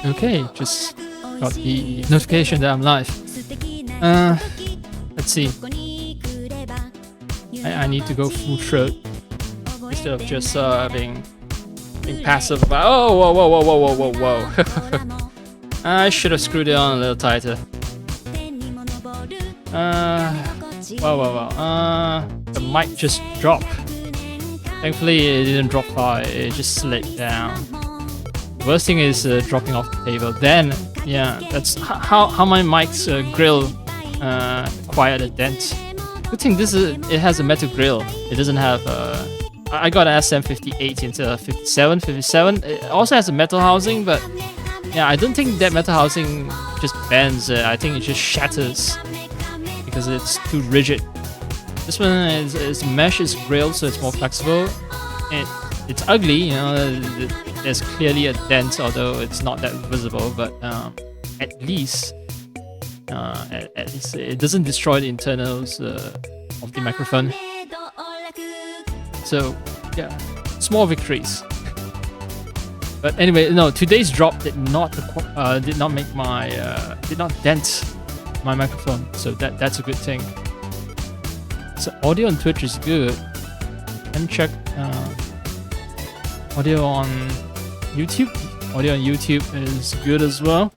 Okay, just got the notification that I'm live. Let's see. I need to go full throat instead of just being passive about. Oh, whoa, whoa, whoa, whoa, whoa, whoa, whoa! I should have screwed it on a little tighter. Whoa, whoa, whoa. The mic just dropped. Thankfully, it didn't drop far. It just slid down. Worst thing is dropping off the table. Then, yeah, that's how my mic's grill acquired a dent. Good thing it has a metal grill. It doesn't have I got an SM58 instead of 57. It also has a metal housing, but yeah, I don't think that metal housing just bends. I think it just shatters because it's too rigid. This one is mesh is grilled, so it's more flexible. It's ugly, you know. There's clearly a dent, although it's not that visible. But at least it doesn't destroy the internals of the microphone. So yeah, small victories. But anyway, no, today's drop did not make my did not dent my microphone. So that's a good thing. So audio on Twitch is good. And check audio on YouTube. Audio on YouTube is good as well.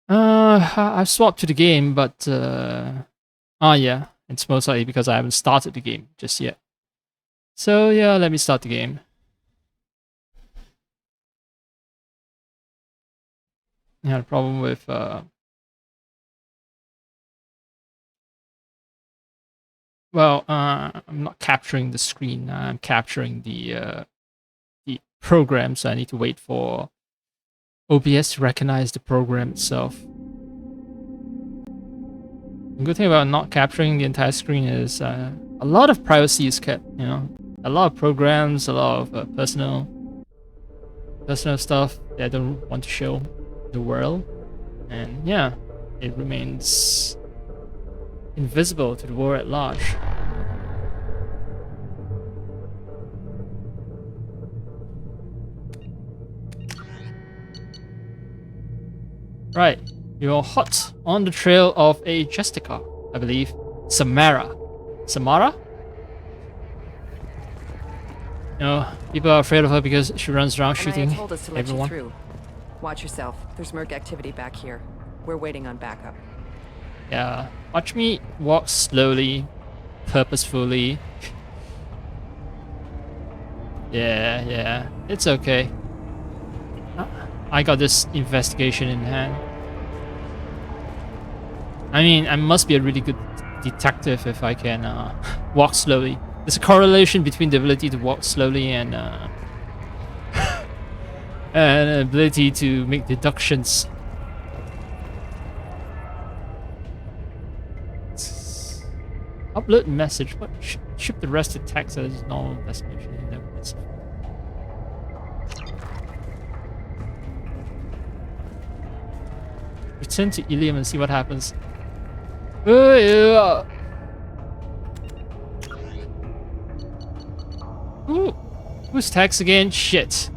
I've swapped to the game, but yeah, it's most likely because I haven't started the game just yet. So yeah, let me start the game. I had a problem with well, I'm not capturing the screen. I'm capturing the program, so I need to wait for OBS to recognize the program itself. The good thing about not capturing the entire screen is a lot of privacy is kept. You know, a lot of programs, a lot of personal stuff that I don't want to show the world, and yeah, it remains invisible to the world at large. Right, you're hot on the trail of a justicar, I believe. Samara? You know, people are afraid of her because she runs around shooting told us to let everyone. You through. Watch yourself. There's merc activity back here. We're waiting on backup. Yeah, watch me walk slowly, purposefully. Yeah, it's okay. I got this investigation in hand. I mean, I must be a really good detective if I can walk slowly. There's a correlation between the ability to walk slowly and an ability to make deductions. Upload message. What? Ship the rest to Texas. Normal destination. Return to Ilium and see what happens. Ooh, who's Tex again? Shit.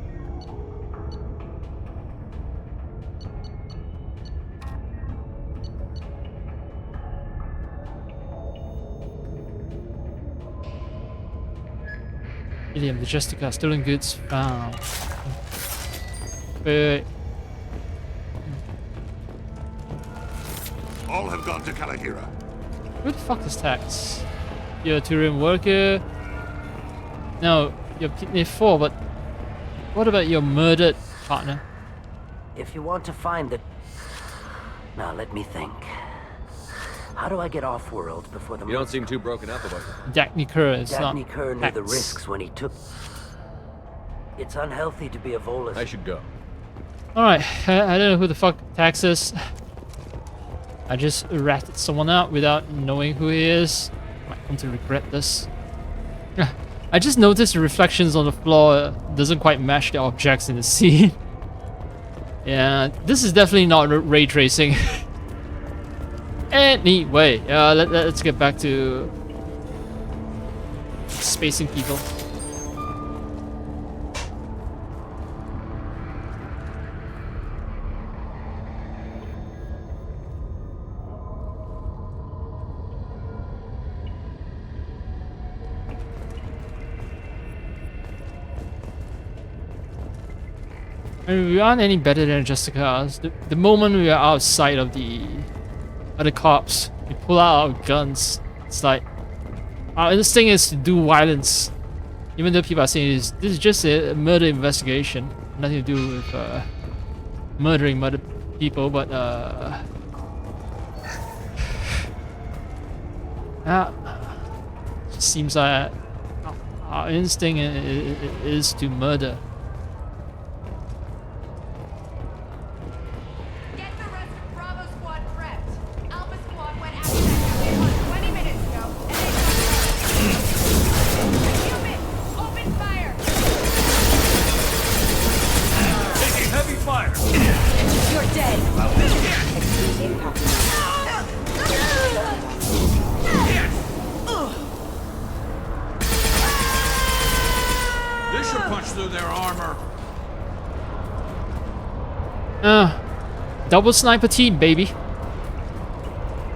Ilium, the justicar, stolen goods found. Wait. All have gone to Kalahira. Who the fuck is Tex? You're a touring worker. No, you're ME4, but what about your murdered partner? If you want to find the... Now, let me think. How do I get off-world before the... You don't seem too broken up about it. Dagny Kerr is not Dagny Kerr knew the risks when he took... It's unhealthy to be a Volus. I should go. Alright, I don't know who the fuck Tex is. I just ratted someone out without knowing who he is. Might come to regret this. I just noticed the reflections on the floor doesn't quite match the objects in the scene. Yeah, this is definitely not ray tracing. Anyway, let's get back to spacing people. I mean, we aren't any better than justicars. The moment we are outside of the other cops, we pull out our guns. It's like our instinct is to do violence, even though people are saying this is just a murder investigation, nothing to do with murdering people. But it seems like our instinct is to murder. Get the rest of Bravo Squad prepped. Alpha Squad went after that justivan 20 minutes ago, and they got Human, open fire! Taking heavy fire. You're dead. This should punch through their armor. Double sniper team, baby.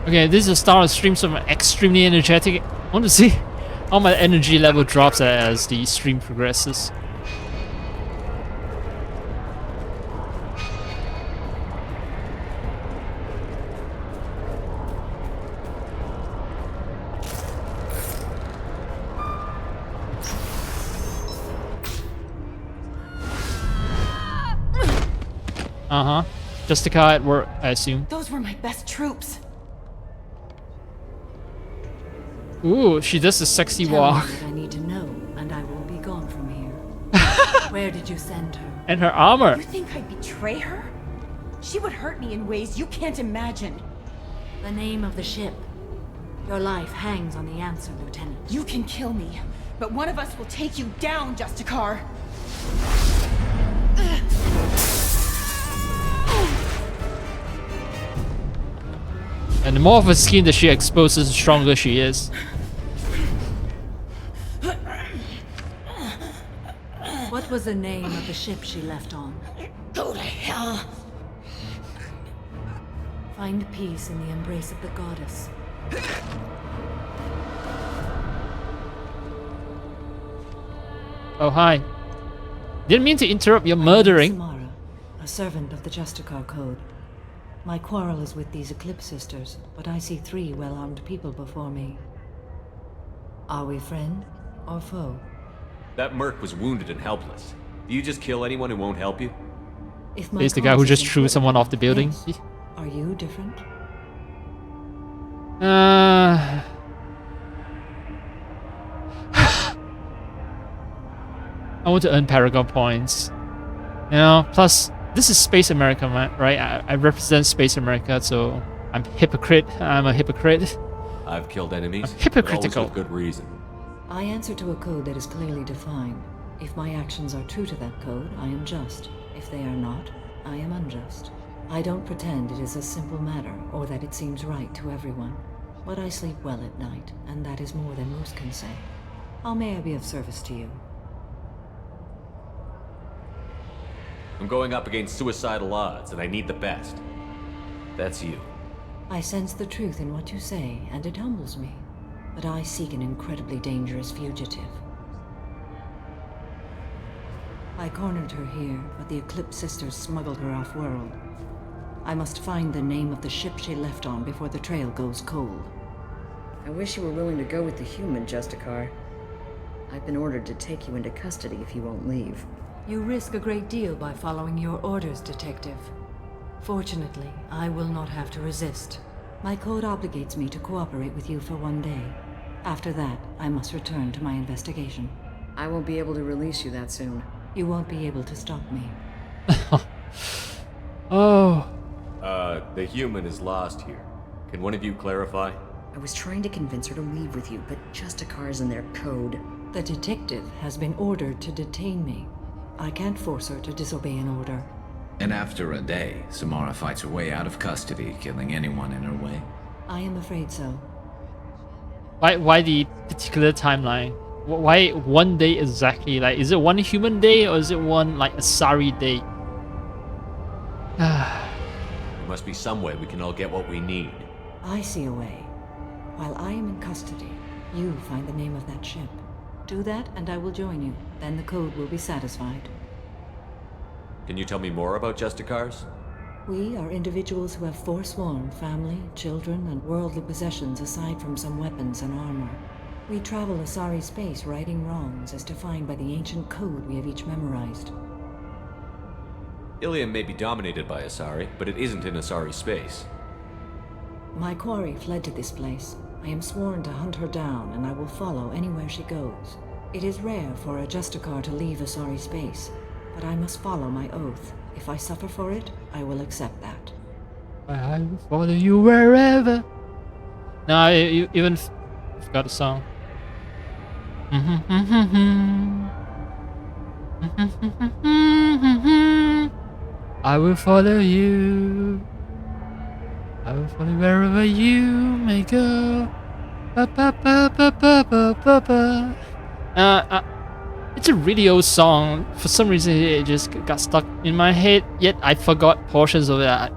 Okay, this is the start of stream, so I'm extremely energetic. I want to see how my energy level drops as the stream progresses. Justicar at work, I assume. Those were my best troops. Ooh, she does the sexy Tell walk. me what I need to know, and I will be gone from here. Where did you send her? And her armor. You think I'd betray her? She would hurt me in ways you can't imagine. The name of the ship. Your life hangs on the answer, Lieutenant. You can kill me, but one of us will take you down, Justicar. And the more of her skin that she exposes, the stronger she is. What was the name of the ship she left on? Go to hell. Find peace in the embrace of the goddess. Oh, hi. Didn't mean to interrupt your murdering. Samara, a servant of the Justicar Code. My quarrel is with these Eclipse sisters, but I see 3 well-armed people before me. Are we friend or foe? That merc was wounded and helpless. Do you just kill anyone who won't help you? If my He's the guy who cause just is threw someone off the building. yes. Are you different? I want to earn Paragon points. You know, plus, this is Space America, right? I represent Space America, so I'm hypocrite. I'm a hypocrite. I've killed enemies. I'm hypocritical. But always with good reason. I answer to a code that is clearly defined. If my actions are true to that code, I am just. If they are not, I am unjust. I don't pretend it is a simple matter, or that it seems right to everyone. But I sleep well at night, and that is more than most can say. How may I be of service to you? I'm going up against suicidal odds, and I need the best. That's you. I sense the truth in what you say, and it humbles me. But I seek an incredibly dangerous fugitive. I cornered her here, but the Eclipse sisters smuggled her off-world. I must find the name of the ship she left on before the trail goes cold. I wish you were willing to go with the human, Justicar. I've been ordered to take you into custody if you won't leave. You risk a great deal by following your orders, Detective. Fortunately, I will not have to resist. My code obligates me to cooperate with you for 1 day. After that, I must return to my investigation. I won't be able to release you that soon. You won't be able to stop me. Oh. The human is lost here. Can one of you clarify? I was trying to convince her to leave with you, but Justicar's in their code. The detective has been ordered to detain me. I can't force her to disobey an order. And after a day, Samara fights her way out of custody, killing anyone in her way. I am afraid so. Why the particular timeline? Why 1 day exactly? Like, is it 1 human day or is it 1 like Asari day? There must be some way we can all get what we need. I see a way. While I am in custody, you find the name of that ship. Do that and I will join you. Then the code will be satisfied. Can you tell me more about justicars? We are individuals who have forsworn family, children, and worldly possessions aside from some weapons and armor. We travel Asari space righting wrongs as defined by the ancient code we have each memorized. Ilium may be dominated by Asari, but it isn't in Asari space. My quarry fled to this place. I am sworn to hunt her down, and I will follow anywhere she goes. It is rare for a justicar to leave Asari space, but I must follow my oath. If I suffer for it, I will accept that. I will follow you wherever. No, I even forgot the song. I will follow you. I will follow wherever you may go. Ba, ba, ba, ba, ba, ba, ba, ba. It's a really old song. For some reason, it just got stuck in my head. Yet I forgot portions of that.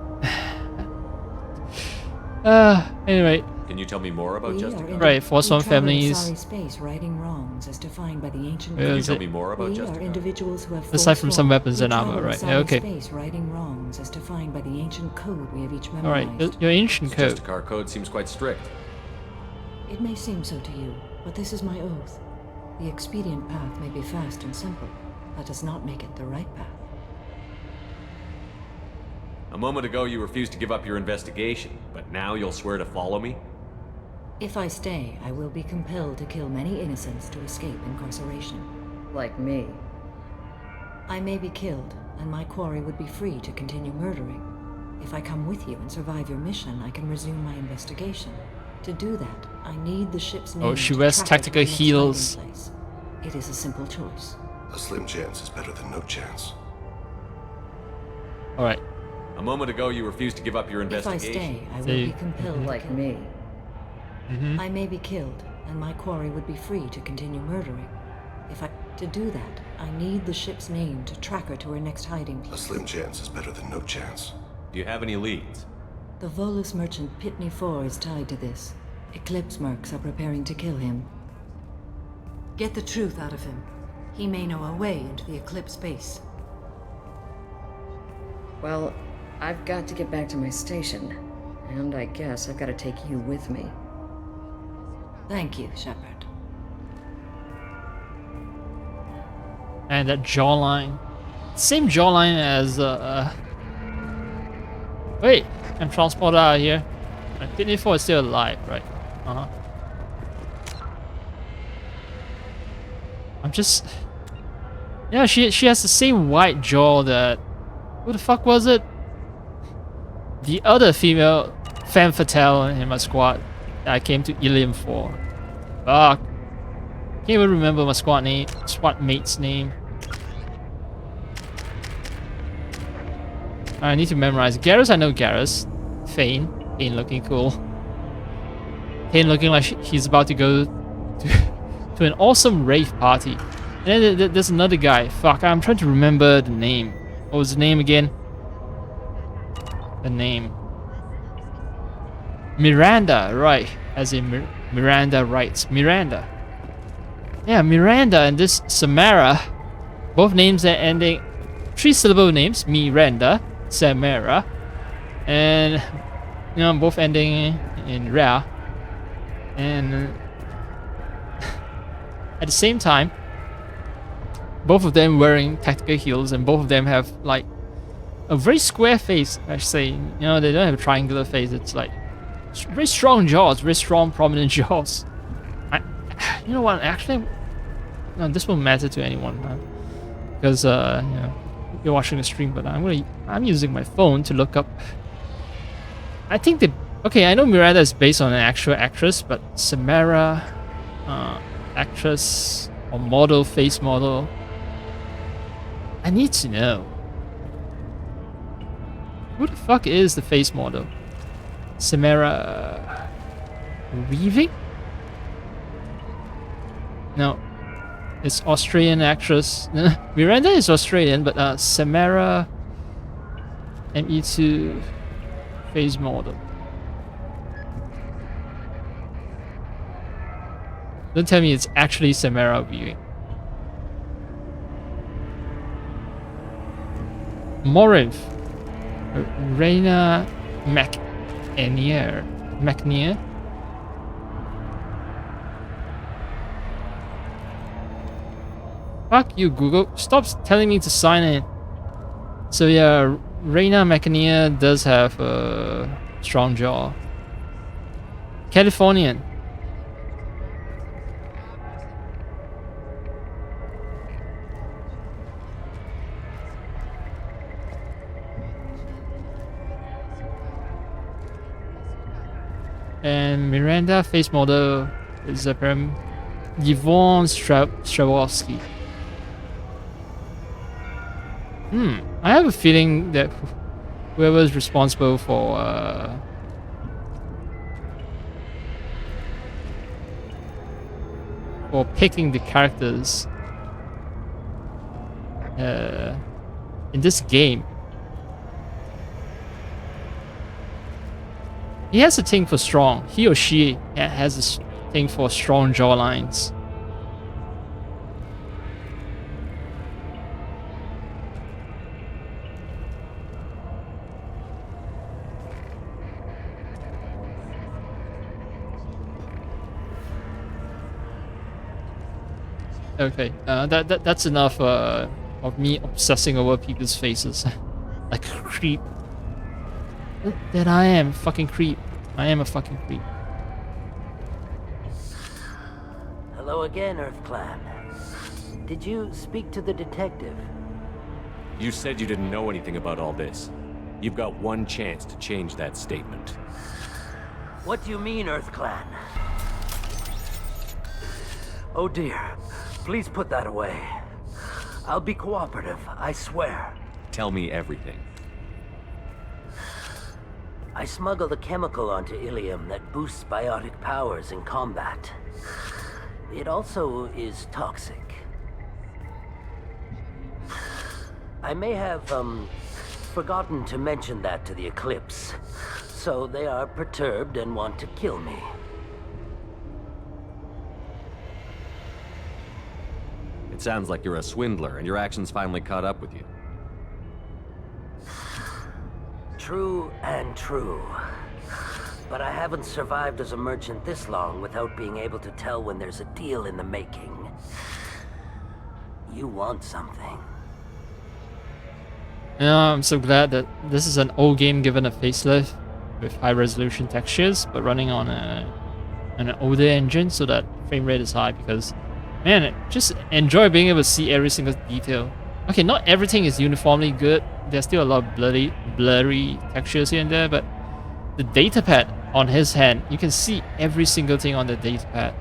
Anyway. Can you tell me more about justicars? Right, Forsworn families. Space righting wrongs as defined by the ancient. Can you tell me more about justicars? We are individuals who have aside from some weapons and armor, right? Yeah, okay. Space righting wrongs as defined by the ancient code we have each memorized. All right, your ancient code. Justicar code seems quite strict. It may seem so to you, but this is my oath. The expedient path may be fast and simple. That does not make it the right path. A moment ago, you refused to give up your investigation, but now you'll swear to follow me? If I stay, I will be compelled to kill many innocents to escape incarceration. Like me. I may be killed, and my quarry would be free to continue murdering. If I come with you and survive your mission, I can resume my investigation. To do that, I need the ship's name. Oh, she wears tactical heels. It is a simple choice. A slim chance is better than no chance. All right. A moment ago, you refused to give up your investigation. If I stay, I will be compelled. Like me. I may be killed, and my quarry would be free to continue murdering. To do that, I need the ship's name to track her to her next hiding place. A slim chance is better than no chance. Do you have any leads? The Volus merchant Pitney 4 is tied to this. Eclipse mercs are preparing to kill him. Get the truth out of him. He may know a way into the Eclipse base. Well, I've got to get back to my station. And I guess I've got to take you with me. Thank you, Shepard. And that jawline. Same jawline as, Wait, I'm transported out of here. Pitney 4 is still alive, right? I'm just... Yeah, she has the same white jaw that... Who the fuck was it? The other female femme fatale in my squad that I came to Ilium for. Fuck. Can't even remember my squad mate's name. I need to memorize. Garrus, I know Garrus. Fane looking cool. Fane looking like he's about to go to an awesome rave party. And then there's another guy. Fuck, I'm trying to remember the name. What was the name again? The name. Miranda, right. As in Miranda writes. Miranda. Yeah, Miranda and this Samara. Both names are ending 3-syllable names. Miranda, Samara. And, you know, both ending in Ra. And at the same time, both of them wearing tactical heels, and both of them have like a very square face. I should say, you know, they don't have a triangular face. It's like very strong jaws, very strong, prominent jaws. You know what? Actually, no, this won't matter to anyone because you know, you're watching the stream. But I'm using my phone to look up. I think that okay. I know Miranda is based on an actual actress, but Samara, actress or model, face model. I need to know. Who the fuck is the face model? Samara Weaving? No. It's Australian actress. Miranda is Australian, but Samara ME2 face model. Don't tell me it's actually Samara Weaving. Morinth. Reina McNear. Fuck you, Google. Stop telling me to sign in. So yeah, Reina McNear does have a strong jaw. Californian. And Miranda face model is Yvonne Strahovski. I have a feeling that whoever is responsible for picking the characters in this game, he has a thing for strong. He or she has a thing for strong jawlines. Okay, that's enough of me obsessing over people's faces. Like a creep. That I am fucking creep. I am a fucking creep. Hello again, Earth Clan. Did you speak to the detective? You said you didn't know anything about all this. You've got one chance to change that statement. What do you mean, Earth Clan? Oh dear. Please put that away. I'll be cooperative, I swear. Tell me everything. I smuggled a chemical onto Ilium that boosts biotic powers in combat. It also is toxic. I may have, forgotten to mention that to the Eclipse, so they are perturbed and want to kill me. It sounds like you're a swindler, and your actions finally caught up with you. True and true. But I haven't survived as a merchant this long without being able to tell when there's a deal in the making. You want something. Yeah, I'm so glad that this is an old game given a facelift with high resolution textures, but running on an older engine so that frame rate is high, because man, just enjoy being able to see every single detail. Okay, not everything is uniformly good. There's still a lot of blurry textures here and there, but the datapad on his hand, you can see every single thing on the datapad.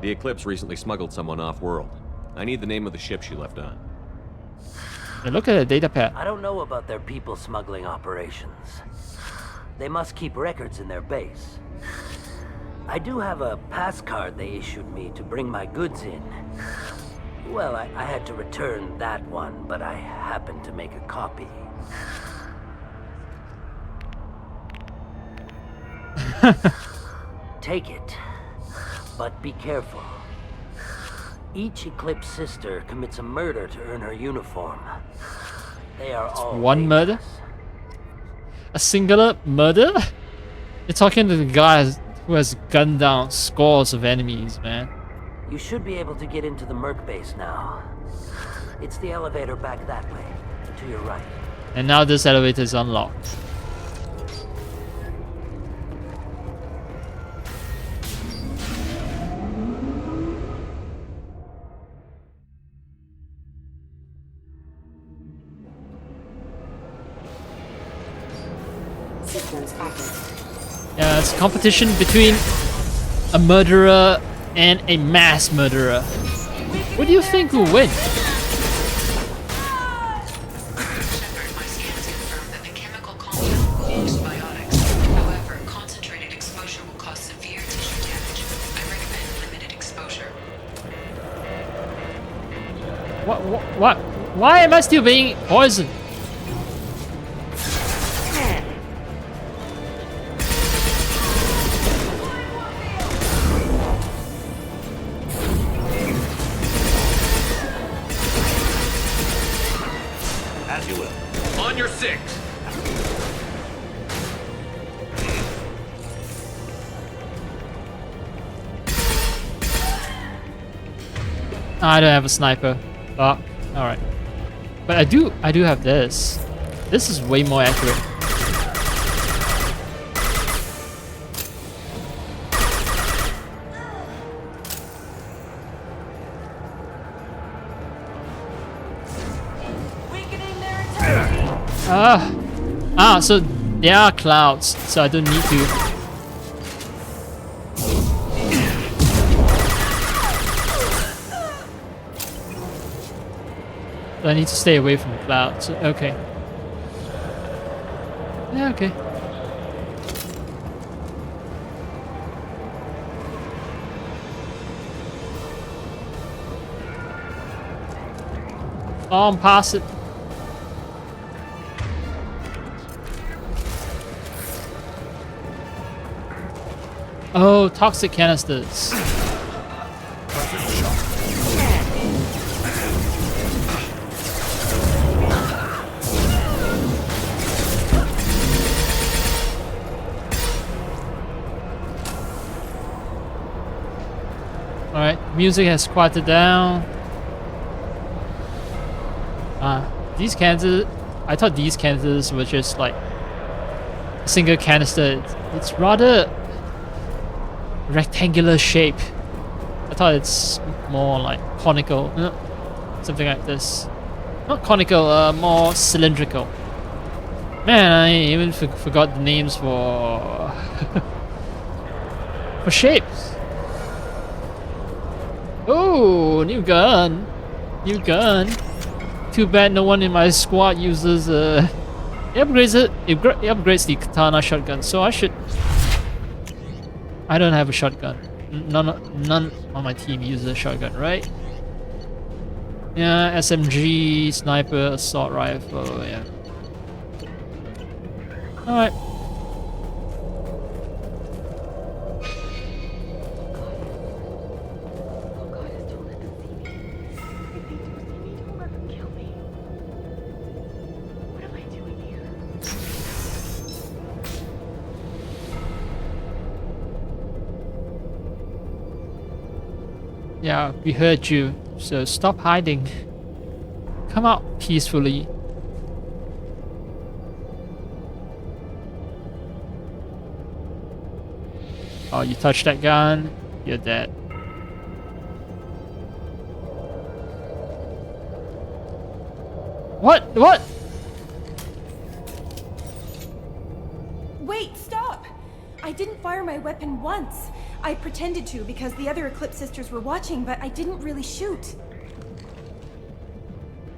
The Eclipse recently smuggled someone off-world. I need the name of the ship she left on. And look at the datapad. I don't know about their people smuggling operations. They must keep records in their base. I do have a pass card they issued me to bring my goods in. Well, I had to return that one, but I happened to make a copy. Take it, but be careful. Each Eclipse sister commits a murder to earn her uniform. They are all one murder? A singular murder? You're talking to the guy who has gunned down scores of enemies, man. You should be able to get into the Merc base now. It's the elevator back that way, to your right. And now this elevator is unlocked. Yeah, it's a competition between a murderer and a mass murderer. What do you think will win? What? Why am I still being poisoned? As you will. on your 6. I don't have a sniper. Oh, alright. But I do have this. This is way more accurate. So there are clouds, so I don't need to. So I need to stay away from the clouds. Okay. Yeah, okay. I'm past it. Oh, toxic canisters. Alright, music has quieted down. These canisters, I thought these canisters were just like a single canister. It's rather rectangular shape. I thought it's more like conical, something like this. Not conical, more cylindrical. Man, I even forgot the names for for shapes. Oh, new gun, new gun. Too bad no one in my squad uses it upgrades the katana shotgun, so I should. I don't have a shotgun. None on my team uses a shotgun, right? Yeah, SMG, sniper, assault rifle, yeah. Alright. Yeah, we heard you, so stop hiding. Come out peacefully. Oh, you touch that gun, you're dead. What? What? Wait, stop! I didn't fire my weapon once. I pretended to because the other Eclipse sisters were watching, but I didn't really shoot.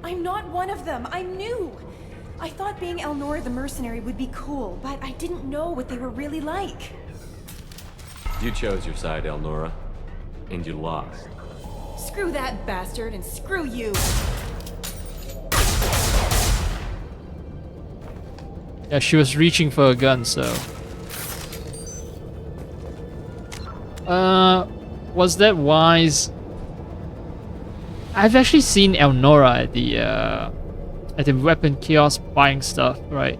I'm not one of them. I'm new. I thought being Elnora the mercenary would be cool, but I didn't know what they were really like. You chose your side, Elnora, and you lost. Screw that bastard and screw you. Yeah, she was reaching for a gun, so. Was that wise? I've actually seen Elnora at the weapon kiosk buying stuff, right?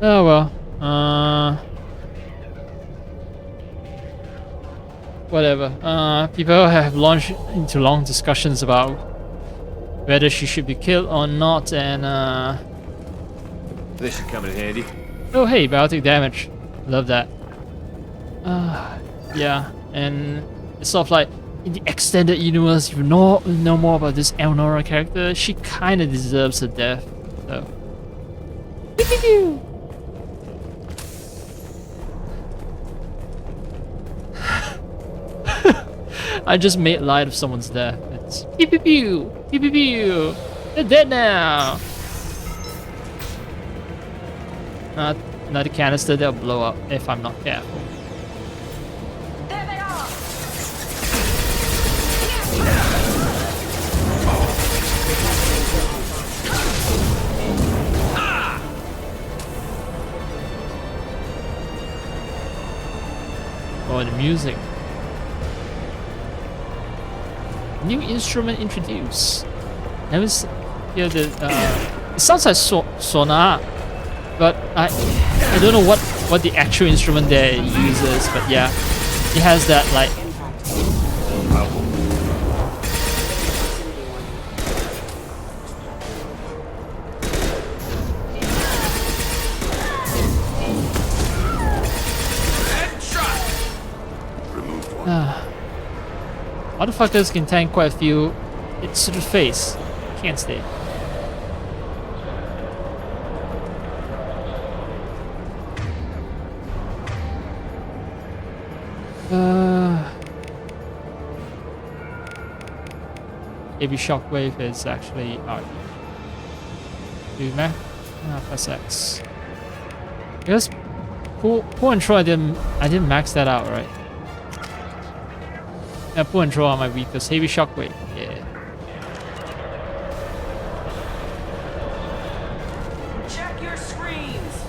Oh well. Whatever. People have launched into long discussions about whether she should be killed or not, and This should come in handy. oh hey, biotic damage. Love that. Yeah, and it's sort of like in the extended universe, if you know more about this Elnora character, she kind of deserves her death. So. I just made light of someone's death. It's pew pew pew, pew pew pew. They're dead now. Another canister that'll blow up if I'm not careful. There they are! Oh, the music. New instrument introduced. That was, you know, the it sounds like sonar, but I don't know what the actual instrument there uses. But yeah, it has that like. Motherfuckers can tank quite a few. It's to the face. Can't stay. Heavy shockwave is actually do max plus X. Because pull and throw I didn't max that out, right? Yeah, pull and throw are my weakest. Heavy shockwave, yeah. Check your screens.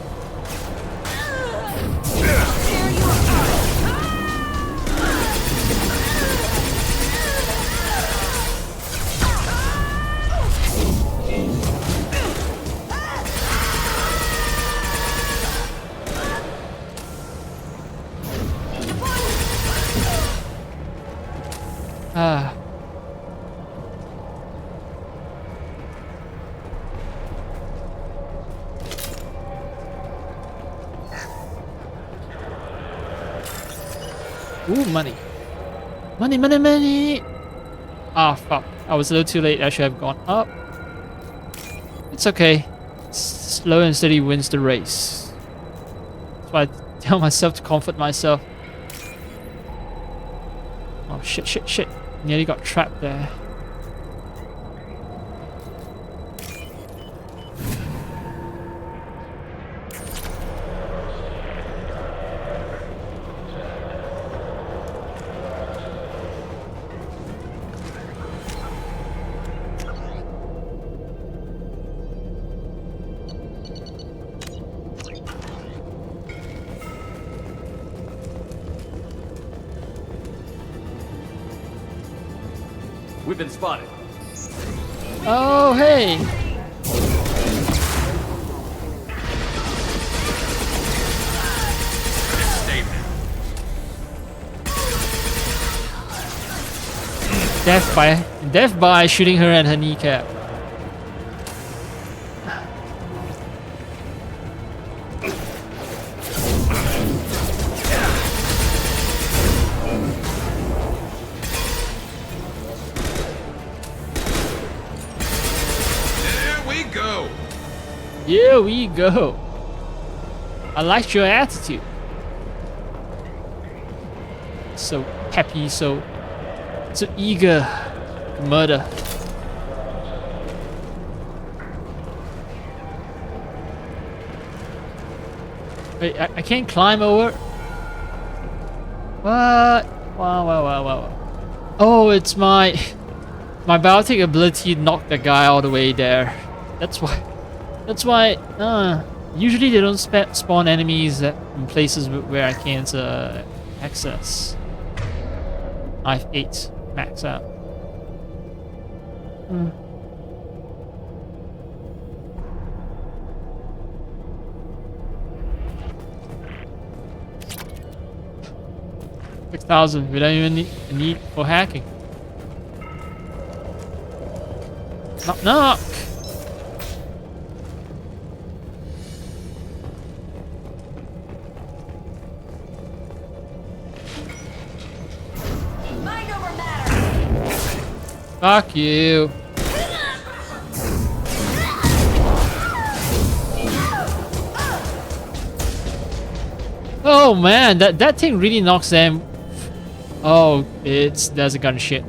Ooh, money. Money, money, money! Ah, fuck. I was a little too late. I should have gone up. It's okay. Slow and steady wins the race. That's why I tell myself to comfort myself. Oh, shit, shit, shit. Nearly got trapped there. We've been spotted. Oh, hey! Death by shooting her at her kneecap. Here we go. I liked your attitude. So happy, so eager to murder. Wait, I can't climb over? What? Wow. Oh, it's my biotic ability knocked the guy all the way there. That's why usually they don't spawn enemies in places where I can't access. I have 8 max out. Hmm. 6,000 without even a need for hacking. Knock knock! Fuck you. Oh man, that thing really knocks them Oh, there's a gunship.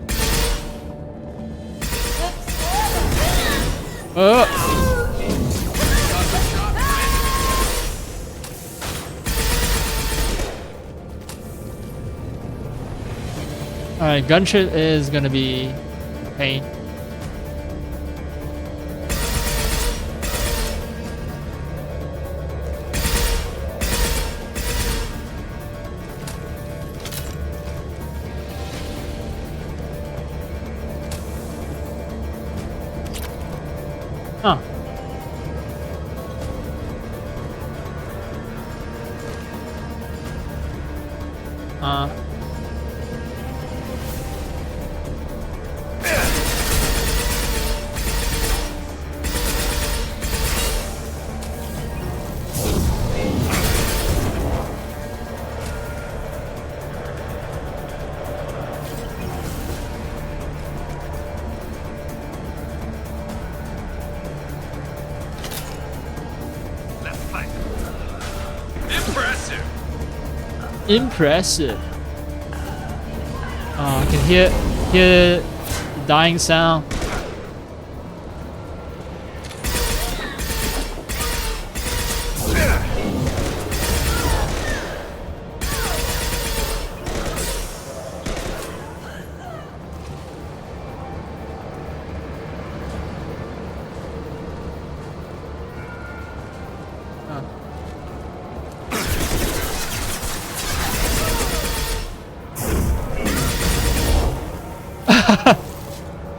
Alright, gunship is gonna be a pain. Huh. Impressive. I can hear the dying sound.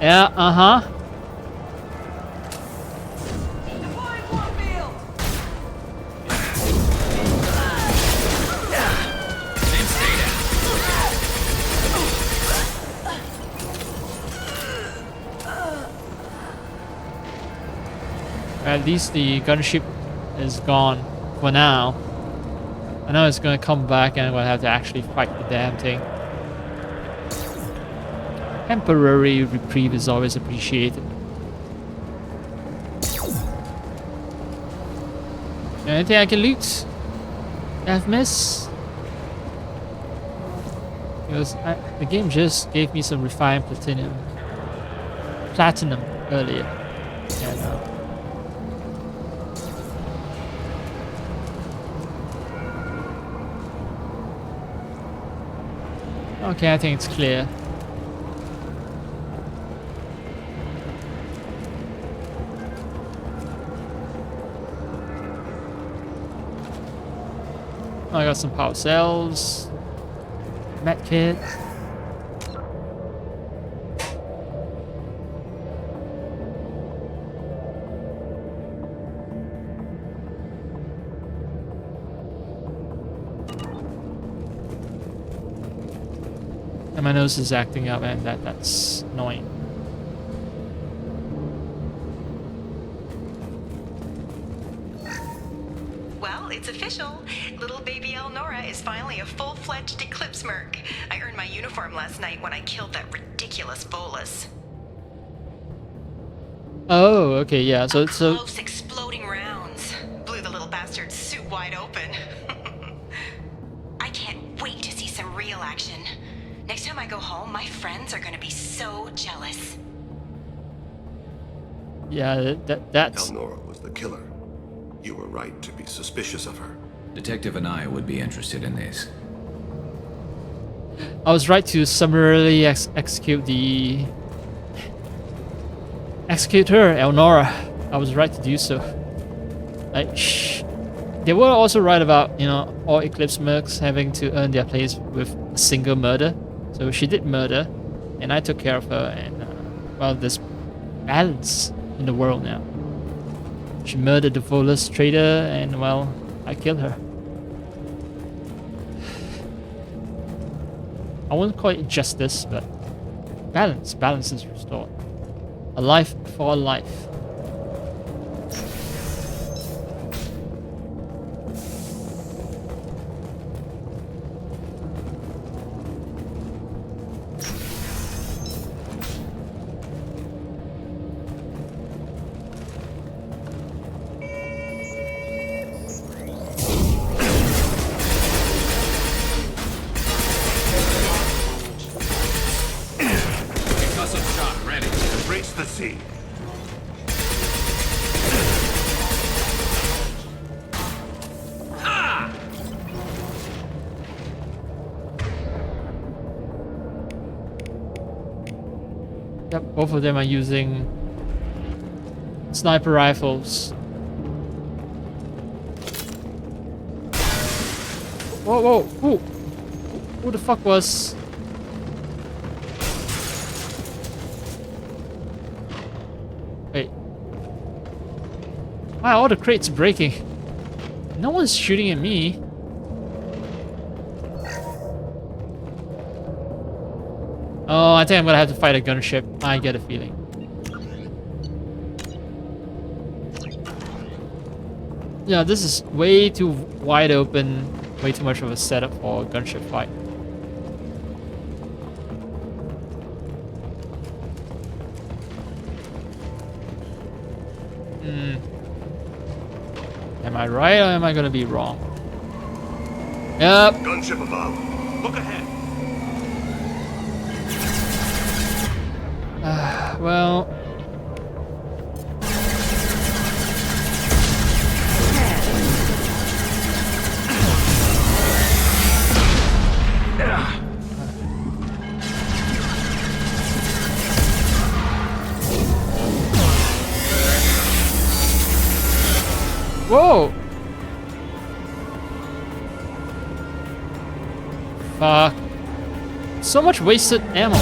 Yeah, uh-huh. At least the gunship is gone for now. I know it's gonna come back and I'm gonna have to actually fight the damn thing. Temporary reprieve is always appreciated. Anything I can loot? I've missed. Because the game just gave me some refined platinum earlier. And, okay, I think it's clear. I got some power cells, med kit. And my nose is acting up, and that's annoying. Well, it's official. Little baby Elnora is finally a full-fledged Eclipse merc. I earned my uniform last night when I killed that ridiculous bolus. Oh, okay, yeah. So Close exploding rounds blew the little bastard's suit wide open. I can't wait to see some real action. Next time I go home, my friends are gonna be so jealous. yeah, that's Elnora was the killer. You were right to be suspicious of her. Detective and I would be interested in this. I was right to summarily execute her, Elnora. I was right to do so. They were also right about, you know, all Eclipse mercs having to earn their place with a single murder. So she did murder, and I took care of her, and well, there's balance in the world now. She murdered the Volus trader, and well, I killed her. I wouldn't call it justice, but balance is restored. A life for a life. Yep, both of them are using sniper rifles. Whoa, whoa, who the fuck was... Wait. Why are all the crates breaking? No one's shooting at me. Oh, I think I'm gonna have to fight a gunship. I get a feeling. Yeah, this is way too wide open. Way too much of a setup for a gunship fight. Am I right or am I gonna be wrong? Yep. Gunship above. Look ahead. Well. Whoa! Fuck. So much wasted ammo.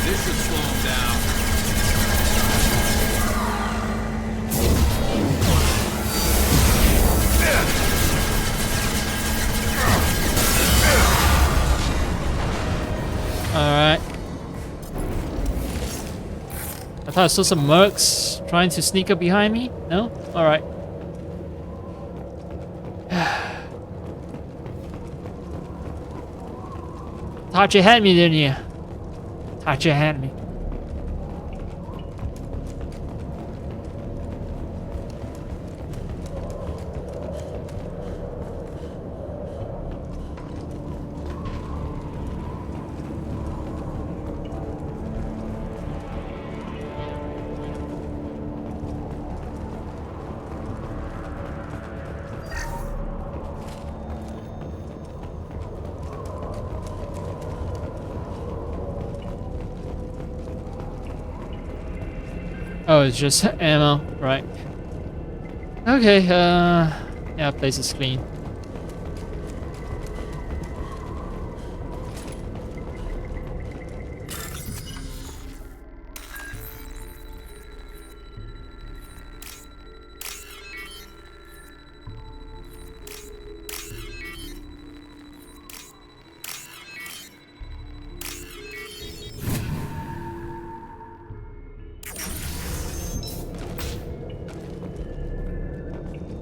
This should slow him down. Alright. I thought I saw some mercs trying to sneak up behind me. No? Alright. Thought you had me, didn't you? Thought you had me. Oh, it's just ammo, right? Okay, yeah, place is clean.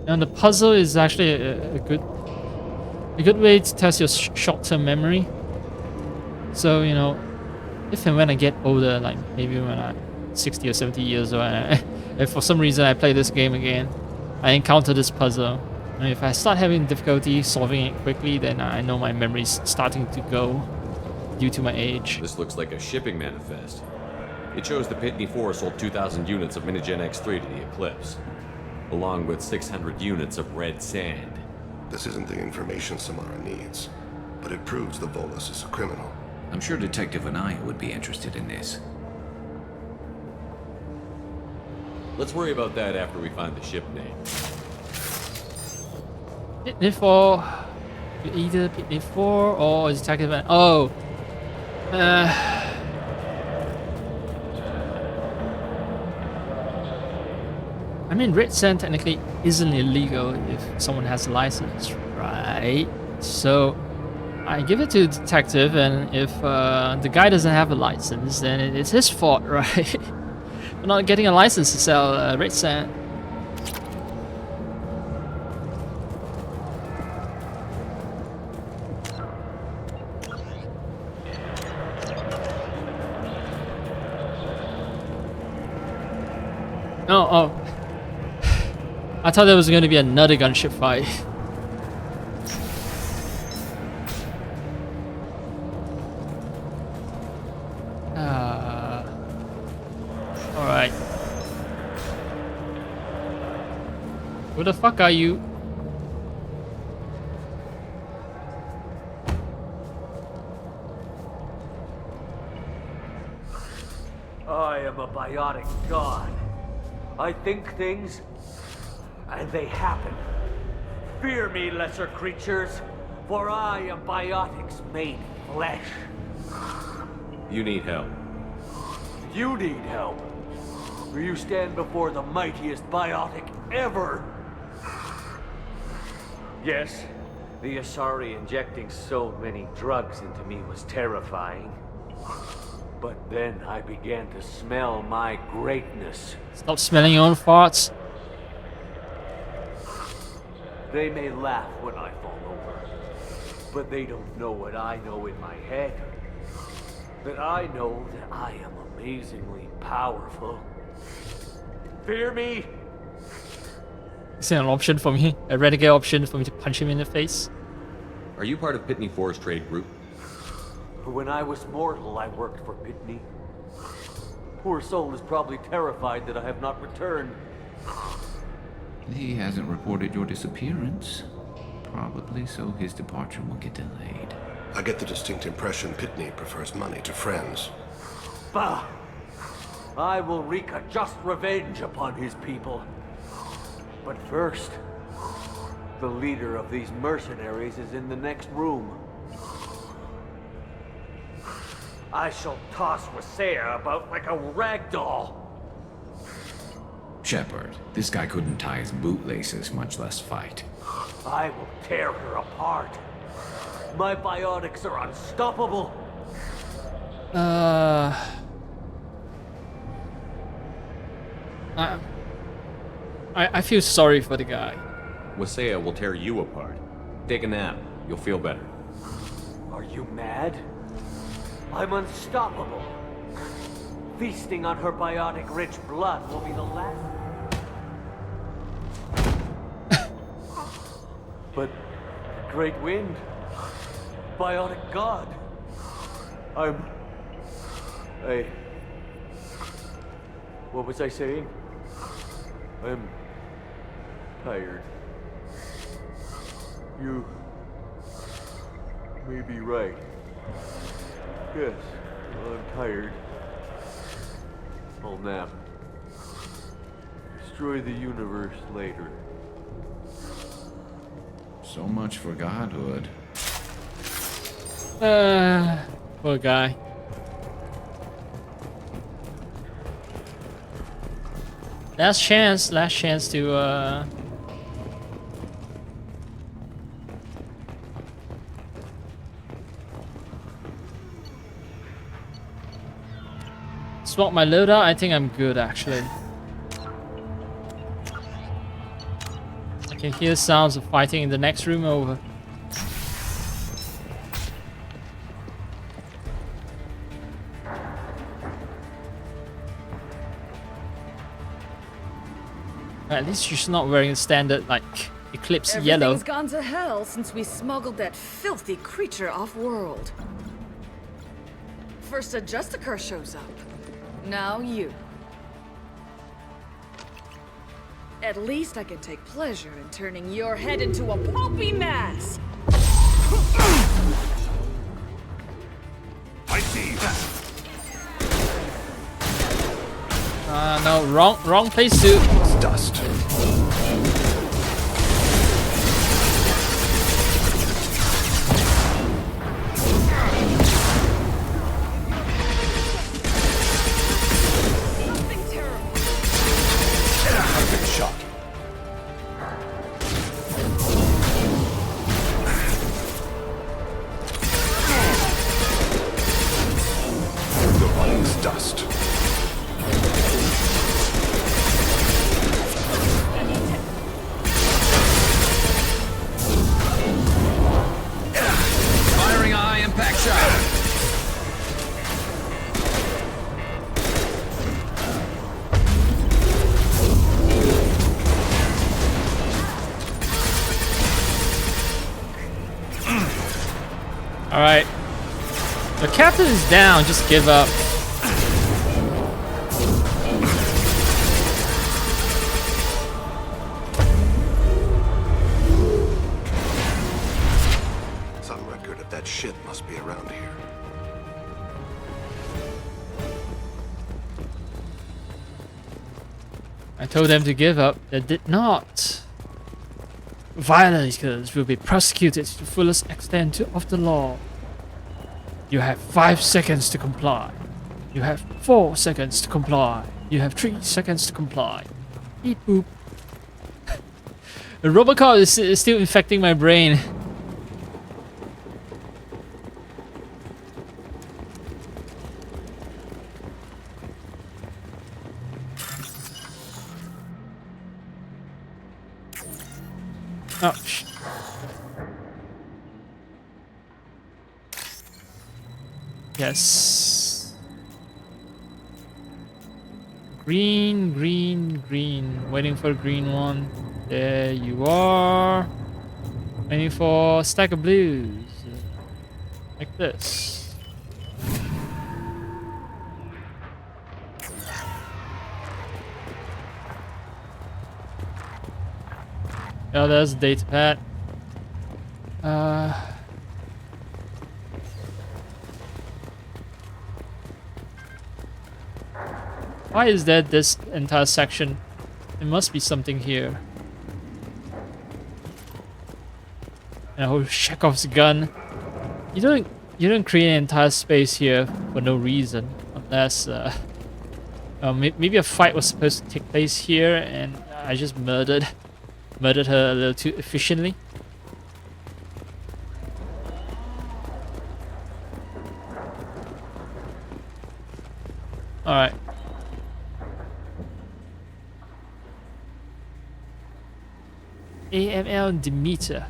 And the puzzle is actually a good way to test your short-term memory. So, you know, if and when I get older, like maybe when I'm 60 or 70 years old, and for some reason I play this game again, I encounter this puzzle. And if I start having difficulty solving it quickly, then I know my memory's starting to go due to my age. This looks like a shipping manifest. It shows the Pitney 4 sold 2,000 units of Minigen X3 to the Eclipse, along with 600 units of red sand. This isn't the information Samara needs, but it proves the Volus is a criminal. I'm sure Detective Anaya would be interested in this. Let's worry about that after we find the ship name. Pitney 4, either Pitney 4 or Detective Anaya. Oh, I mean, red sand technically isn't illegal if someone has a license, right? So I give it to the detective, and if the guy doesn't have a license, then it's his fault, right? For not getting a license to sell red sand. Oh. I thought there was going to be another gunship fight. Alright. Who the fuck are you? I am a biotic god. I think things, and they happen. Fear me, lesser creatures, for I am biotics made flesh. You need help. You need help. For you stand before the mightiest biotic ever. Yes, the Asari injecting so many drugs into me was terrifying. But then I began to smell my greatness. Stop smelling your own farts. They may laugh when I fall over, but they don't know what I know in my head. That I know that I am amazingly powerful. Fear me? Is there an option for me? A renegade option for me to punch him in the face? Are you part of Pitney Four's trade group? When I was mortal, I worked for Pitney. Poor soul is probably terrified that I have not returned. He hasn't reported your disappearance. Probably so his departure will get delayed. I get the distinct impression Pitney prefers money to friends. Bah! I will wreak a just revenge upon his people. But first, the leader of these mercenaries is in the next room. I shall toss Wasea about like a rag doll. Shepard, this guy couldn't tie his bootlaces, much less fight. I will tear her apart. My biotics are unstoppable. I feel sorry for the guy. Wasea will tear you apart. Take a nap. You'll feel better. Are you mad? I'm unstoppable. Feasting on her biotic-rich blood will be the last. But great wind, biotic god. What was I saying? I'm tired. You may be right. Yes, I'm tired. I'll nap. Destroy the universe later. So much for godhood. Poor guy. Last chance to swap my loadout. I think I'm good actually. I can hear sounds of fighting in the next room over. At least she's not wearing a standard like Eclipse yellow. Everything's gone to hell since we smuggled that filthy creature off-world. First a justicar shows up. Now you. At least I can take pleasure in turning your head into a pulpy mass. I see. No, wrong place to. It's dust. Something terrible. I've been shot. The body's dust. Firing eye impact shot. All right, the captain is down. Just give up. I told them to give up. They did not. Violators will be prosecuted to the fullest extent of the law. You have 5 seconds to comply. You have 4 seconds to comply. You have 3 seconds to comply. Beep boop. The Robocop is still infecting my brain. Oh, yes. Green, green, green. Waiting for the green one. There you are. Waiting for a stack of blues. Like this. Oh, there's a data pad. Why is there this entire section? There must be something here. And oh, Chekhov's gun. You don't create an entire space here for no reason, unless maybe a fight was supposed to take place here, and I just murdered her a little too efficiently. All right. AML Demeter.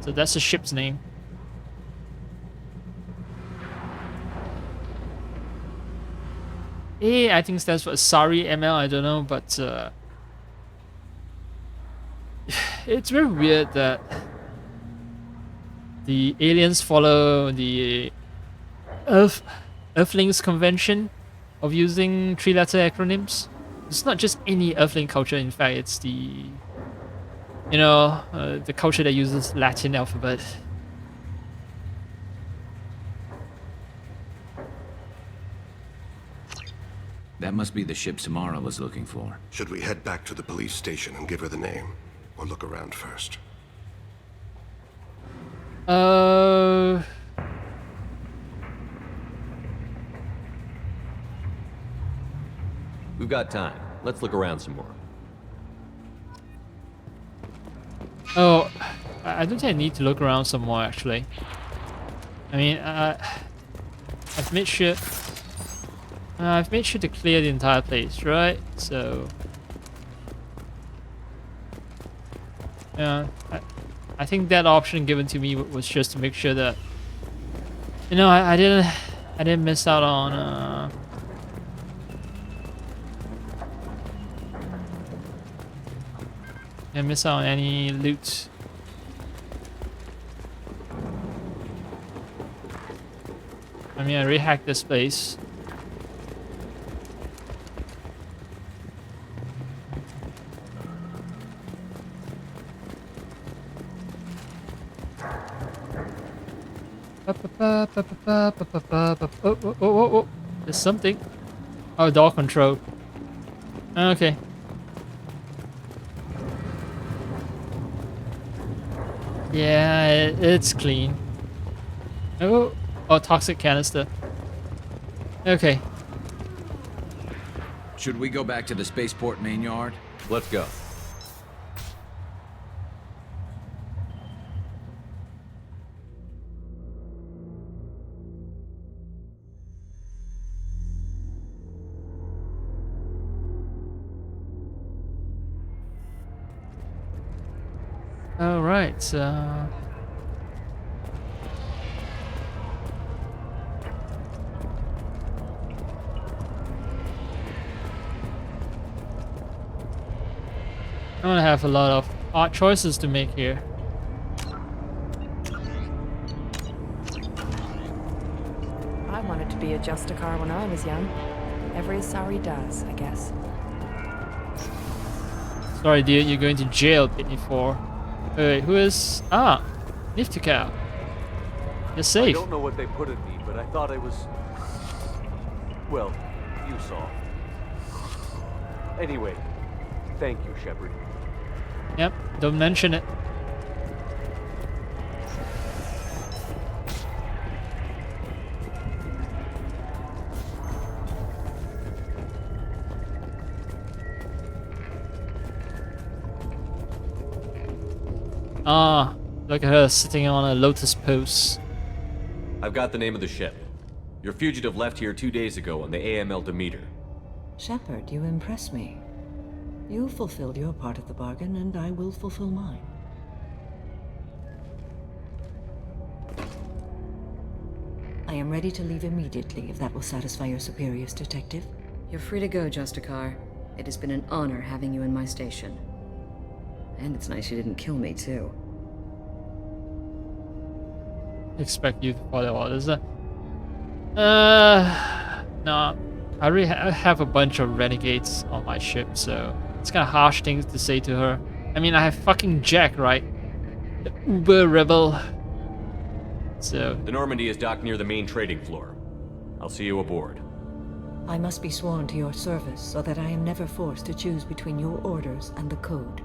So that's the ship's name. A, I think stands for Asari ML, I don't know, but it's very weird that the aliens follow the Earthlings convention of using 3-letter acronyms. It's not just any Earthling culture, in fact, it's the the culture that uses Latin alphabet. That must be the ship Samara was looking for. Should we head back to the police station and give her the name? Or look around first? We've got time. Let's look around some more. Oh, I don't think I need to look around some more, actually. I mean, I've made sure to clear the entire place, right? So, yeah, I think that option given to me was just to make sure that, I didn't miss out on and miss out on any loot. I mean, I rehacked this place. Oh, there's something. Oh, door control. Okay. Yeah, it's clean. Oh, toxic canister. Okay. Should we go back to the spaceport main yard? Let's go. All right. I'm gonna have a lot of hard choices to make here. I wanted to be a justicar when I was young. Every Asari does, I guess. Sorry, dude, you're going to jail, Pitney 4. Wait, who is... Ah! Nifty Cow. You're safe. I don't know what they put in me, but I thought I was... Well, you saw. Anyway, thank you, Shepard. Yep, don't mention it. Ah, look at her sitting on a lotus pose. I've got the name of the ship. Your fugitive left here 2 days ago on the AML Demeter. Shepard, you impress me. You fulfilled your part of the bargain, and I will fulfill mine. I am ready to leave immediately if that will satisfy your superiors, Detective. You're free to go, Justicar. It has been an honor having you in my station. And it's nice you didn't kill me, too. Expect you to follow orders. No. I already have a bunch of renegades on my ship, so it's kind of harsh things to say to her. I mean, I have fucking Jack, right? The uber rebel. So... The Normandy is docked near the main trading floor. I'll see you aboard. I must be sworn to your service so that I am never forced to choose between your orders and the code.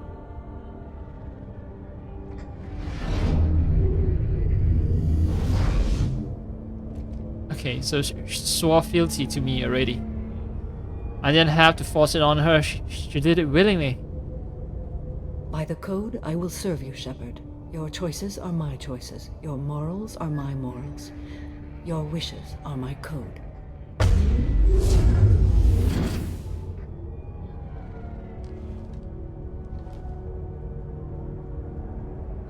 Okay, so she swore fealty to me already. I didn't have to force it on her. She did it willingly. By the code, I will serve you, Shepard. Your choices are my choices. Your morals are my morals. Your wishes are my code.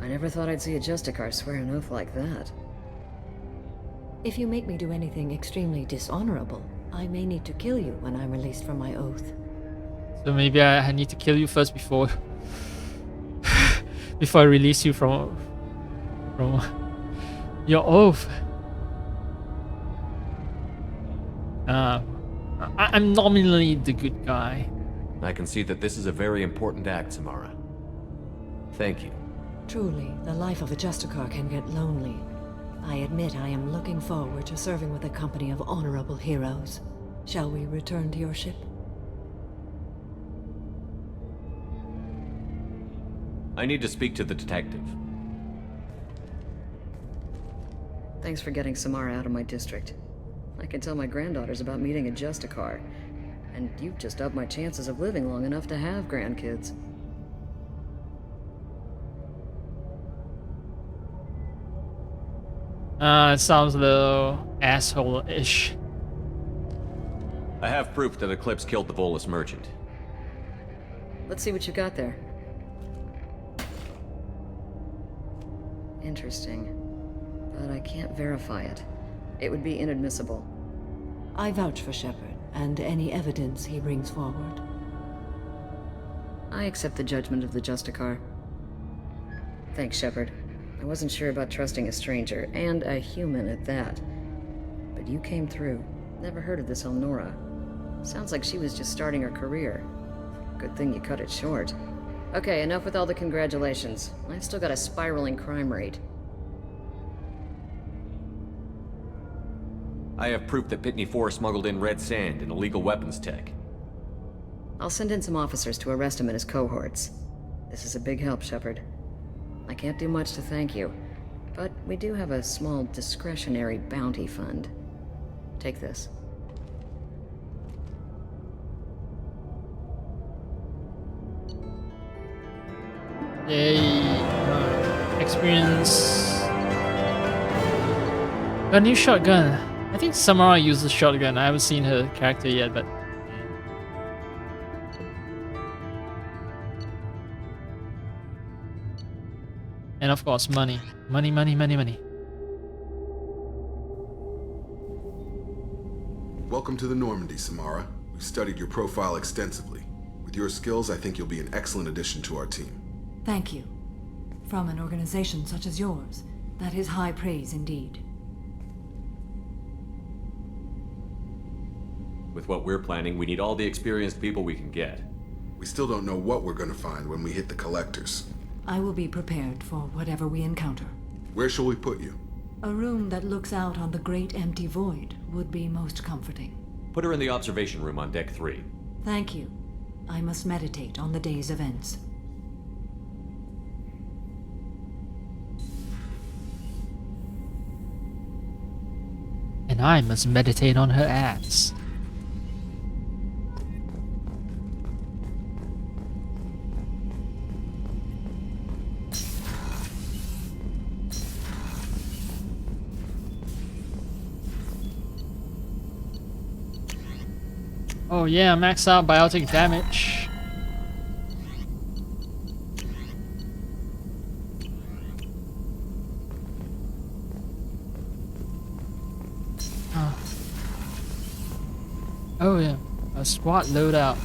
I never thought I'd see a Justicar swear an oath like that. If you make me do anything extremely dishonorable, I may need to kill you when I'm released from my oath. So maybe I need to kill you first before... before I release you from your oath. I'm nominally the good guy. I can see that this is a very important act, Samara. Thank you. Truly, the life of a Justicar can get lonely. I admit I am looking forward to serving with a company of honorable heroes. Shall we return to your ship? I need to speak to the detective. Thanks for getting Samara out of my district. I can tell my granddaughters about meeting a Justicar, and you've just upped my chances of living long enough to have grandkids. It sounds a little asshole-ish. I have proof that Eclipse killed the Volus merchant. Let's see what you got there. Interesting. But I can't verify it. It would be inadmissible. I vouch for Shepard, and any evidence he brings forward. I accept the judgment of the Justicar. Thanks, Shepard. I wasn't sure about trusting a stranger, and a human at that. But you came through. Never heard of this Elnora. Sounds like she was just starting her career. Good thing you cut it short. Okay, enough with all the congratulations. I've still got a spiraling crime rate. I have proof that Pitney 4 smuggled in red sand and illegal weapons tech. I'll send in some officers to arrest him and his cohorts. This is a big help, Shepard. I can't do much to thank you, but we do have a small discretionary bounty fund. Take this. Yay. Experience. Got a new shotgun. I think Samara uses shotgun. I haven't seen her character yet, but... And of course, money. Money, money, money, money. Welcome to the Normandy, Samara. We've studied your profile extensively. With your skills, I think you'll be an excellent addition to our team. Thank you. From an organization such as yours, that is high praise indeed. With what we're planning, we need all the experienced people we can get. We still don't know what we're going to find when we hit the collectors. I will be prepared for whatever we encounter. Where shall we put you? A room that looks out on the great empty void would be most comforting. Put her in the observation room on deck 3. Thank you. I must meditate on the day's events. And I must meditate on her ass. Oh yeah, max out biotic damage. Oh yeah, a squad loadout.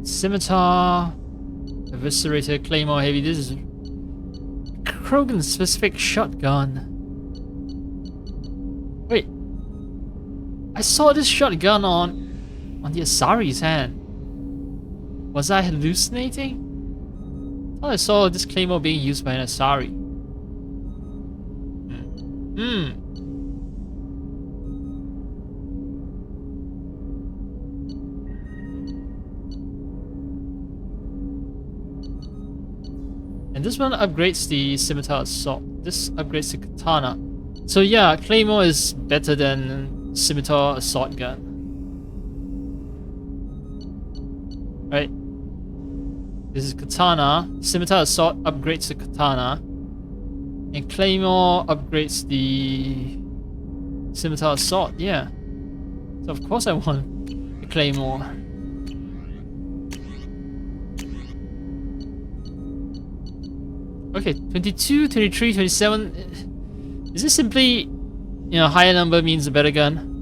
Scimitar, Eviscerator, Claymore Heavy. This is Krogan specific shotgun. Wait, I saw this shotgun on the Asari's hand. Was I hallucinating? I thought I saw this Claymore being used by an Asari. And this one upgrades the Scimitar Assault. This upgrades the Katana. So yeah, Claymore is better than Scimitar Assault Gun. Right? This is Katana. Scimitar Assault upgrades the Katana. And Claymore upgrades the Scimitar Assault, yeah. So of course I want the Claymore. Okay, 22, 23, 27. Is this simply, you know, higher number means a better gun?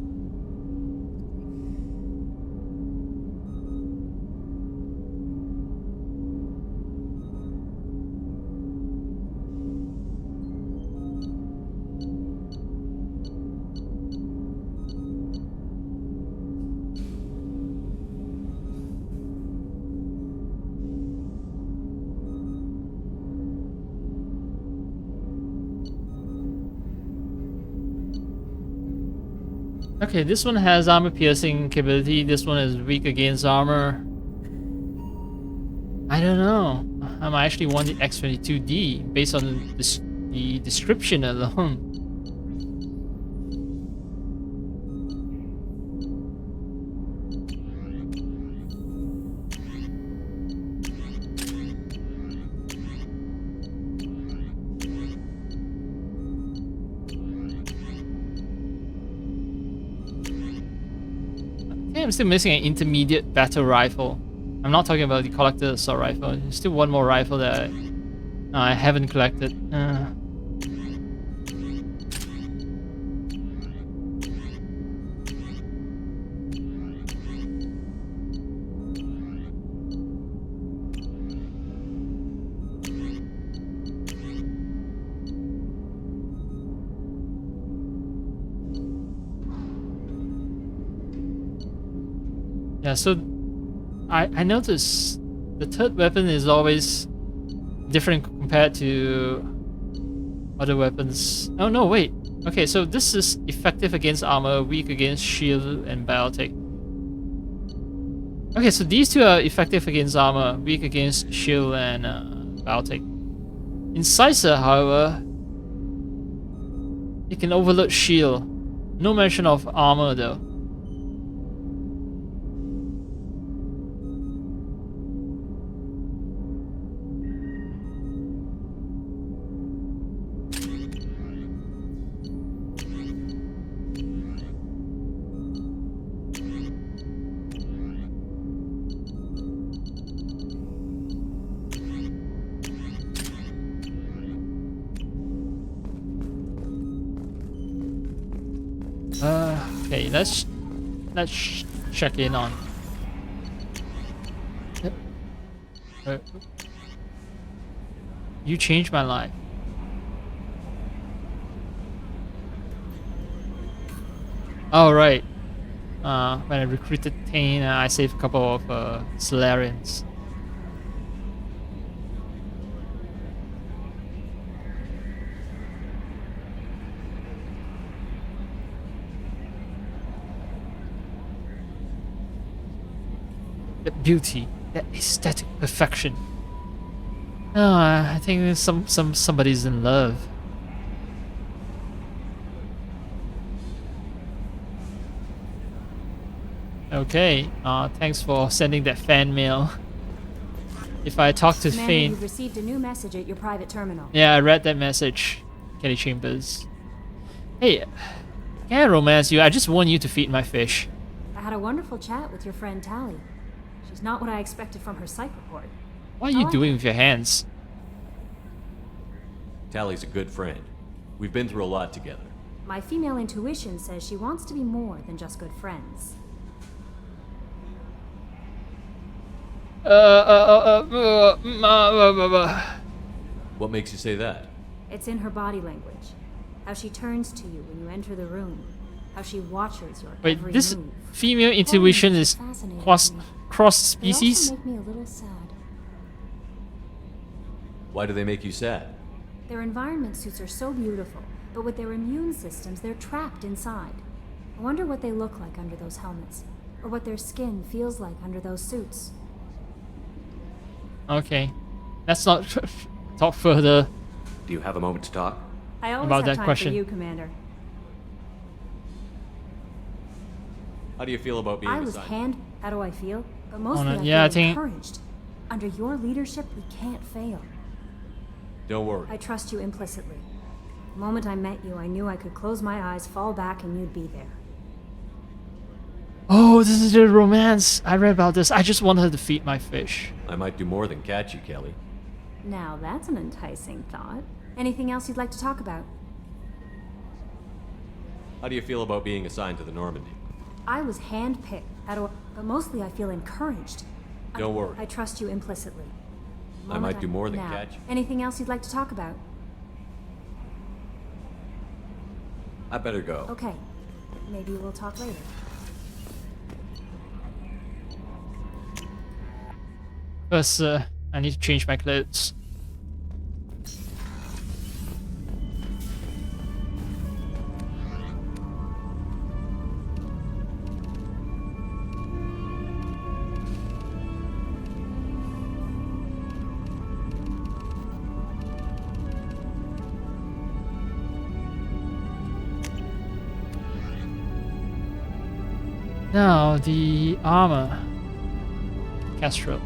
Okay, this one has armor piercing capability. This one is weak against armor. I don't know. I might actually want the X22D based on the description alone. I'm still missing an intermediate battle rifle. I'm not talking about the collector assault rifle. There's still one more rifle that I haven't collected. Yeah, so I noticed the third weapon is always different compared to other weapons. Oh no, wait. Okay, so this is effective against armor, weak against shield and biotic. Okay, so these two are effective against armor, weak against shield and biotic. Incisor, however, it can overload shield. No mention of armor though. Okay, let's check in on. You changed my life. Oh right. When I recruited Tane, I saved a couple of Solarians. that beauty, that aesthetic perfection. Oh, I think somebody's in love. Okay, thanks for sending that fan mail. If I talk to Commander, Fane... you've received a new message at your private terminal. Yeah, I read that message, Kelly Chambers. Hey, can't romance you, I just want you to feed my fish. I had a wonderful chat with your friend Tally. She's not what I expected from her psych report. What are you doing with your hands? Tally's a good friend. We've been through a lot together. My female intuition says she wants to be more than just good friends. What makes you say that? It's in her body language. How she turns to you when you enter the room. How she watches your Wait, every this move. female intuition is cross species? They also make me a little sad. Why do they make you sad? Their environment suits are so beautiful, but with their immune systems, they're trapped inside. I wonder what they look like under those helmets, or what their skin feels like under those suits. Okay, let's not talk further. Do you have a moment to talk? I always About have that time question. for you, Commander. How do you feel about being I was assigned? How do I feel? But mostly no, I yeah, I feel think- encouraged. Under your leadership, we can't fail. Don't worry. I trust you implicitly. The moment I met you, I knew I could close my eyes, fall back, and you'd be there. Oh, this is the romance. I read about this. I just want her to feed my fish. I might do more than catch you, Kelly. Now that's an enticing thought. Anything else you'd like to talk about? How do you feel about being assigned to the Normandy? I was handpicked, but mostly I feel encouraged. Don't worry. I trust you implicitly. I might do more than Now, catch you. Anything else you'd like to talk about? I better go. Okay. Maybe we'll talk later. First, I need to change my clothes. Now, the armor. Castro.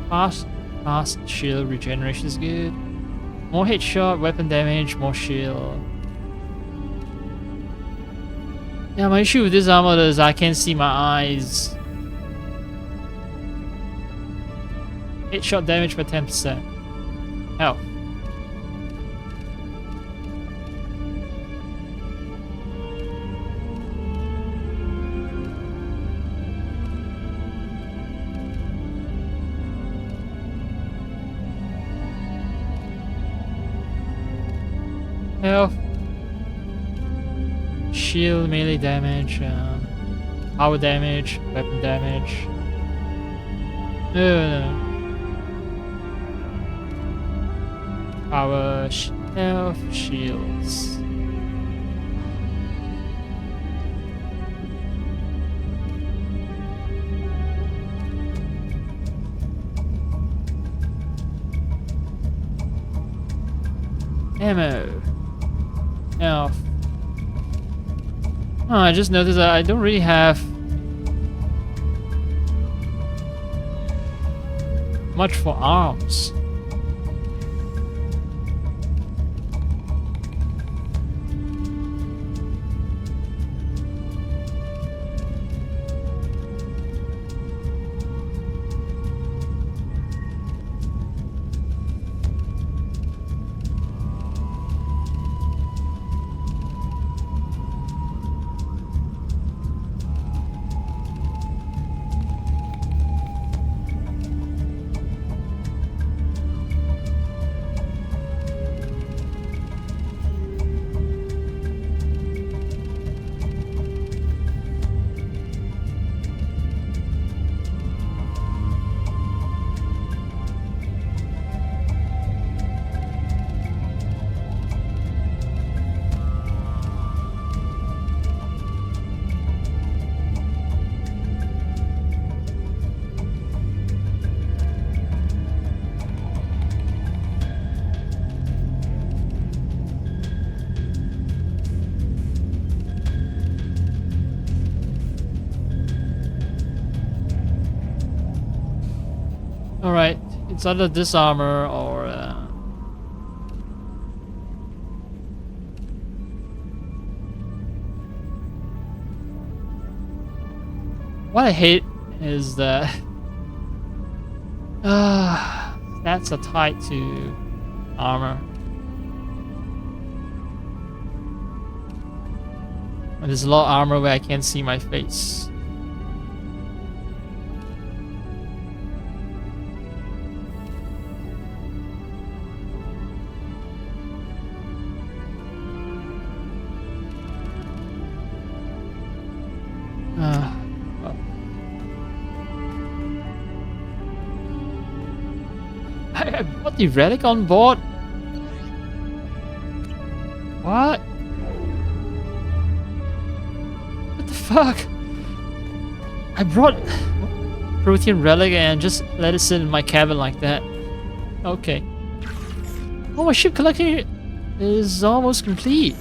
Fast shield regeneration is good. More headshot, weapon damage, more shield. Yeah, my issue with this armor is I can't see my eyes. Headshot damage by 10%. Health. Health, shield, melee damage, power damage, weapon damage. No. Power, health, shields. Ammo. Health. Oh, I just noticed that I don't really have much for arms. Alright, it's either this armor or... What I hate is that... stats are tied to armor. And there's a lot of armor where I can't see my face. I brought the relic on board? What? What the fuck? I brought protein relic and just let it sit in my cabin like that. Okay. Oh, my ship collection is almost complete.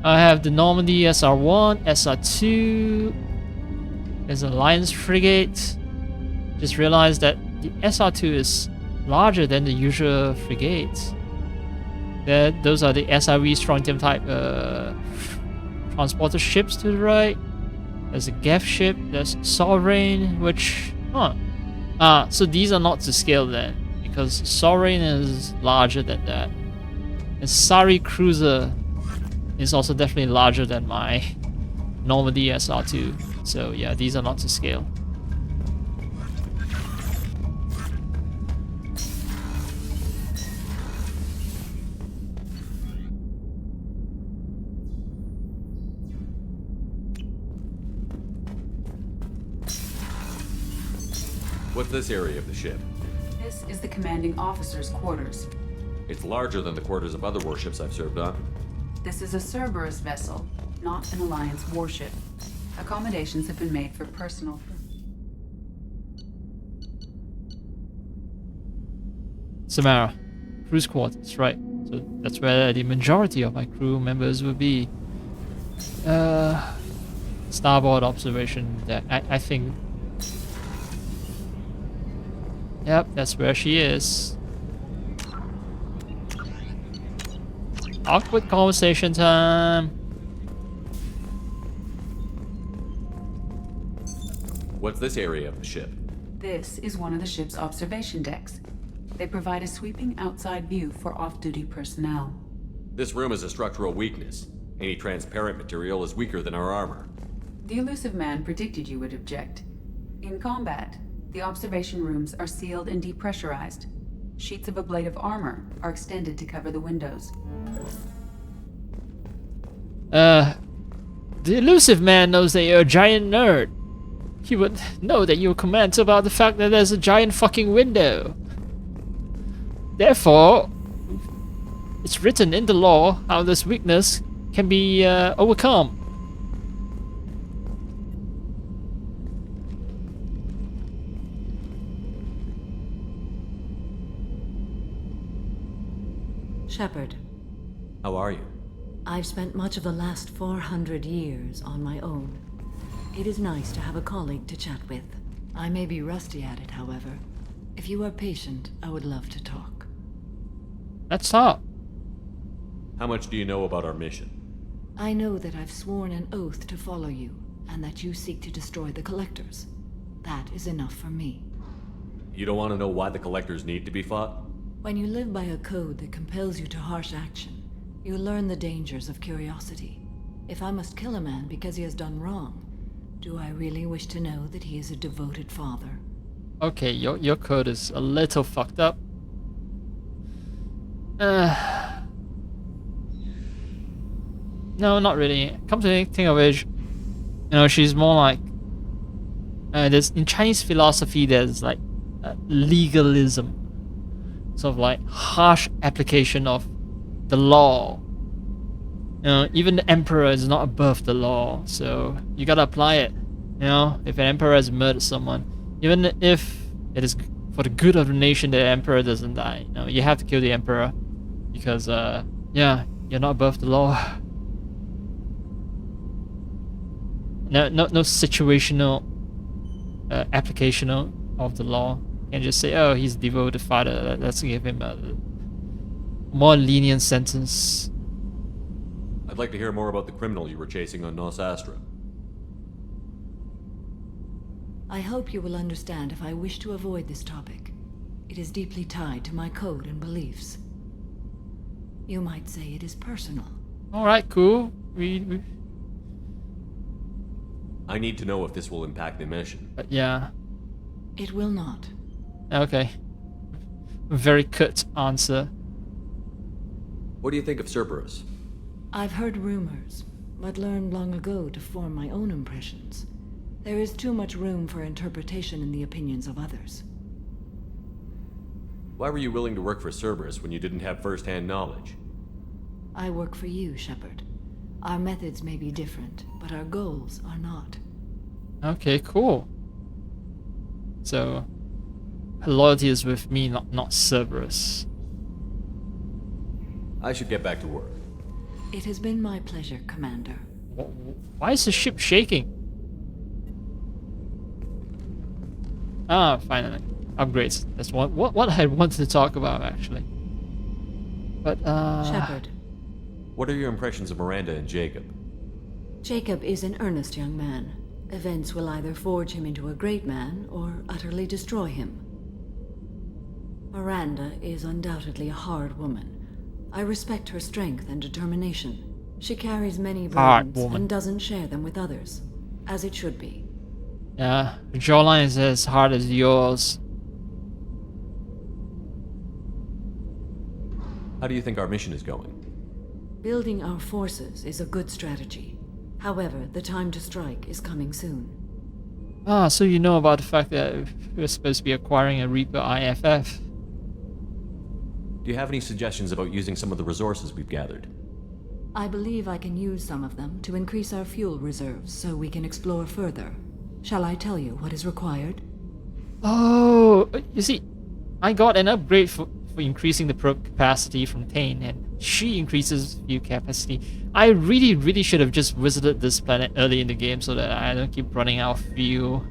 I have the Normandy SR1, SR2. There's an Alliance frigate. Just realized that the SR2 is larger than the usual frigate. Those are the SIV strontium type transporter ships to the right. There's a Geth ship. There's Sovereign, which so these are not to scale then, because Sovereign is larger than that. And Sari Cruiser is also definitely larger than my Normandy SR2. So yeah, these are not to scale. What's this area of the ship? This is the commanding officer's quarters. It's larger than the quarters of other warships I've served on. This is a Cerberus vessel, not an Alliance warship. Accommodations have been made for personal... Samara, crew's quarters, right. So that's where the majority of my crew members will be. Starboard observation deck. I think... Yep, that's where she is. Awkward conversation time. What's this area of the ship? This is one of the ship's observation decks. They provide a sweeping outside view for off-duty personnel. This room is a structural weakness. Any transparent material is weaker than our armor. The elusive man predicted you would object. In combat, the observation rooms are sealed and depressurized. Sheets of ablative armor are extended to cover the windows. The elusive man knows that you're a giant nerd. He would know that you'll comment about the fact that there's a giant fucking window. Therefore, it's written in the law how this weakness can be overcome. Shepard. How are you? I've spent much of the last 400 years on my own. It is nice to have a colleague to chat with. I may be rusty at it, however. If you are patient, I would love to talk. Let's talk. How much do you know about our mission? I know that I've sworn an oath to follow you, and that you seek to destroy the Collectors. That is enough for me. You don't want to know why the Collectors need to be fought? When you live by a code that compels you to harsh action, you learn the dangers of curiosity. If I must kill a man because he has done wrong, do I really wish to know that he is a devoted father? Okay, your code is a little fucked up. No, not really. Come to think of it, she's more like... there's, in Chinese philosophy, there's like legalism. Sort of like harsh application of the law. Even the emperor is not above the law, so you gotta apply it. If an emperor has murdered someone, even if it is for the good of the nation, the emperor doesn't die. You have to kill the emperor because, yeah, you're not above the law. No situational application of the law. And just say, oh, he's a devoted father. Let's give him a more lenient sentence. I'd like to hear more about the criminal you were chasing on Nos Astra. I hope you will understand if I wish to avoid this topic. It is deeply tied to my code and beliefs. You might say it is personal. Alright, cool. I need to know if this will impact the mission. Yeah. It will not. Okay. Very curt answer. What do you think of Cerberus? I've heard rumors, but learned long ago to form my own impressions. There is too much room for interpretation in the opinions of others. Why were you willing to work for Cerberus when you didn't have first-hand knowledge? I work for you, Shepard. Our methods may be different, but our goals are not. Okay, cool. So, her loyalty is with me, not Cerberus. I should get back to work. It has been my pleasure, Commander. Why is the ship shaking? Ah, finally. Upgrades. That's what I wanted to talk about, actually. But, Shepard. What are your impressions of Miranda and Jacob? Jacob is an earnest young man. Events will either forge him into a great man, or utterly destroy him. Miranda is undoubtedly a hard woman. I respect her strength and determination. She carries many burdens and doesn't share them with others, as it should be. Yeah, her jawline is as hard as yours. How do you think our mission is going? Building our forces is a good strategy. However, the time to strike is coming soon. Ah, so you know about the fact that we're supposed to be acquiring a Reaper IFF. Do you have any suggestions about using some of the resources we've gathered? I believe I can use some of them to increase our fuel reserves so we can explore further. Shall I tell you what is required? Oh, you see, I got an upgrade for increasing the probe capacity from Tane, and she increases fuel capacity. I really should have just visited this planet early in the game so that I don't keep running out of fuel.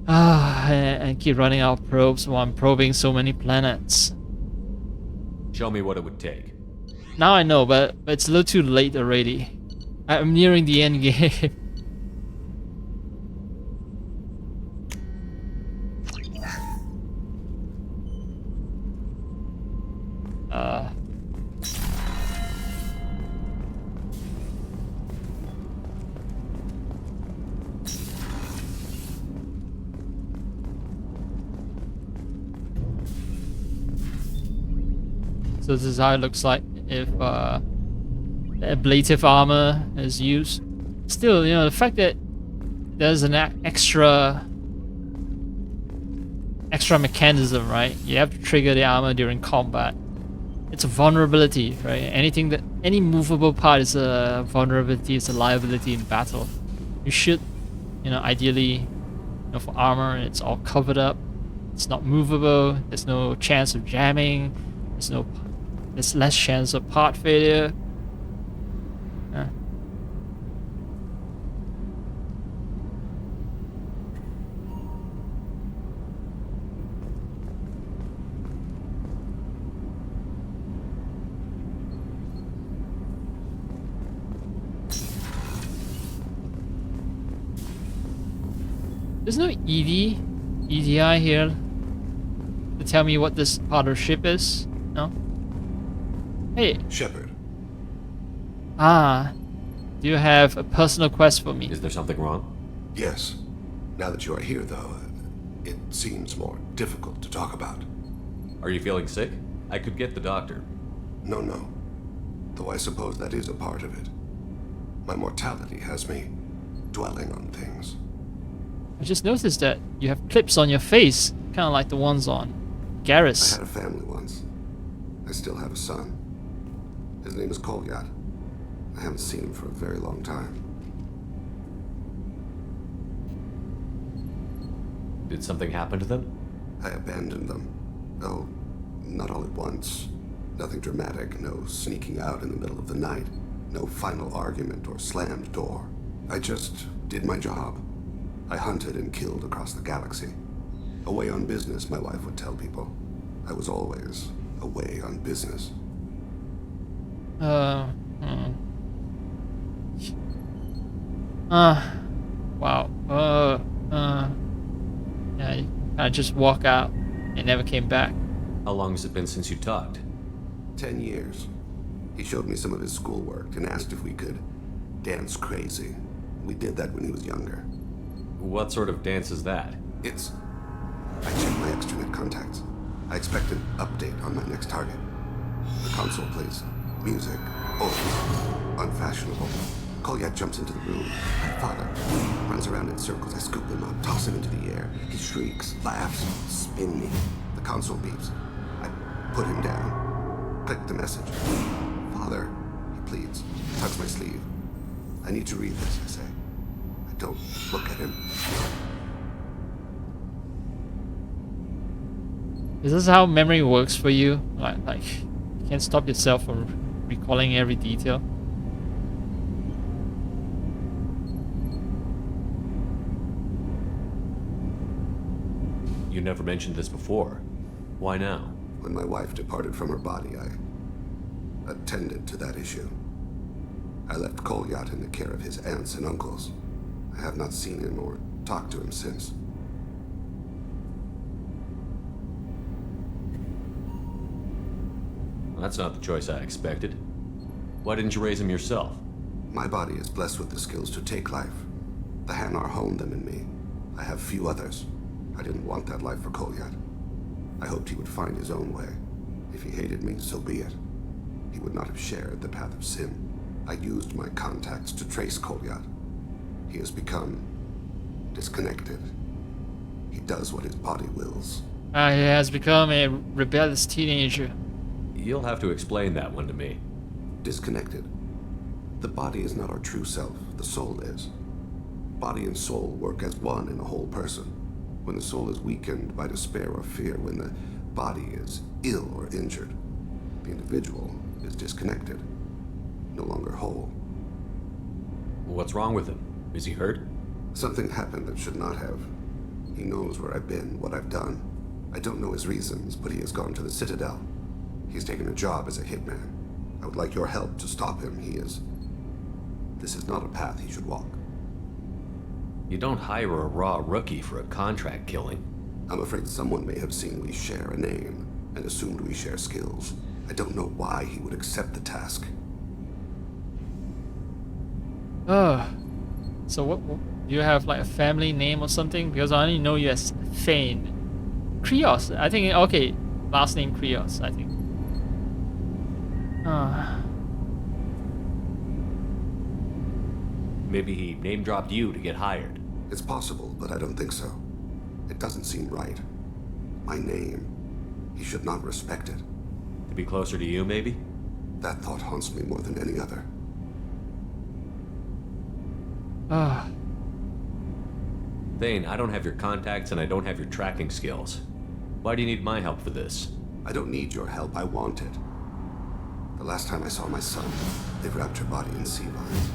And keep running out of probes while I'm probing so many planets. Show me what it would take. Now I know, but it's a little too late already. I'm nearing the end game. So this is how it looks like if the ablative armor is used. Still, you know, the fact that there's an extra mechanism, right? You have to trigger the armor during combat. It's a vulnerability, right? Any movable part is a vulnerability, it's a liability in battle. You should, you know, ideally, you know, for armor, it's all covered up. It's not movable. There's no chance of jamming. There's less chance of part failure. There's no EDI here to tell me what this part of the ship is. No? Hey. Shepard. Ah. Do you have a personal quest for me? Is there something wrong? Yes. Now that you are here, though, it seems more difficult to talk about. Are you feeling sick? I could get the doctor. No. Though I suppose that is a part of it. My mortality has me dwelling on things. I just noticed that you have clips on your face, kind of like the ones on Garrus. I had a family once. I still have a son. His name is Kolyat. I haven't seen him for a very long time. Did something happen to them? I abandoned them. Oh, not all at once. Nothing dramatic, no sneaking out in the middle of the night, no final argument or slammed door. I just did my job. I hunted and killed across the galaxy. Away on business, my wife would tell people. I was always away on business. Wow. Yeah, you kind of just walk out and never came back. How long has it been since you talked? 10 years. He showed me some of his schoolwork and asked if we could dance crazy. We did that when he was younger. What sort of dance is that? It's... I checked my extranet contacts. I expect an update on my next target. The console plays music. Oh, unfashionable. Kolyat jumps into the room. My father runs around in circles. I scoop him up, toss him into the air. He shrieks, laughs, spin me. The console beeps. I put him down. Click the message. Father, he pleads. Tugs my sleeve. I need to read this, I say. I don't look at him. Is this how memory works for you? Like you can't stop yourself from recalling every detail? You never mentioned this before. Why now? When my wife departed from her body, I attended to that issue. I left Kolyat in the care of his aunts and uncles. I have not seen him or talked to him since. That's not the choice I expected. Why didn't you raise him yourself? My body is blessed with the skills to take life. The Hanar honed them in me. I have few others. I didn't want that life for Kolyat. I hoped he would find his own way. If he hated me, so be it. He would not have shared the path of sin. I used my contacts to trace Kolyat. He has become disconnected. He does what his body wills. He has become a rebellious teenager. You'll have to explain that one to me. Disconnected. The body is not our true self. The soul is. Body and soul work as one in a whole person. When the soul is weakened by despair or fear, when the body is ill or injured, the individual is disconnected, no longer whole. What's wrong with him? Is he hurt? Something happened that should not have. He knows where I've been, what I've done. I don't know his reasons, but he has gone to the Citadel. He's taken a job as a hitman. I would like your help to stop him. This is not a path he should walk. You don't hire a raw rookie for a contract killing. I'm afraid someone may have seen we share a name and assumed we share skills. I don't know why he would accept the task. So what do you have like a family name or something? Because I only know you as Thane. Krios, I think, okay, last name Krios, I think. Maybe he name-dropped you to get hired. It's possible, but I don't think so. It doesn't seem right. My name. He should not respect it. To be closer to you, maybe? That thought haunts me more than any other. Thane, I don't have your contacts and I don't have your tracking skills. Why do you need my help for this? I don't need your help. I want it. The last time I saw my son, they wrapped her body in sea vines,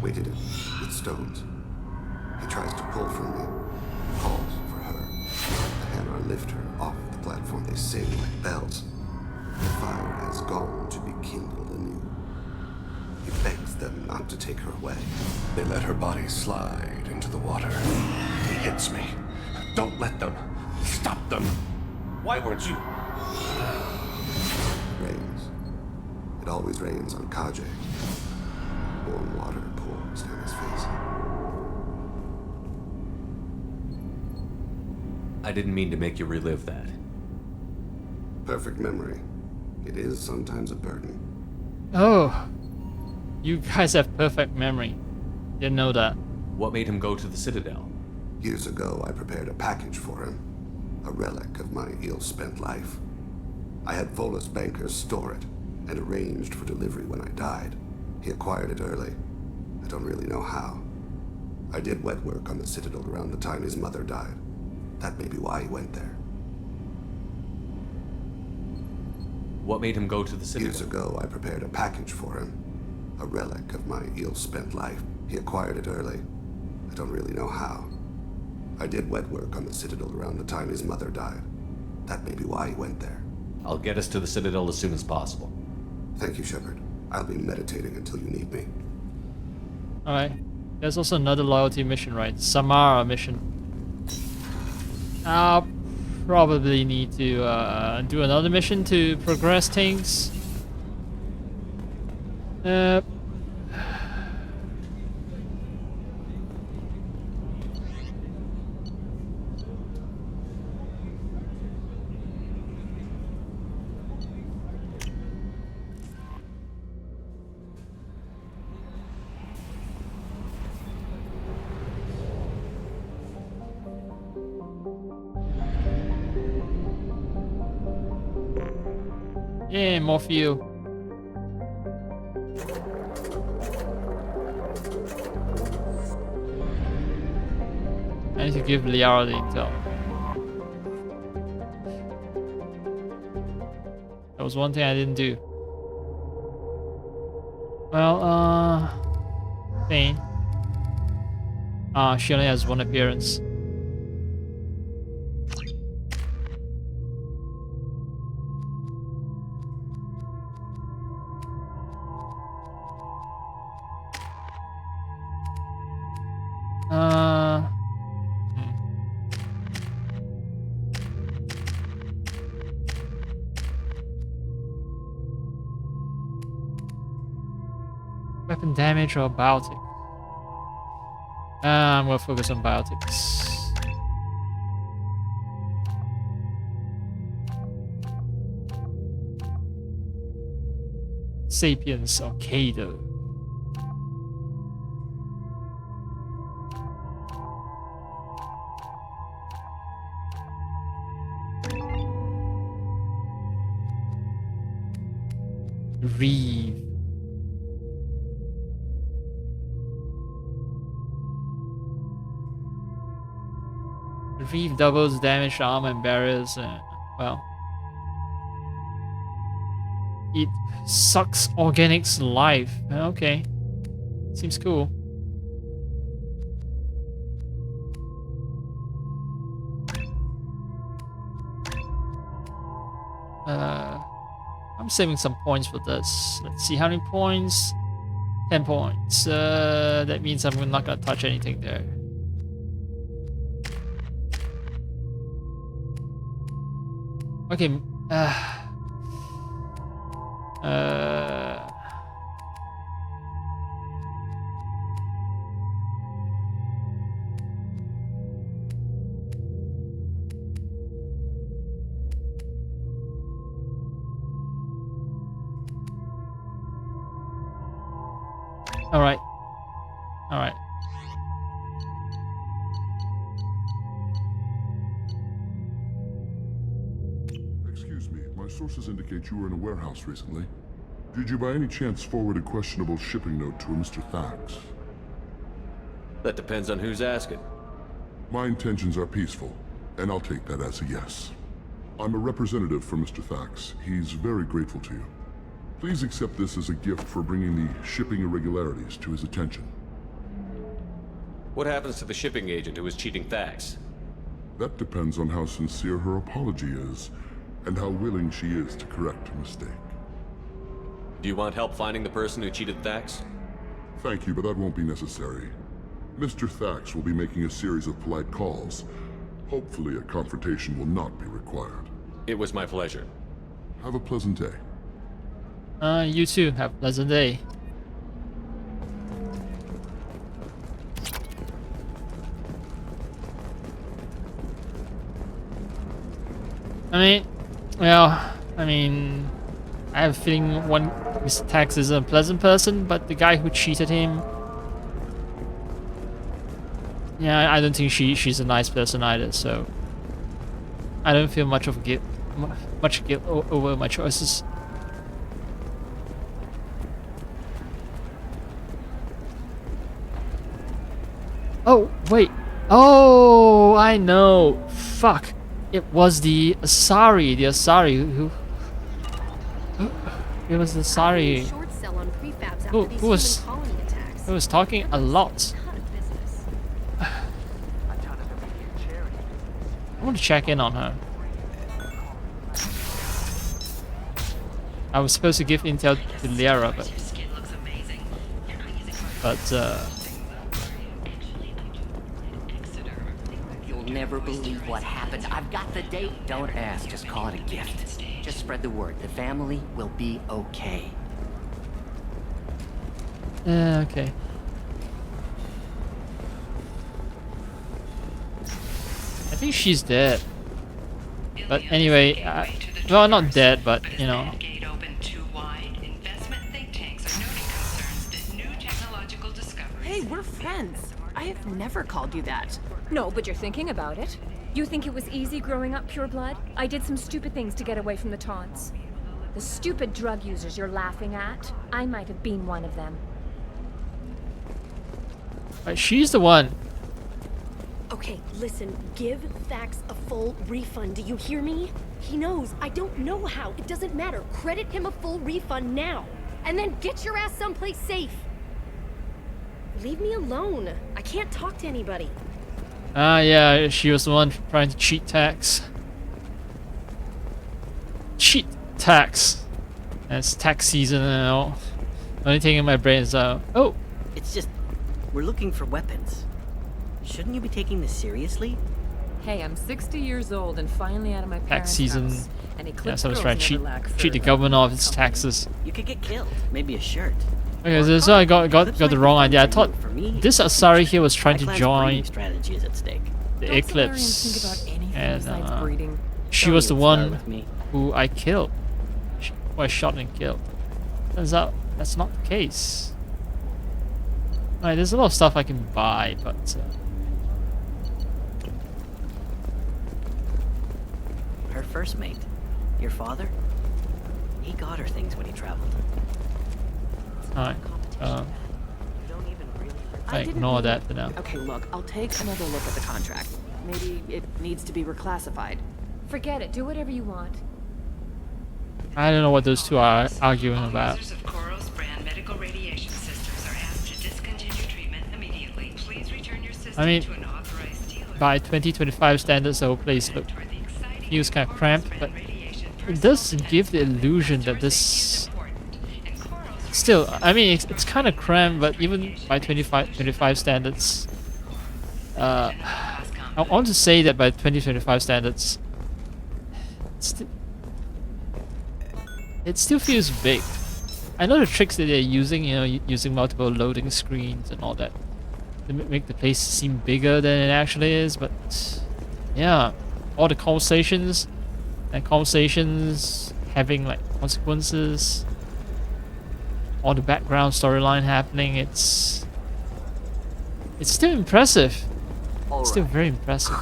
weighted it with stones. He tries to pull from me, calls for her. The Hanar lift her off the platform. They sing like bells. The fire has gone to be kindled anew. He begs them not to take her away. They let her body slide into the water. He hits me. Don't let them. Stop them. Why weren't you? Rains. It always rains on Kaje. Warm water pours down his face. I didn't mean to make you relive that. Perfect memory. It is sometimes a burden. Oh, you guys have perfect memory. Didn't know that. What made him go to the Citadel? Years ago, I prepared a package for him. A relic of my ill-spent life. I had Volus bankers store it, and arranged for delivery when I died. He acquired it early. I don't really know how. I did wet work on the Citadel around the time his mother died. That may be why he went there. What made him go to the Citadel? Years ago, I prepared a package for him. A relic of my ill-spent life. He acquired it early. I don't really know how. I did wet work on the Citadel around the time his mother died. That may be why he went there. I'll get us to the Citadel as soon as possible. Thank you, Shepard. I'll be meditating until you need me. Alright. There's also another loyalty mission, right? Samara mission. I'll probably need to do another mission to progress things. Yeah, more fuel. I need to give Liara the intel. That was one thing I didn't do. Well, Thane. She only has one appearance. Weapon damage or biotic? I'm gonna focus on biotics. Sapiens or Kado. Reeve. Reeve doubles damage, armor, and barriers. Well, it sucks organics life. Okay, seems cool. I'm saving some points for this. Let's see how many points. 10 points. That means I'm not gonna touch anything there. Okay. All right. All right. Excuse me, my sources indicate you were in a warehouse recently. Did you by any chance forward a questionable shipping note to a Mr. Thax? That depends on who's asking. My intentions are peaceful, and I'll take that as a yes. I'm a representative for Mr. Thax. He's very grateful to you. Please accept this as a gift for bringing the shipping irregularities to his attention. What happens to the shipping agent who is cheating Thax? That depends on how sincere her apology is, and how willing she is to correct a mistake. Do you want help finding the person who cheated Thax? Thank you, but that won't be necessary. Mr. Thax will be making a series of polite calls. Hopefully a confrontation will not be required. It was my pleasure. Have a pleasant day. You too. Have a pleasant day. I have a feeling Mr. Thax is a pleasant person, but the guy who cheated him, yeah, I don't think she's a nice person either. So I don't feel much guilt over my choices. Oh, wait. Oh, I know. Fuck. It was the Asari. The Asari who it was the Asari. Who was talking a lot. want to check in on her. I was supposed to give intel to Liara, but You'll never believe what happened. I've got the date. Don't ask. Just call it a gift. Just spread the word. The family will be okay. okay. I think she's dead. But anyway, well, not dead, but you know. Hey, we're friends. I have never called you that. No, but you're thinking about it. You think it was easy growing up pure blood? I did some stupid things to get away from the taunts. The stupid drug users you're laughing at, I might have been one of them. But she's the one. Okay, listen, give Thax a full refund, do you hear me? He knows, I don't know how, it doesn't matter. Credit him a full refund now, and then get your ass someplace safe. Leave me alone, I can't talk to anybody. Yeah, she was the one trying to cheat tax. Cheat tax. And it's tax season and all. The only thing in my brain is, oh! It's just, we're looking for weapons. Shouldn't you be taking this seriously? Hey, I'm 60 years old and finally out of my Tax parents' season. house. And Yeah, someone's trying to cheat the government of its taxes. You could get killed. Maybe a shirt. Okay, so I got the wrong idea. I thought this Asari here was trying to join strategy is at stake. the Eclipse, and she was the one who I killed. Who I shot and killed. Turns out that's not the case. Alright, there's a lot of stuff I can buy, but her first mate, your father, he got her things when he traveled. alright. I ignore that for now. Okay, look, I'll take another look at the contract. Maybe it needs to be reclassified. Forget it, do whatever you want. I don't know what those two are arguing about. Users of Koros brand medical radiation systems are asked to discontinue treatment immediately. Please return your system I mean, to an authorized dealer. by 2025 standards, the whole place feels kind of cramped, but it does give the illusion that this... Still, I mean, it's kind of cramped, but even by 25 standards, I want to say that by 2025 standards, it still feels big. I know the tricks that they're using, you know, using multiple loading screens and all that, to make the place seem bigger than it actually is, but yeah, all the conversations having like consequences, all the background storyline happening, it's still impressive. It's still very impressive.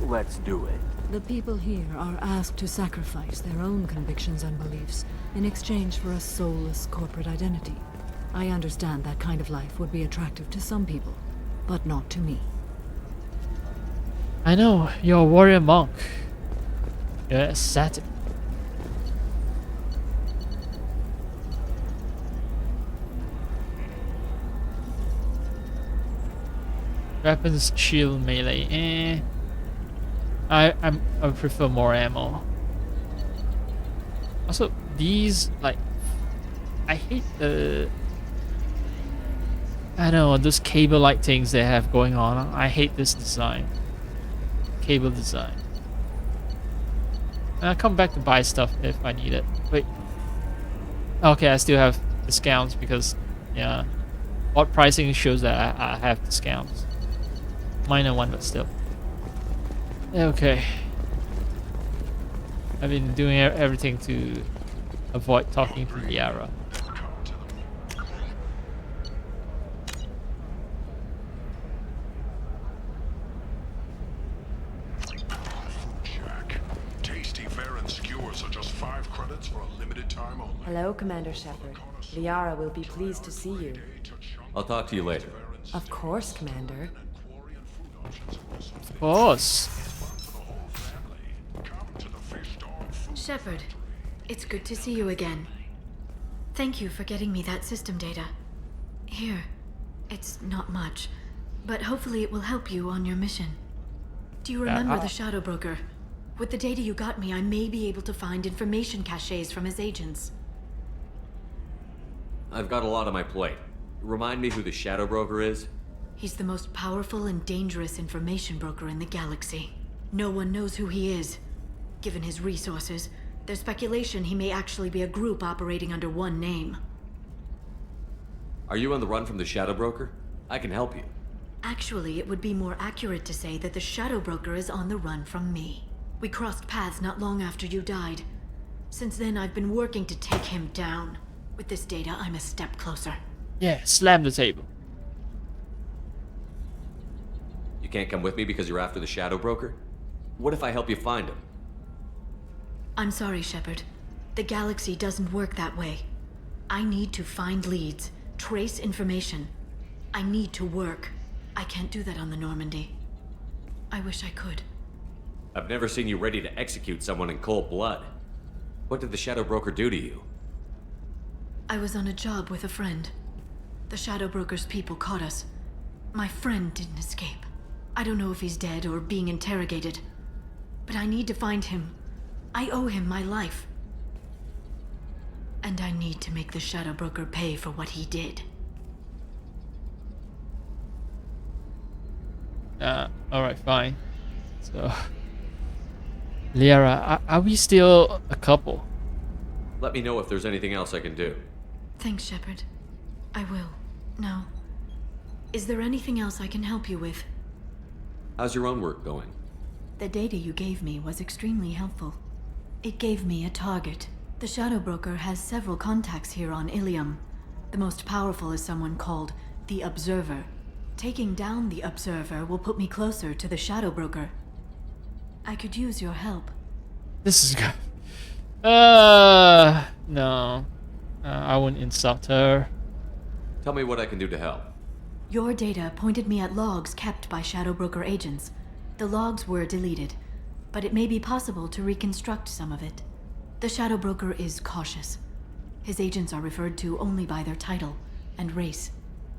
Let's do it. The people here are asked to sacrifice their own convictions and beliefs in exchange for a soulless corporate identity. I understand that kind of life would be attractive to some people, but not to me. I know, you're a warrior monk. You're ascetic. Weapons, shield, melee. I prefer more ammo. Also, these like, I hate the, I don't know, those cable-like things they have going on. I hate this design. Cable design. And I'll come back to buy stuff if I need it. Wait. Okay, I still have discounts because, yeah, odd pricing shows that I have discounts. Minor one, but still. Okay. I've been doing everything to avoid talking to Liara. Tasty fare and skewers are just 5 credits for a limited time only. Hello, Commander Shepard. Liara will be pleased to see you. I'll talk to you later. Of course, Commander. Of course. Shepard, it's good to see you again. Thank you for getting me that system data. Here, it's not much, but hopefully it will help you on your mission. Do you remember the Shadow Broker? With the data you got me, I may be able to find information caches from his agents. I've got a lot on my plate. Remind me who the Shadow Broker is? He's the most powerful and dangerous information broker in the galaxy. No one knows who he is. Given his resources, there's speculation he may actually be a group operating under one name. Are you on the run from the Shadow Broker? I can help you. Actually, it would be more accurate to say that the Shadow Broker is on the run from me. We crossed paths not long after you died. Since then, I've been working to take him down. With this data, I'm a step closer. Yeah, slam the table. You can't come with me because you're after the Shadow Broker? What if I help you find him? I'm sorry, Shepard. The galaxy doesn't work that way. I need to find leads, trace information. I need to work. I can't do that on the Normandy. I wish I could. I've never seen you ready to execute someone in cold blood. What did the Shadow Broker do to you? I was on a job with a friend. The Shadow Broker's people caught us. My friend didn't escape. I don't know if he's dead or being interrogated. But I need to find him. I owe him my life. And I need to make the Shadow Broker pay for what he did. Alright, fine. So... Liara, are we still a couple? Let me know if there's anything else I can do. Thanks, Shepard. I will. Now, is there anything else I can help you with? How's your own work going? The data you gave me was extremely helpful. It gave me a target. The Shadow Broker has several contacts here on Ilium. The most powerful is someone called the Observer. Taking down the Observer will put me closer to the Shadow Broker. I could use your help. This is good. No. I won't insult her. Tell me what I can do to help. Your data pointed me at logs kept by Shadow Broker agents. The logs were deleted, but it may be possible to reconstruct some of it. The Shadow Broker is cautious. His agents are referred to only by their title and race.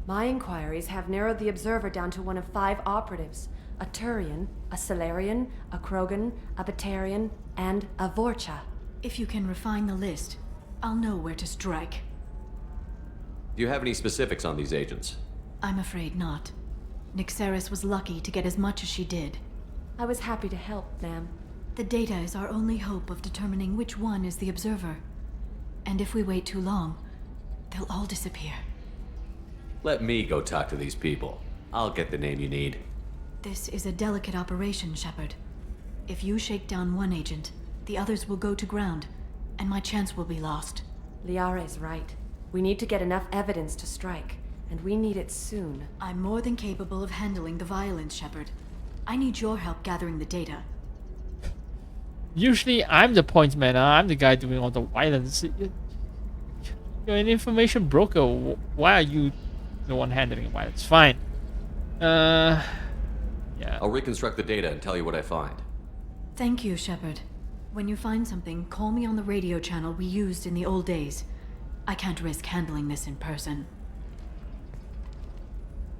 My inquiries have narrowed the Observer down to one of 5 operatives. A Turian, a Salarian, a Krogan, a Batarian, and a Vorcha. If you can refine the list, I'll know where to strike. Do you have any specifics on these agents? I'm afraid not. Nyxeris was lucky to get as much as she did. I was happy to help, ma'am. The data is our only hope of determining which one is the Observer. And if we wait too long, they'll all disappear. Let me go talk to these people. I'll get the name you need. This is a delicate operation, Shepard. If you shake down one agent, the others will go to ground, and my chance will be lost. Liara is right. We need to get enough evidence to strike, and we need it soon. I'm more than capable of handling the violence, Shepard. I need your help gathering the data. Usually I'm the point man. I'm the guy doing all the violence. You're an information broker. Why are you the one handling violence? Fine. Yeah. I'll reconstruct the data and tell you what I find. Thank you, Shepard. When you find something, call me on the radio channel we used in the old days. I can't risk handling this in person.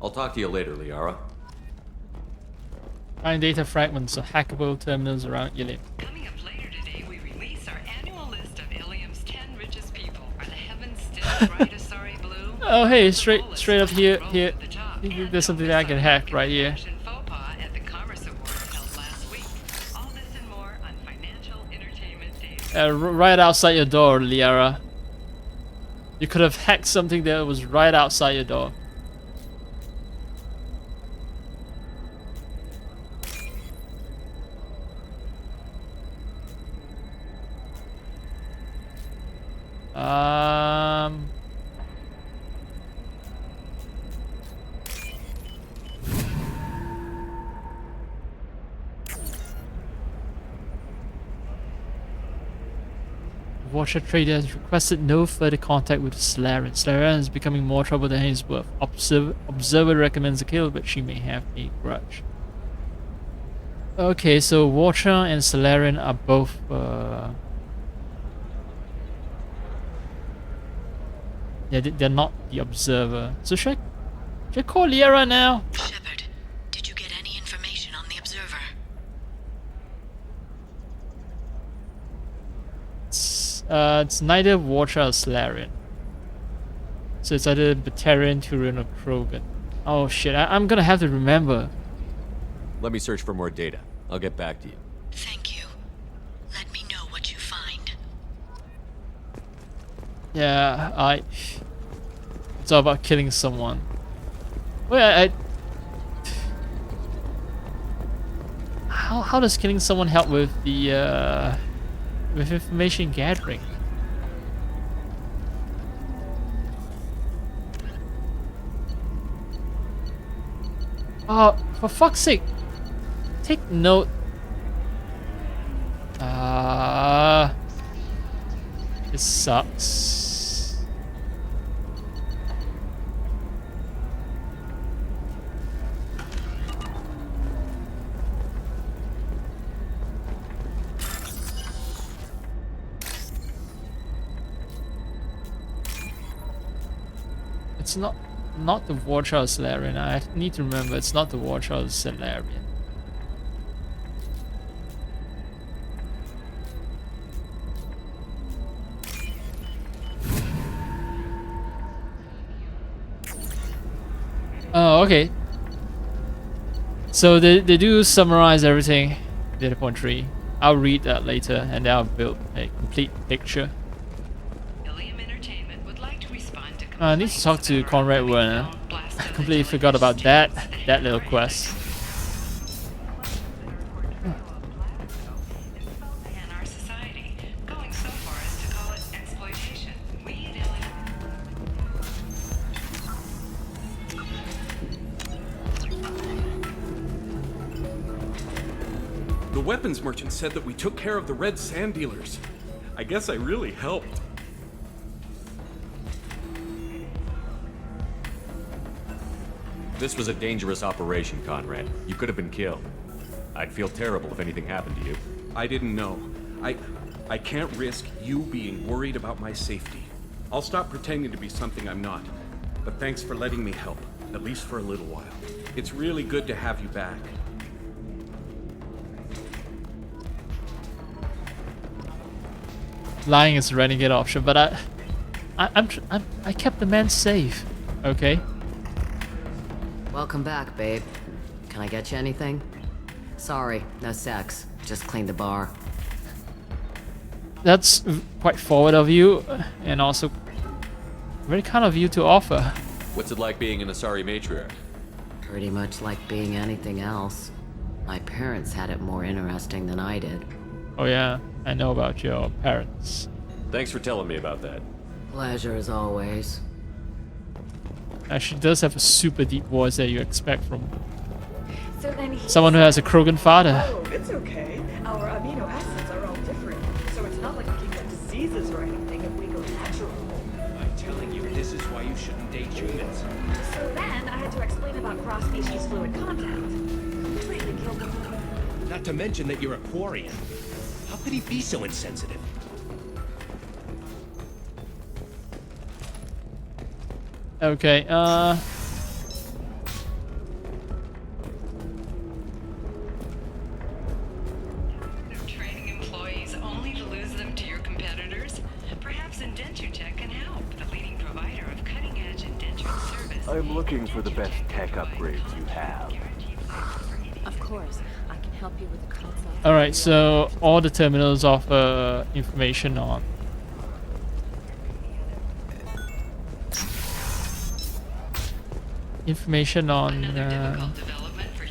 I'll talk to you later, Liara. Find data fragments of hackable terminals around Ilium. Coming up later today, we release our annual list of Ilium's 10 richest people. Are the heavens still bright as sorry blue? Oh hey, straight up here. There's something that I can hack right here. Right outside your door, Liara. You could have hacked something that was right outside your door. Watcher Trader has requested no further contact with Salarian. Salarian is becoming more trouble than he's worth. Observer recommends a kill, but she may have a grudge. Okay, so Watcher and Salarian are both yeah, they're not the Observer. So should I call Liara now? Shepard, did you get any information on the Observer? It's neither Watcher or Solarian. So it's either Batarian, Turian, or Krogan. Oh shit, I'm gonna have to remember. Let me search for more data. I'll get back to you. Thank you. Let me know what you find. Yeah, it's all about killing someone. Well, how does killing someone help with the with information gathering? Oh, for fuck's sake! Take note. This sucks. It's not the Watcher or Solarian. I need to remember it's not the Watcher or the Solarian. Oh, okay. So they do summarize everything. Data point 3. I'll read that later and then I'll build a complete picture. I need to talk to Conrad Werner. I completely forgot about that little quest. The weapons merchant said that we took care of the red sand dealers. I guess I really helped. This was a dangerous operation, Conrad. You could have been killed. I'd feel terrible if anything happened to you. I didn't know. I can't risk you being worried about my safety. I'll stop pretending to be something I'm not. But thanks for letting me help, at least for a little while. It's really good to have you back. Lying is a renegade option, but I kept the man safe. Okay. Welcome back, babe. Can I get you anything? Sorry, no sex. Just cleaned the bar. That's quite forward of you, and also very kind of you to offer. What's it like being an Asari matriarch? Pretty much like being anything else. My parents had it more interesting than I did. Oh yeah, I know about your parents. Thanks for telling me about that. Pleasure as always. She does have a super deep voice that you expect from So then someone who has a Krogan father. Oh, it's okay. Our amino acids are all different, so it's not like we can get diseases or anything if we go natural. I'm telling you, this is why you shouldn't date humans. So then I had to explain about cross-species fluid contact. Completely killed the mood. Not to mention that you're a Quarian. How could he be so insensitive? Okay, Training employees only to lose them to your competitors? Perhaps Indenture Tech can help, the leading provider of cutting-edge indentured service. I'm looking for the best tech upgrades you have. Of course, I can help you with the console. alright, so all the terminals offer information on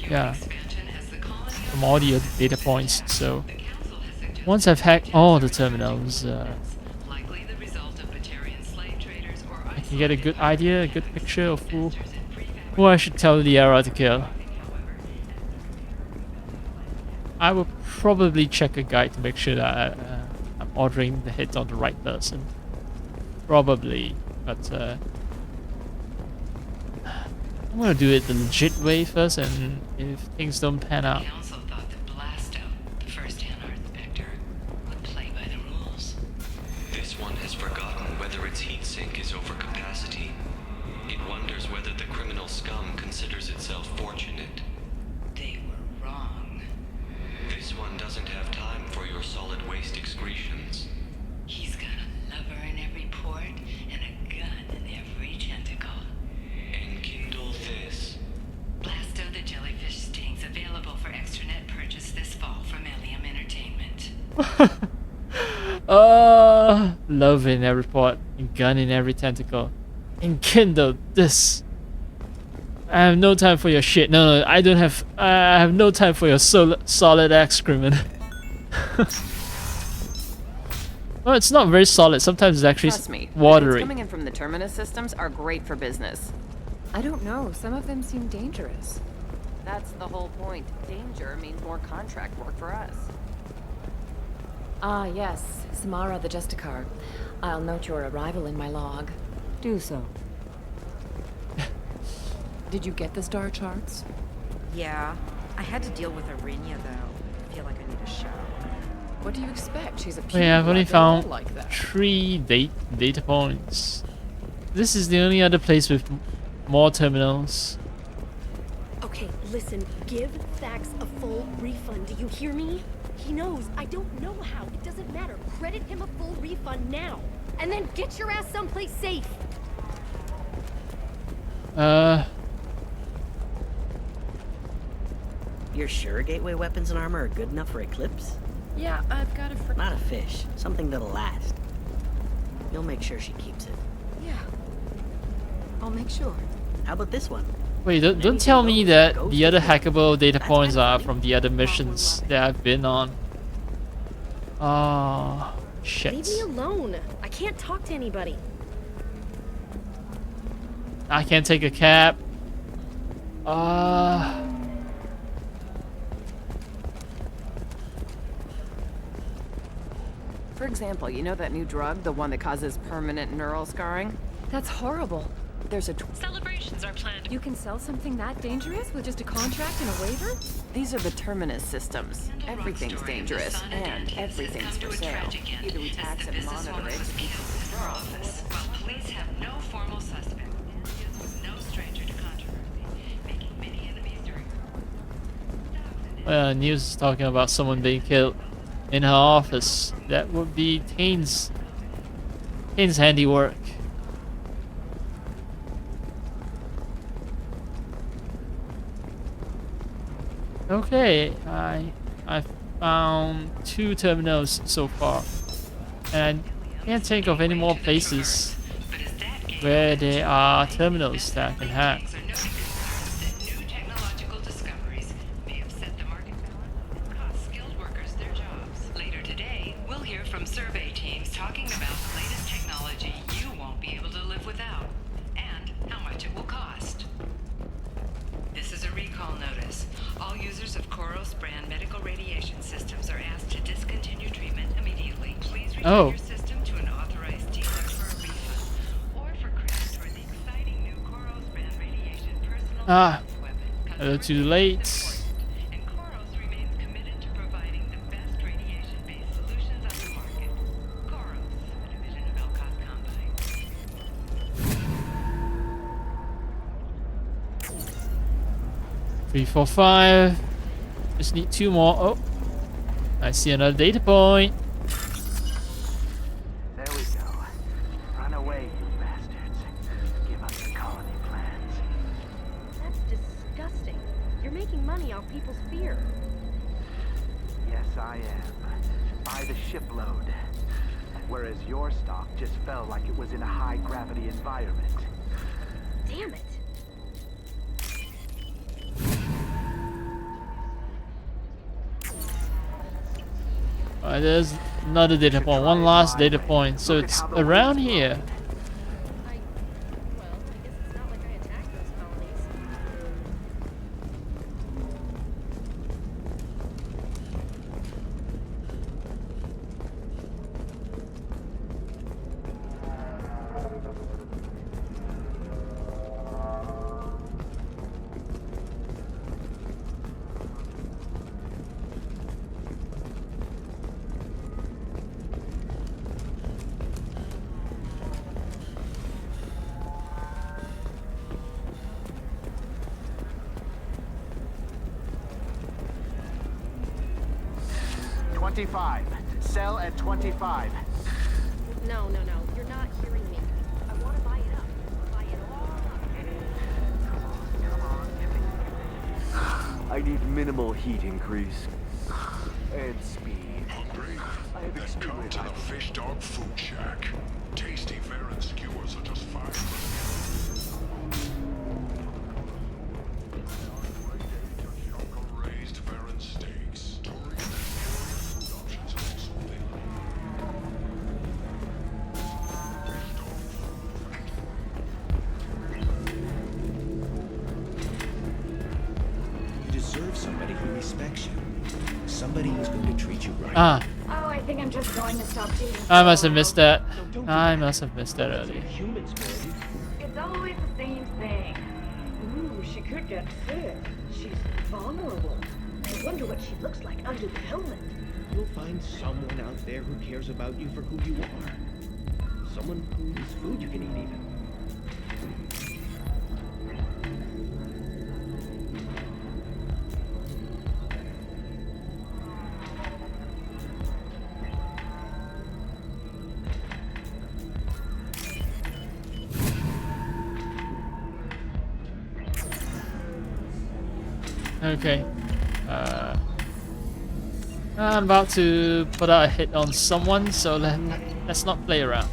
yeah, from all the data points. So once I've hacked all the terminals, I can get a good idea, a good picture of who I should tell Liara to kill. I will probably check a guide to make sure that I'm ordering the hit on the right person. Probably, but I'm gonna do it the legit way first, and if things don't pan out. This one has forgotten whether its heatsink is over capacity. It wonders whether the criminal scum considers itself fortunate. They were wrong. This one doesn't have time for your solid waste excretions. He's gonna Love in every port, and gun in every tentacle. Enkindle this. I have no time for your shit. No, I don't have. I have no time for your solid excrement. Well, it's not very solid. Sometimes it's actually Trust me, watery. the coming in from the Terminus systems are great for business. I don't know. Some of them seem dangerous. That's the whole point. Danger means more contract work for us. Ah, yes. Samara the justicar. I'll note your arrival in my log. Do so. Did you get the star charts? Yeah. I had to deal with Arinya, though. I feel like I need a shower. What do you expect? She's a Yeah, I've only found like that. 3 data points. This is the only other place with more terminals. Okay, listen. Give Thax a full refund. Do you hear me? He knows. I don't know how. It doesn't matter. Credit him a full refund now. And then get your ass someplace safe. You're sure gateway weapons and armor are good enough for Eclipse? Yeah, I've got a Not a fish. Something that'll last. You'll make sure she keeps it. Yeah. I'll make sure. How about this one? Wait, don't tell me that the other hackable data points are from the other missions that I've been on. Ah, shit. Leave me alone. I can't talk to anybody. I can't take a cab. For example, you know that new drug, the one that causes permanent neural scarring? That's horrible. There's a Celebrations are planned. You can sell something that dangerous with just a contract and a waiver? These are the Terminus systems. Everything's dangerous, and everything's for sale. Either we tax and monitor it. Your office. While police have no formal suspect, Morpheus was no stranger to controversy, making many enemies during Well, news is talking about someone being killed in her office. That would be Kane's handiwork. Okay, I found 2 terminals so far, and I can't think of any more places where there are terminals that I can hack. new technological discoveries may have set the market balance and cost skilled workers their jobs. Later today, we'll hear from survey teams talking about the latest technology you won't be able to live without, and how much it will cost. This is a recall notice. All users of Koros brand medical radiation systems are asked to discontinue treatment immediately. Please return your system to an authorized dealer for a refund or for credit toward the exciting new Koros brand radiation personal defense weapon. A little too late. And Koros remains committed to providing the best radiation-based solutions on the market. Koros, a division of Elcos Combine. 3, 4, 5. Just need 2 more. Oh, I see another data point. There we go. Run away, you bastards. Give up the colony plans. That's disgusting. You're making money off people's fear. Yes, I am. By the shipload. Whereas your stock just fell like it was in a high-gravity environment. Damn it. There's another data point. One last data point. So it's around here. Sell at 25. No. You're not hearing me. I want to buy it up. Buy it all up. I need minimal heat increase. and speed. Hungry? I have Then extremely come to high the Fish Dog Food Shack. Tasty fare and skewers are just $5. Raised fare and steaks. Touring and food options are also available. You deserve somebody who respects you. Somebody who's going to treat you right. Ah, Oh, I think I'm just going to stop dating. I must have missed that. I must have missed that earlier. Humans, man. It's always the same thing. Ooh, she could get sick. She's vulnerable. I wonder what she looks like under the helmet. You'll find someone out there who cares about you for who you are. Someone whose food you can eat even. Okay. I'm about to put out a hit on someone, so let's not play around.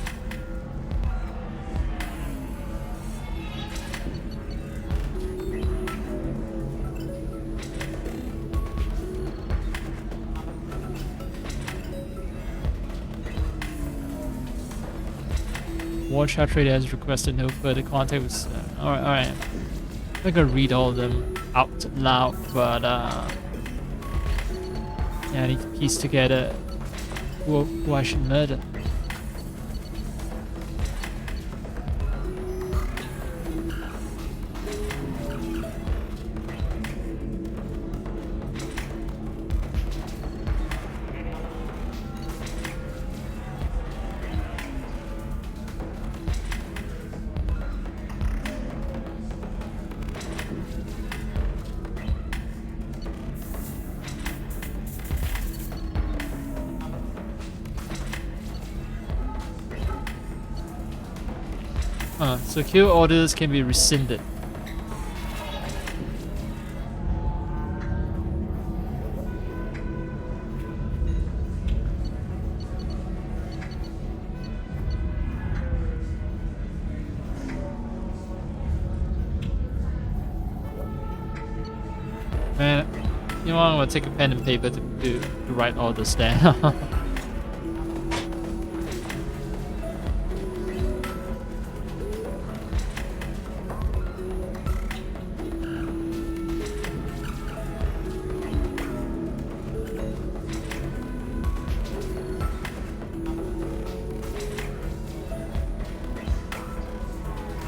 Warchild Trader has requested no further contact with... Alright. I'm not gonna read all of them out loud, but yeah, I need to piece together who I should murder. So kill orders can be rescinded. Man, you know what? I'm gonna take a pen and paper to write all this down.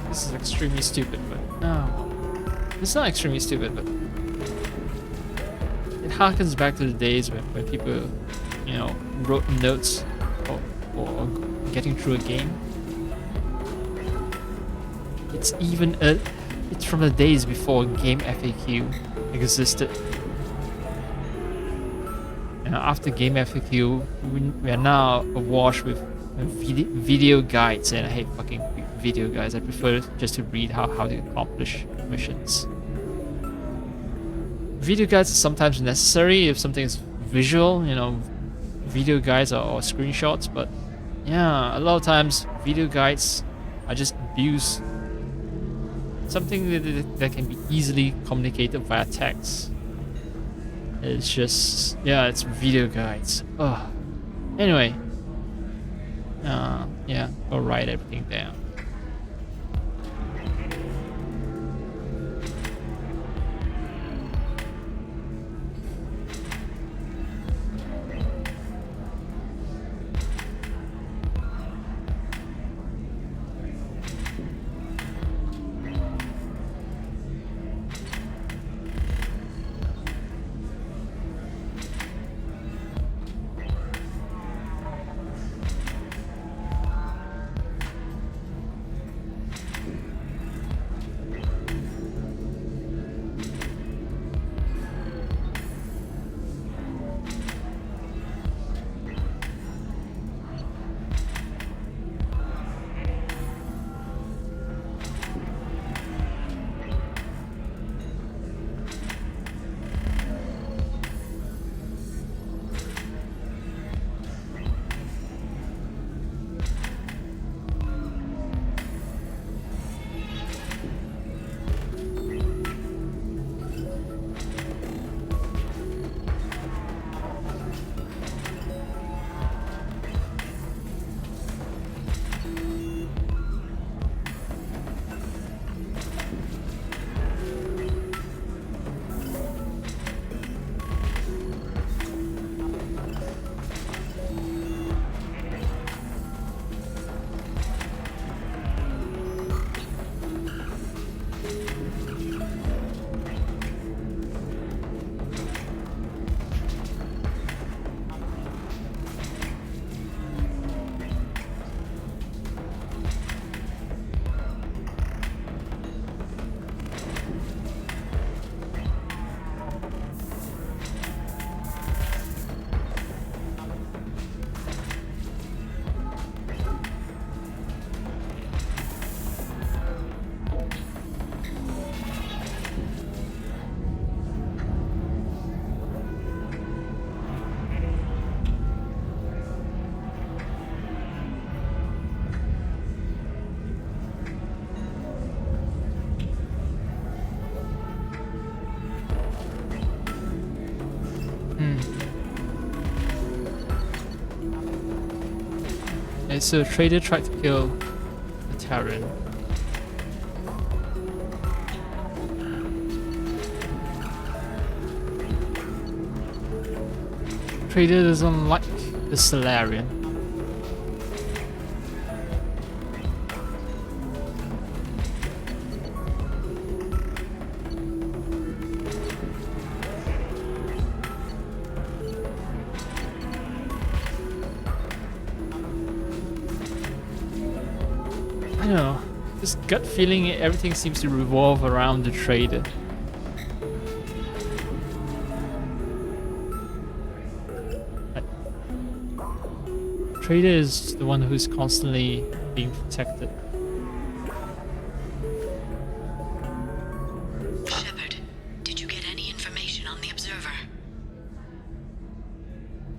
This is extremely stupid, but no. It's not extremely stupid, but it harkens back to the days when people, you know, wrote notes or getting through a game. It's it's from the days before game FAQ existed. And after game FAQ, we are now awash with video guides, and I hate fucking video guides. I prefer just to read how to accomplish missions. Video guides are sometimes necessary if something is visual, you know, video guides or screenshots, but yeah, a lot of times video guides are just abused. Something that can be easily communicated via text. It's just, yeah, it's video guides. Ugh. Anyway, yeah, I'll write everything down. Okay, so trader tried to kill the Terran. Trader doesn't like the Solarian. I don't know, this gut feeling everything seems to revolve around the trader. Trader is the one who's constantly being protected. Shepard, did you get any information on the Observer?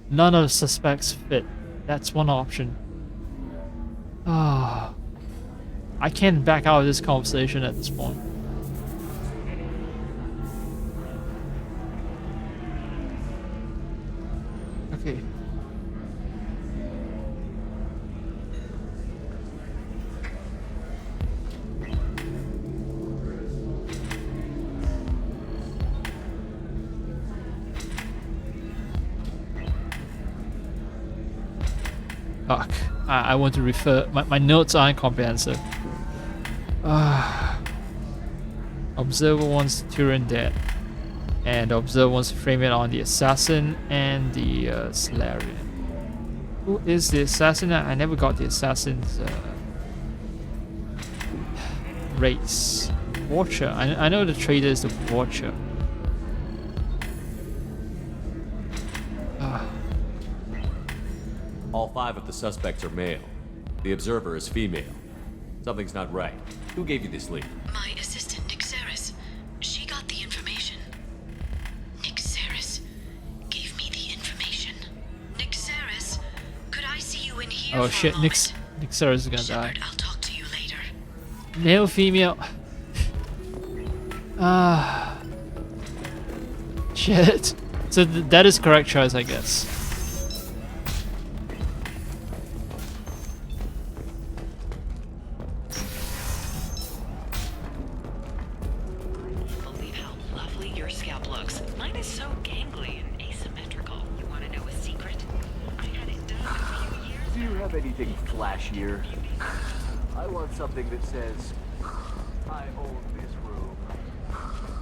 None of the suspects fit. That's one option. Ah, I can't back out of this conversation at this point. Okay. Fuck. I want to refer. My notes aren't comprehensive. Observer wants Turin dead. And Observer wants to frame it on the assassin and the Solarian. Who is the assassin? I never got the assassin's race. Watcher. I know the trader is the Watcher. All 5 of the suspects are male. The Observer is female. Something's not right. Who gave you this lead? My assistant, Nixeris. She got the information. Nixeris gave me the information. Nixeris, could I see you in here Oh for shit, a moment? Nixeris is gonna die. I'll talk to you later. Male, female. Shit. So that is correct choice, I guess. Believe how lovely your scalp looks. Mine is so gangly and asymmetrical. You want to know a secret? I had it done a few years Do you have anything flashier? I want something that says, I own this room.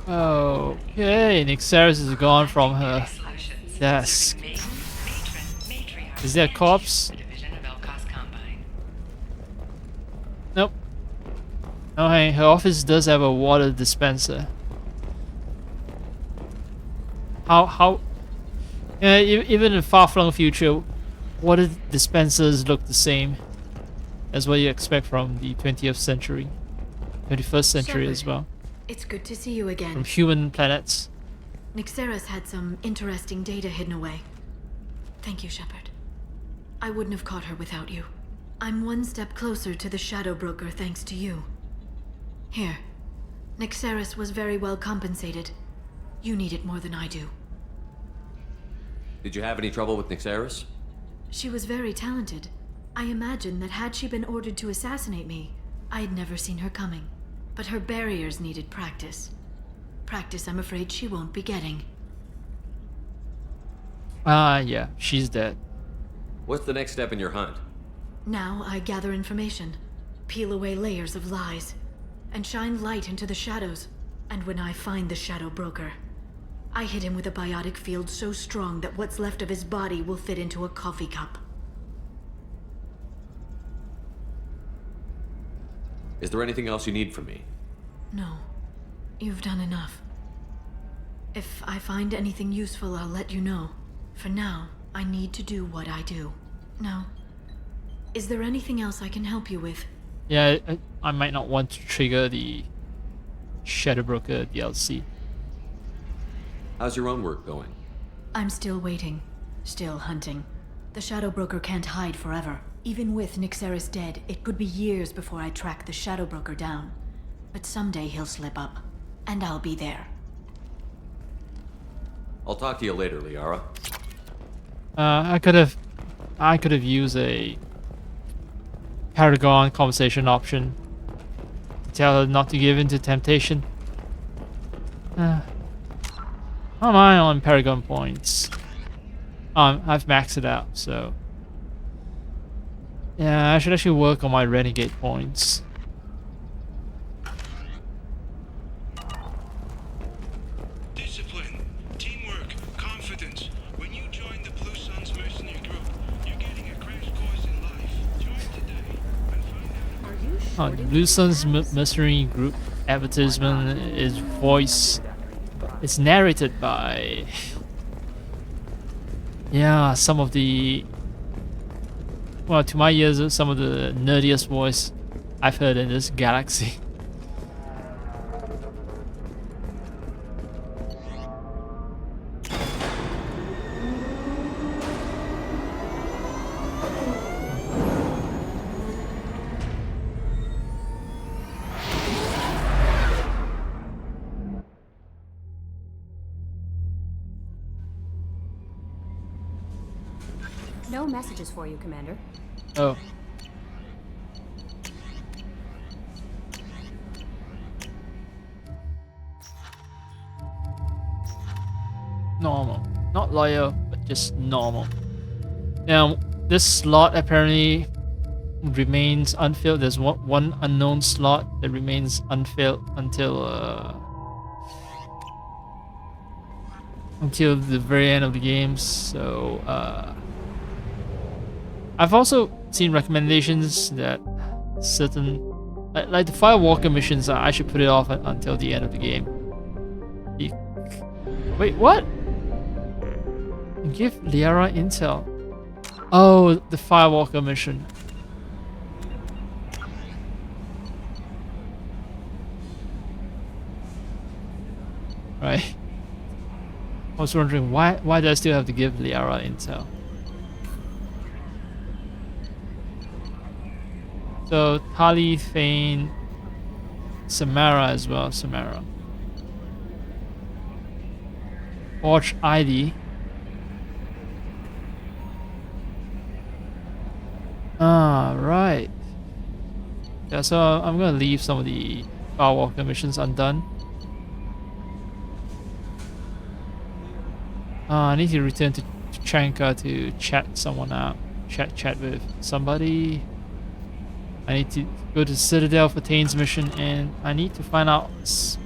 Okay, Nixeris is gone from her desk. Is there a corpse? Nope. Oh hey, her office does have a water dispenser. Even in far-flung future, water dispensers look the same as what you expect from the 20th century, 21st century Shepard, as well. It's good to see you again. From human planets. Nixeris had some interesting data hidden away. Thank you, Shepard. I wouldn't have caught her without you. I'm one step closer to the Shadow Broker thanks to you. Here. Nixeris was very well compensated. You need it more than I do. Did you have any trouble with Nixeris? She was very talented. I imagine that had she been ordered to assassinate me, I'd never seen her coming. But her barriers needed practice. Practice I'm afraid she won't be getting. Yeah, she's dead. What's the next step in your hunt? Now I gather information, peel away layers of lies, and shine light into the shadows. And when I find the Shadow Broker, I hit him with a biotic field so strong that what's left of his body will fit into a coffee cup. Is there anything else you need from me? No. You've done enough. If I find anything useful, I'll let you know. For now, I need to do what I do. Now, is there anything else I can help you with? Yeah, I might not want to trigger the Shadow Broker DLC. How's your own work going? I'm still waiting. Still hunting. The Shadow Broker can't hide forever. Even with Nixeris dead, it could be years before I track the Shadow Broker down. But someday he'll slip up, and I'll be there. I'll talk to you later, Liara. I could have used a Paragon conversation option. Tell her not to give in to temptation. How am I on Paragon points? I've maxed it out, so yeah, I should actually work on my Renegade points. Discipline, teamwork, confidence. When you join the Blue Suns mercenary group, you're getting a crash course in life. Join today and find out. Blue Suns mercenary group advertisement is voice. It's narrated by some of the, well, to my ears, some of the nerdiest voice I've heard in this galaxy. No messages for you, Commander. Oh. Normal. Not loyal, but just normal. Now, this slot apparently remains unfilled. There's one unknown slot that remains unfilled until the very end of the game. So, I've also seen recommendations that certain, like the Firewalker missions, I should put it off until the end of the game. Wait, what? Give Liara intel. Oh, the Firewalker mission. Right. I was wondering why do I still have to give Liara intel? So Tali, Thane, Samara as well. Samara. Forge ID. Right. Yeah, so I'm gonna leave some of the Firewalker missions undone. I need to return to Chanka to chat someone out. Chat with somebody. I need to go to Citadel for Tane's mission, and I need to find out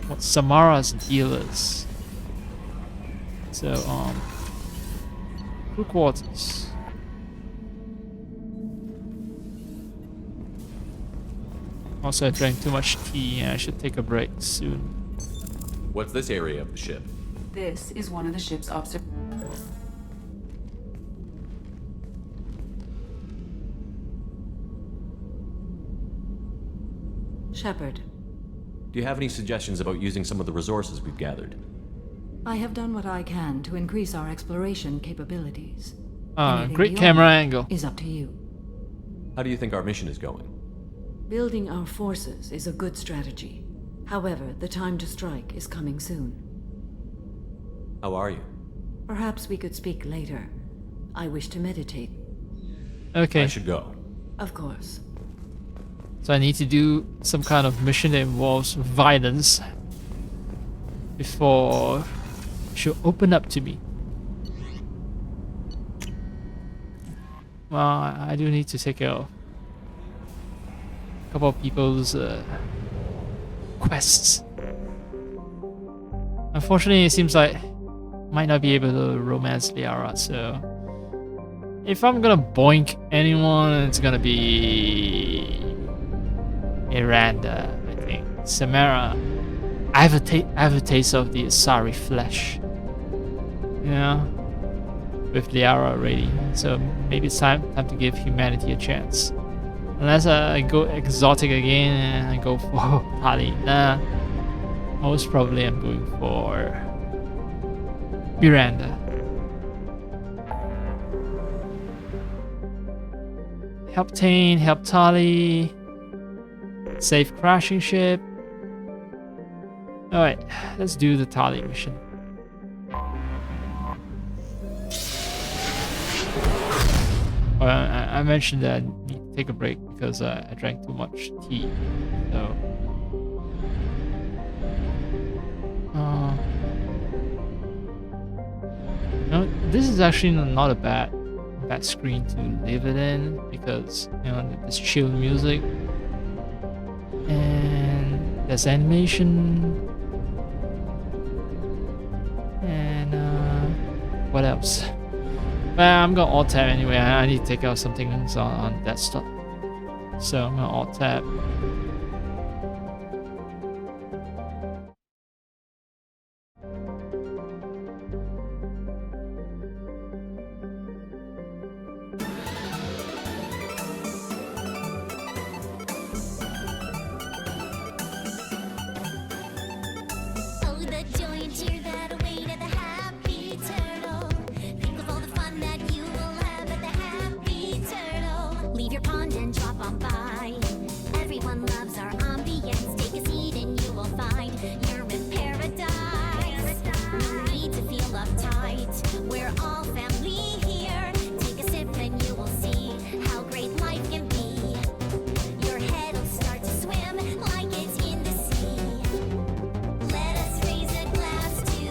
what Samara's deal is. So, crew quarters. Also, I drank too much tea, and I should take a break soon. What's this area of the ship? This is one of the ship's Shepard. Do you have any suggestions about using some of the resources we've gathered? I have done what I can to increase our exploration capabilities. Great camera angle. Is up to you. How do you think our mission is going? Building our forces is a good strategy. However, the time to strike is coming soon. How are you? Perhaps we could speak later. I wish to meditate. Okay. I should go. Of course. So I need to do some kind of mission that involves violence before she'll open up to me. Well, I do need to take care of a couple of people's quests. Unfortunately, it seems like I might not be able to romance Liara, so if I'm gonna boink anyone, it's gonna be Miranda, I think. Samara. I have a taste of the Asari flesh. Yeah. With Liara already. So maybe it's time to give humanity a chance. Unless I go exotic again and I go for Tali. Nah. Most probably I'm going for Miranda. Help Tane, help Tali. Safe crashing ship. Alright, let's do the Tali mission. Well, I mentioned that I need to take a break because I drank too much tea. So, no, this is actually not a bad screen to leave it in because there's chill music and there's animation and what else? Well, I'm gonna alt tab anyway. I need to take out some things on desktop, so I'm gonna alt tab. Let us raise a glass to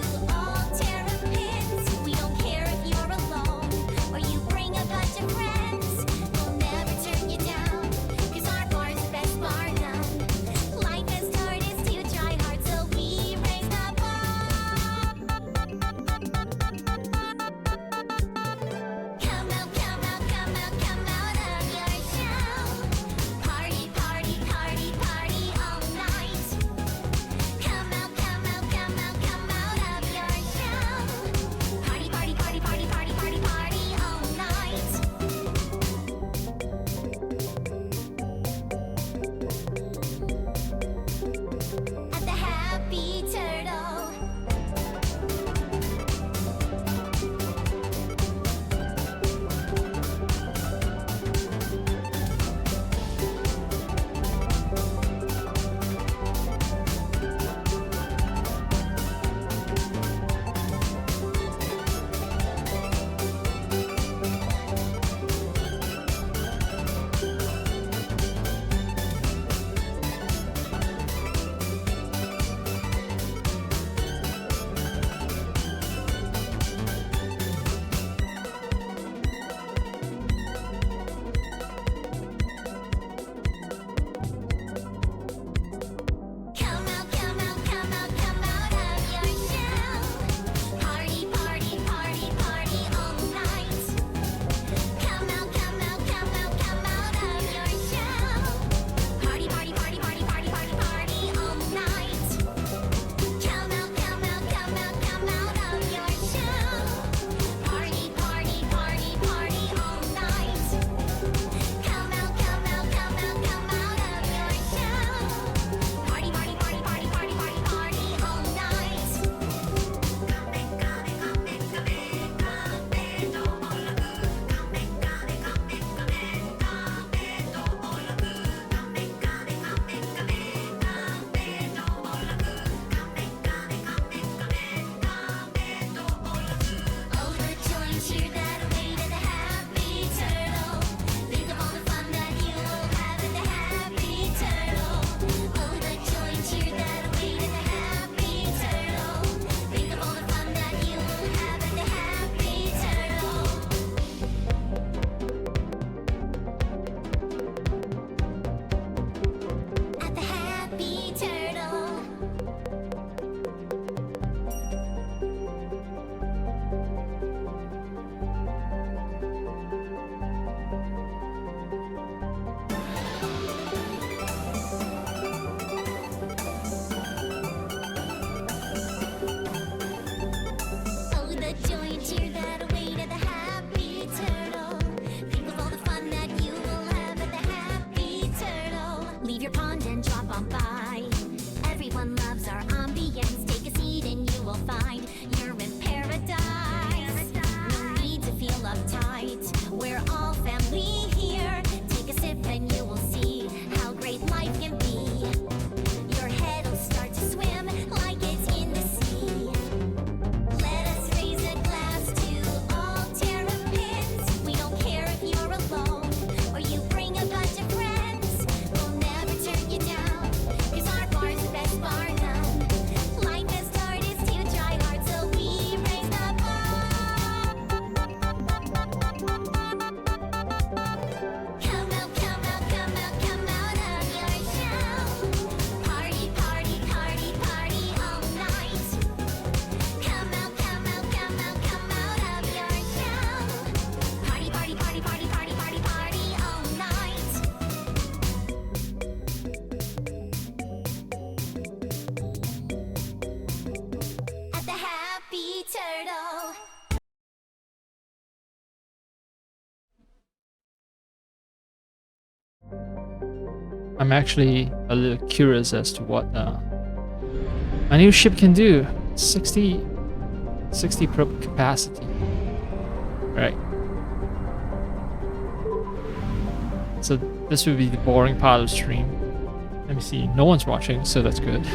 I'm actually a little curious as to what my new ship can do. 60 probe capacity. Right. So this would be the boring part of the stream. Let me see. No one's watching, so that's good.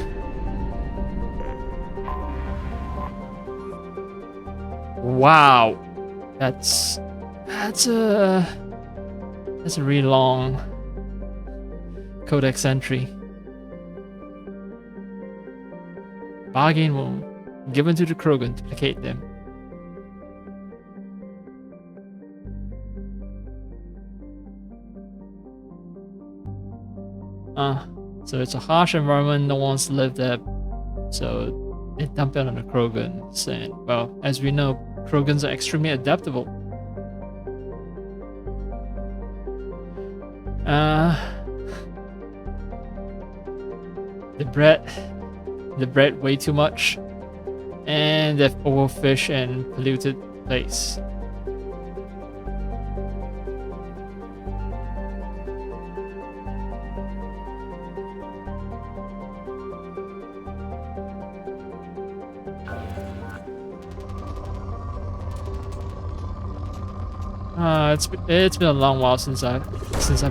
Wow. That's a really long codex entry. Bargain wound given to the Krogan to placate them. So it's a harsh environment, no one wants to live there, so they dump it on the Krogans. And well, as we know, Krogans are extremely adaptable. They bred way too much, and they've overfished and polluted the place. It's been a long while since I've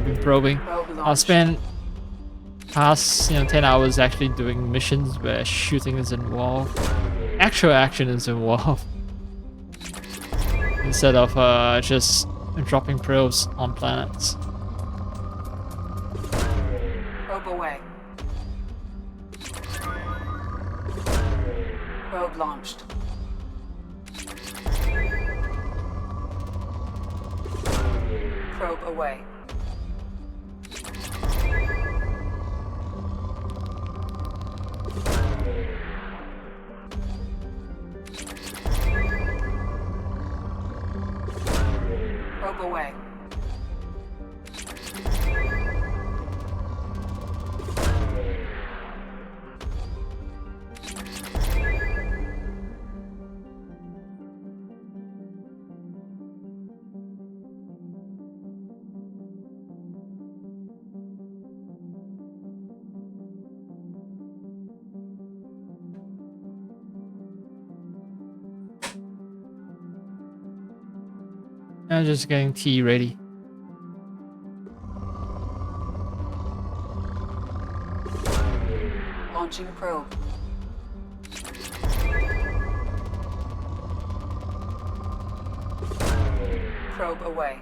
been probing. I've spent past 10 hours actually doing missions where shooting is involved, actual action is involved, instead of just dropping probes on planets. Probe away. Probe launched. Probe away. Probe away. I'm just getting tea ready. Launching probe. Probe away.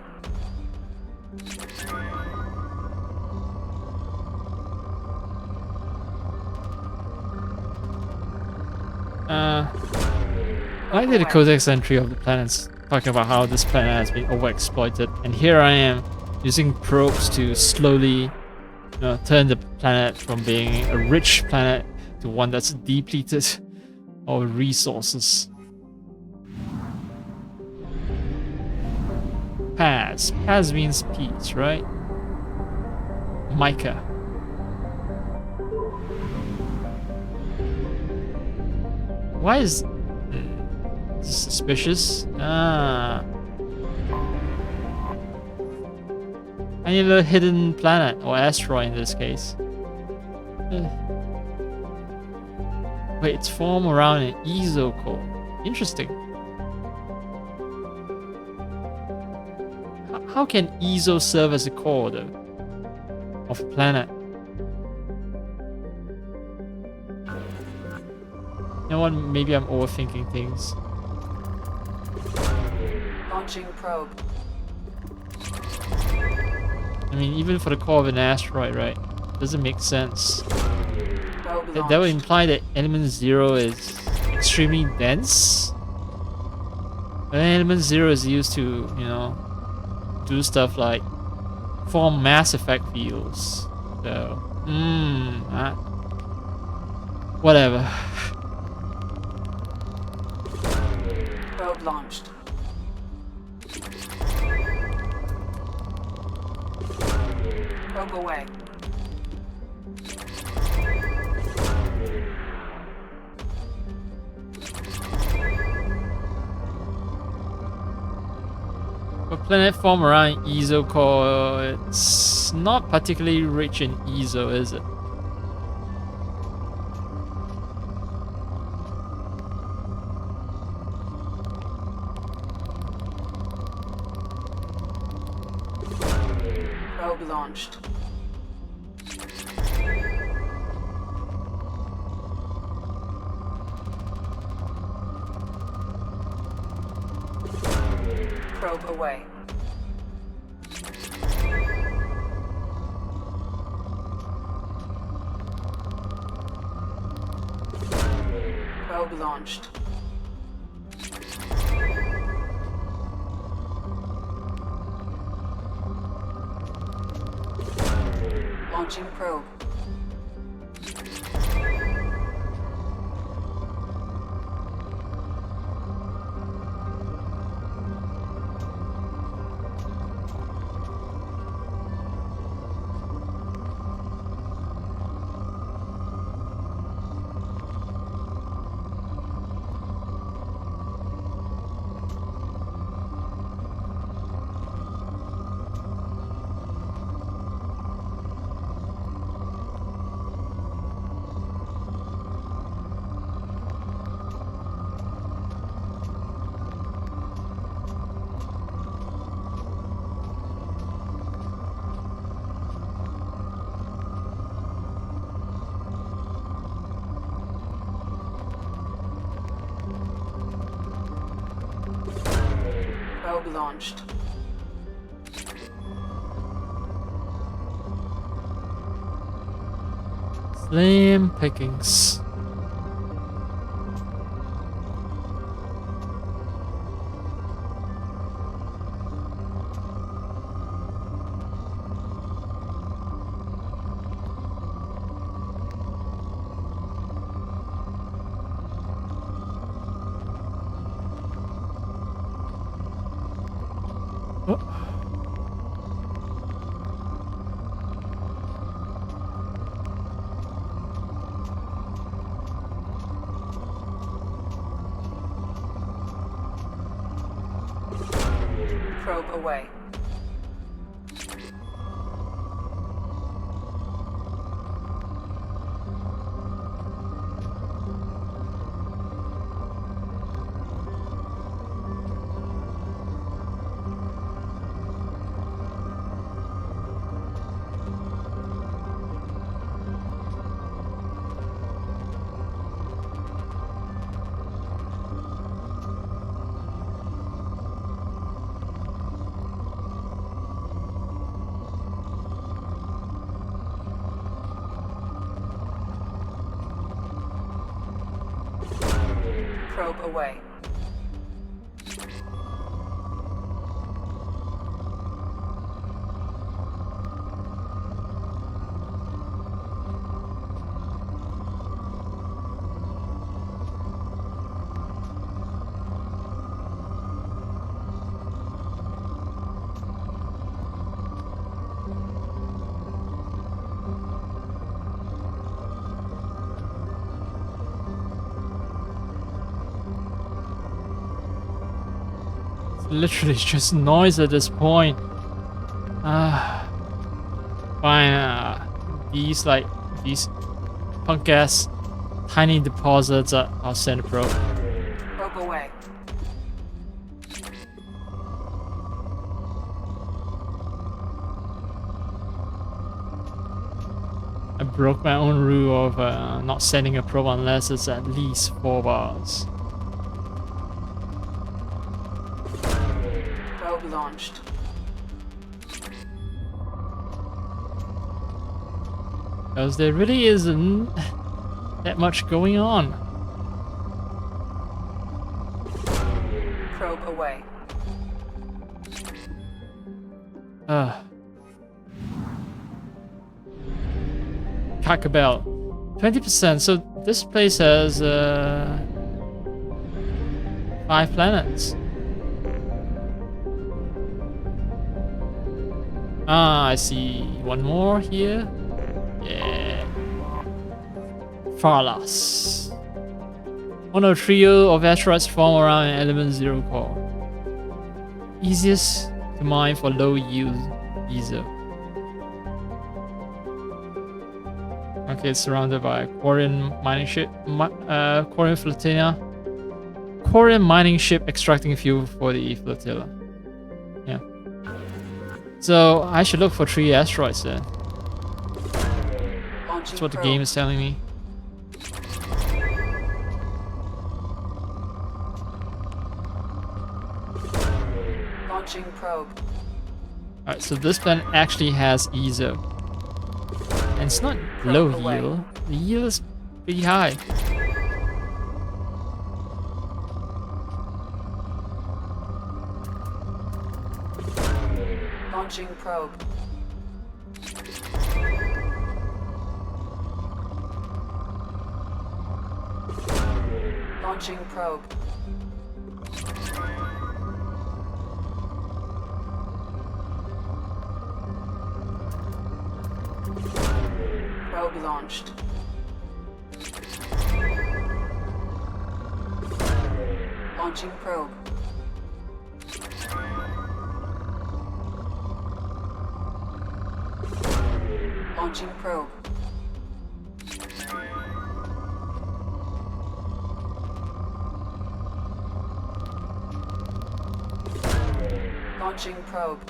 I did a codex entry of the planets talking about how this planet has been overexploited, and here I am using probes to slowly turn the planet from being a rich planet to one that's depleted of resources. Paz. Paz means peace, right? Micah. Why is suspicious? I need a hidden planet, or asteroid in this case. Wait, it's formed around an ESO core. Interesting. How can ESO serve as a core, though, of a planet? You know what? Maybe I'm overthinking things. Launching probe. I mean, even for the core of an asteroid, right? Doesn't make sense. That would imply that element 0 is extremely dense. But element 0 is used to, do stuff like form mass effect fields. So, whatever. Probe launched. Probe away. A planet formed around ESO core, it's It's not particularly rich in ESO, is it? Probe launched. Probe away. Probe launched. Launching probe. Probe launched. Slim pickings. Probe away. Probe away. Literally just noise at this point. Fine. These punk ass tiny deposits. I'll send a probe. Probe away. I broke my own rule of not sending a probe unless it's at least 4 bars. Probe launched. Because there really isn't that much going on. Probe away. Kakabel. 20%. So this place has 5 planets. I see one more here. Yeah. Farlas. One of a trio of asteroids form around an element 0 core. Easiest to mine for low yield ESO. located surrounded by Quarian mining ship, Quarian flotilla. Quarian mining ship extracting fuel for the flotilla. Yeah. So I should look for 3 asteroids then. That's what the game is telling me. Launching probe. Alright, so this planet actually has ESO. And it's not low yield. The yield is pretty high. Launching probe. Launching probe. Probe launched. Launching probe. Launching probe. Launching probe.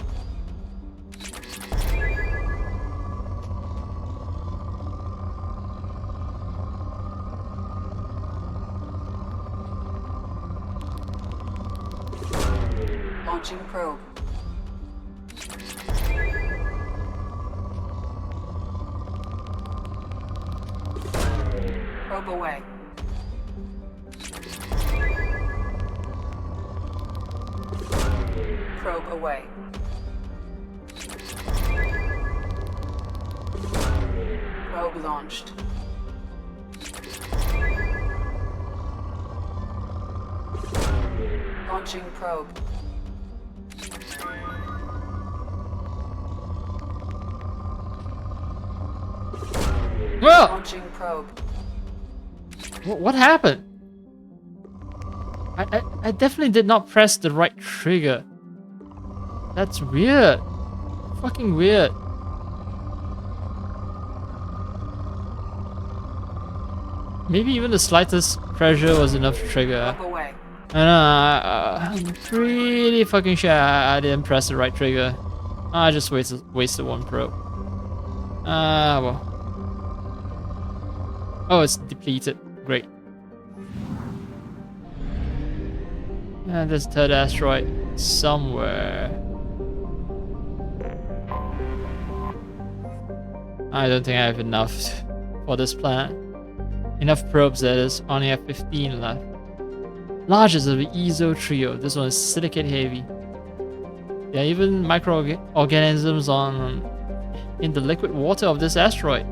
Launching probe. Probe away. Probe away. Probe launched. Launching probe. Whoa! Launching probe. What happened? I definitely did not press the right trigger. That's weird. Fucking weird. Maybe even the slightest pressure was enough to trigger. Probe away. I'm pretty fucking sure I didn't press the right trigger. I just wasted 1 probe. Well. Oh, it's depleted. Great. And there's a 3rd asteroid somewhere. I don't think I have enough for this planet. Enough probes, that is. Only have 15 left. Largest of the ESO trio. This one is silicate heavy. There are even microorganisms in the liquid water of this asteroid.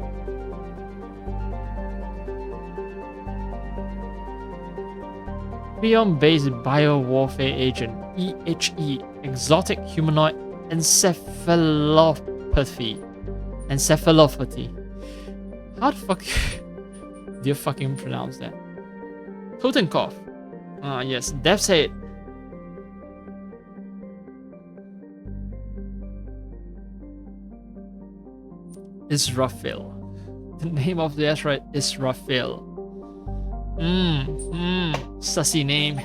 Prion-based biowarfare agent, EHE, exotic humanoid encephalopathy. How the fuck do you fucking pronounce that? Totenkopf. Ah, yes, Death's Head. Israfil. The name of the asteroid is Israfil. Sussy name.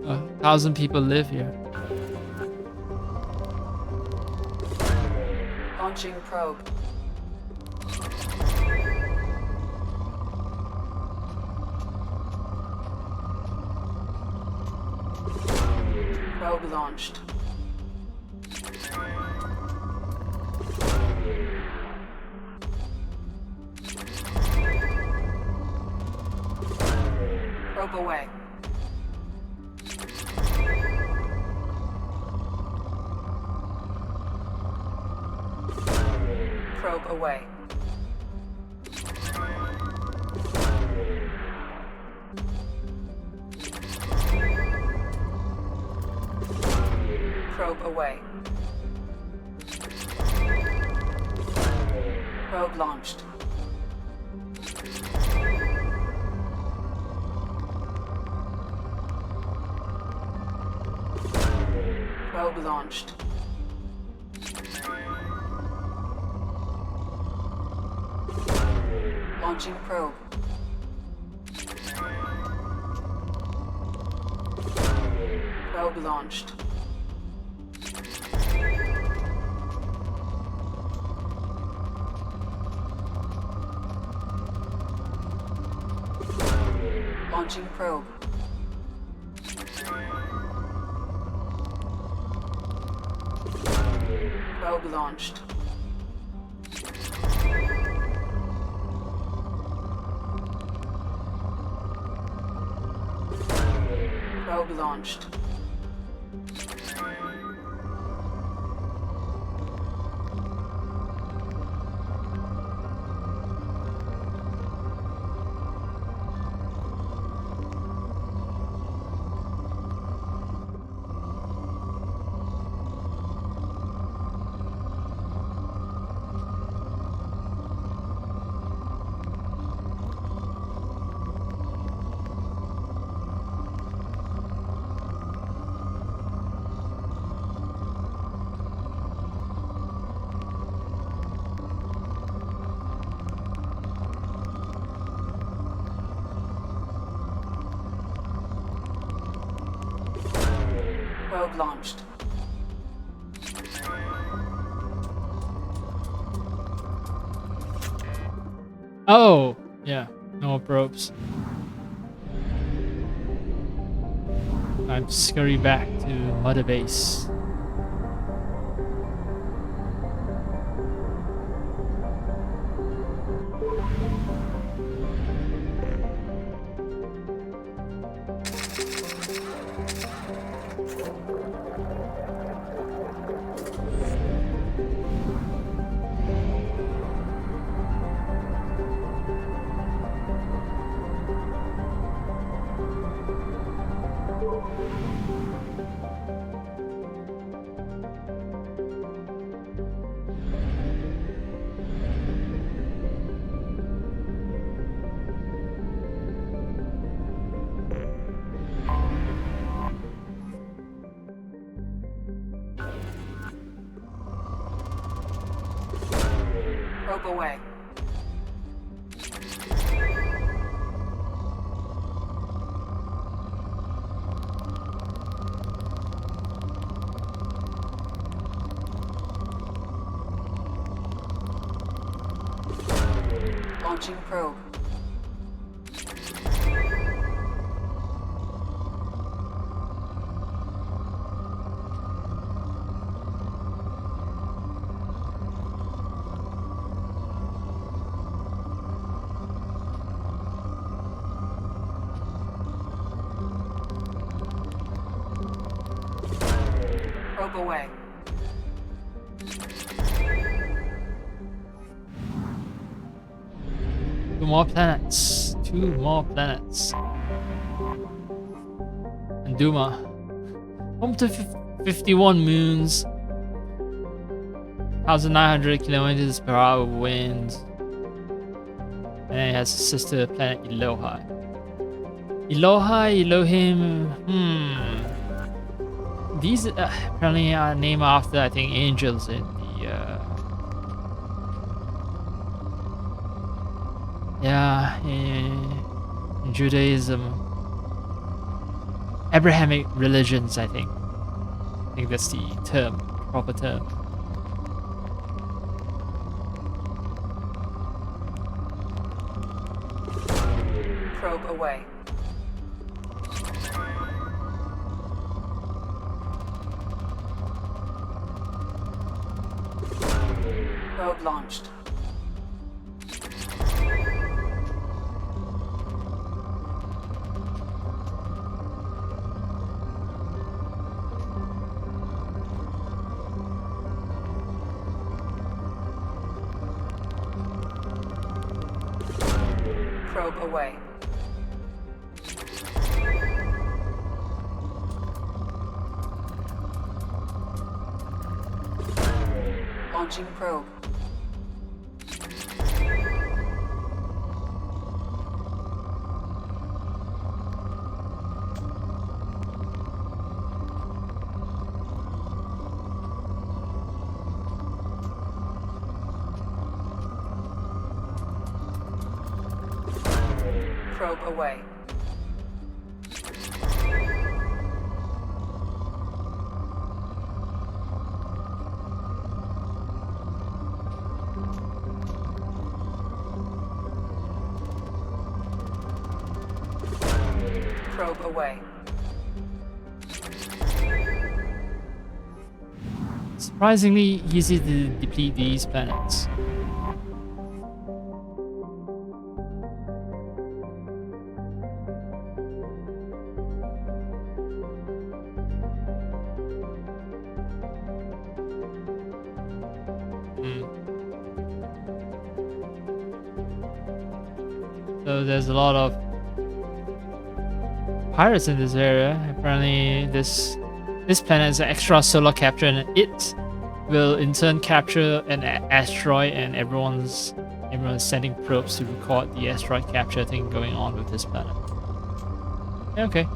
A 1,000 people live here. Launching probe. Probe launched. Probe away. Probe away. Probe away. Probe launched. Probe launched. Launching probe. Probe launched. Launching probe. Probe launched. Probe launched. Probe launched. Oh, yeah, no more probes. Time to scurry back to Mother Base. Probe away. Launching probe. Probe away. Two more planets. Two more planets. And Duma. Home to 51 moons. 1,900 kilometers per hour wind. And it has a sister planet Elohai. Elohim. These apparently are named after, I think, angels in the in Judaism, Abrahamic religions. I think that's the term, proper term. Probe away. Probe launched. Probe away. Launching probe. Probe away. Probe away. Surprisingly easy to deplete these planets. So there's a lot of pirates in this area. Apparently this planet is an extrasolar capture, and it will in turn capture an asteroid, and everyone's sending probes to record the asteroid capture thing going on with this planet. Okay.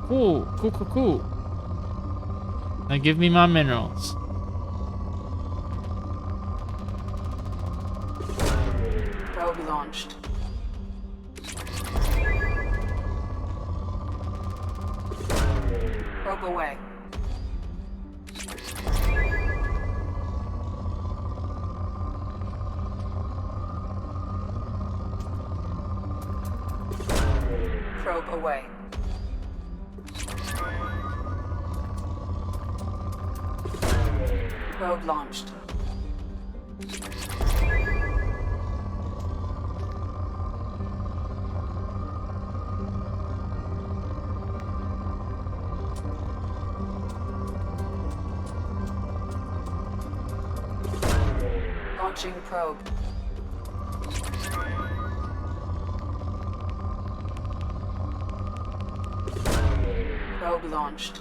Cool. Now give me my minerals. Probe launched. Probe away. Probe away. Probe launched. Launching probe. Probe launched.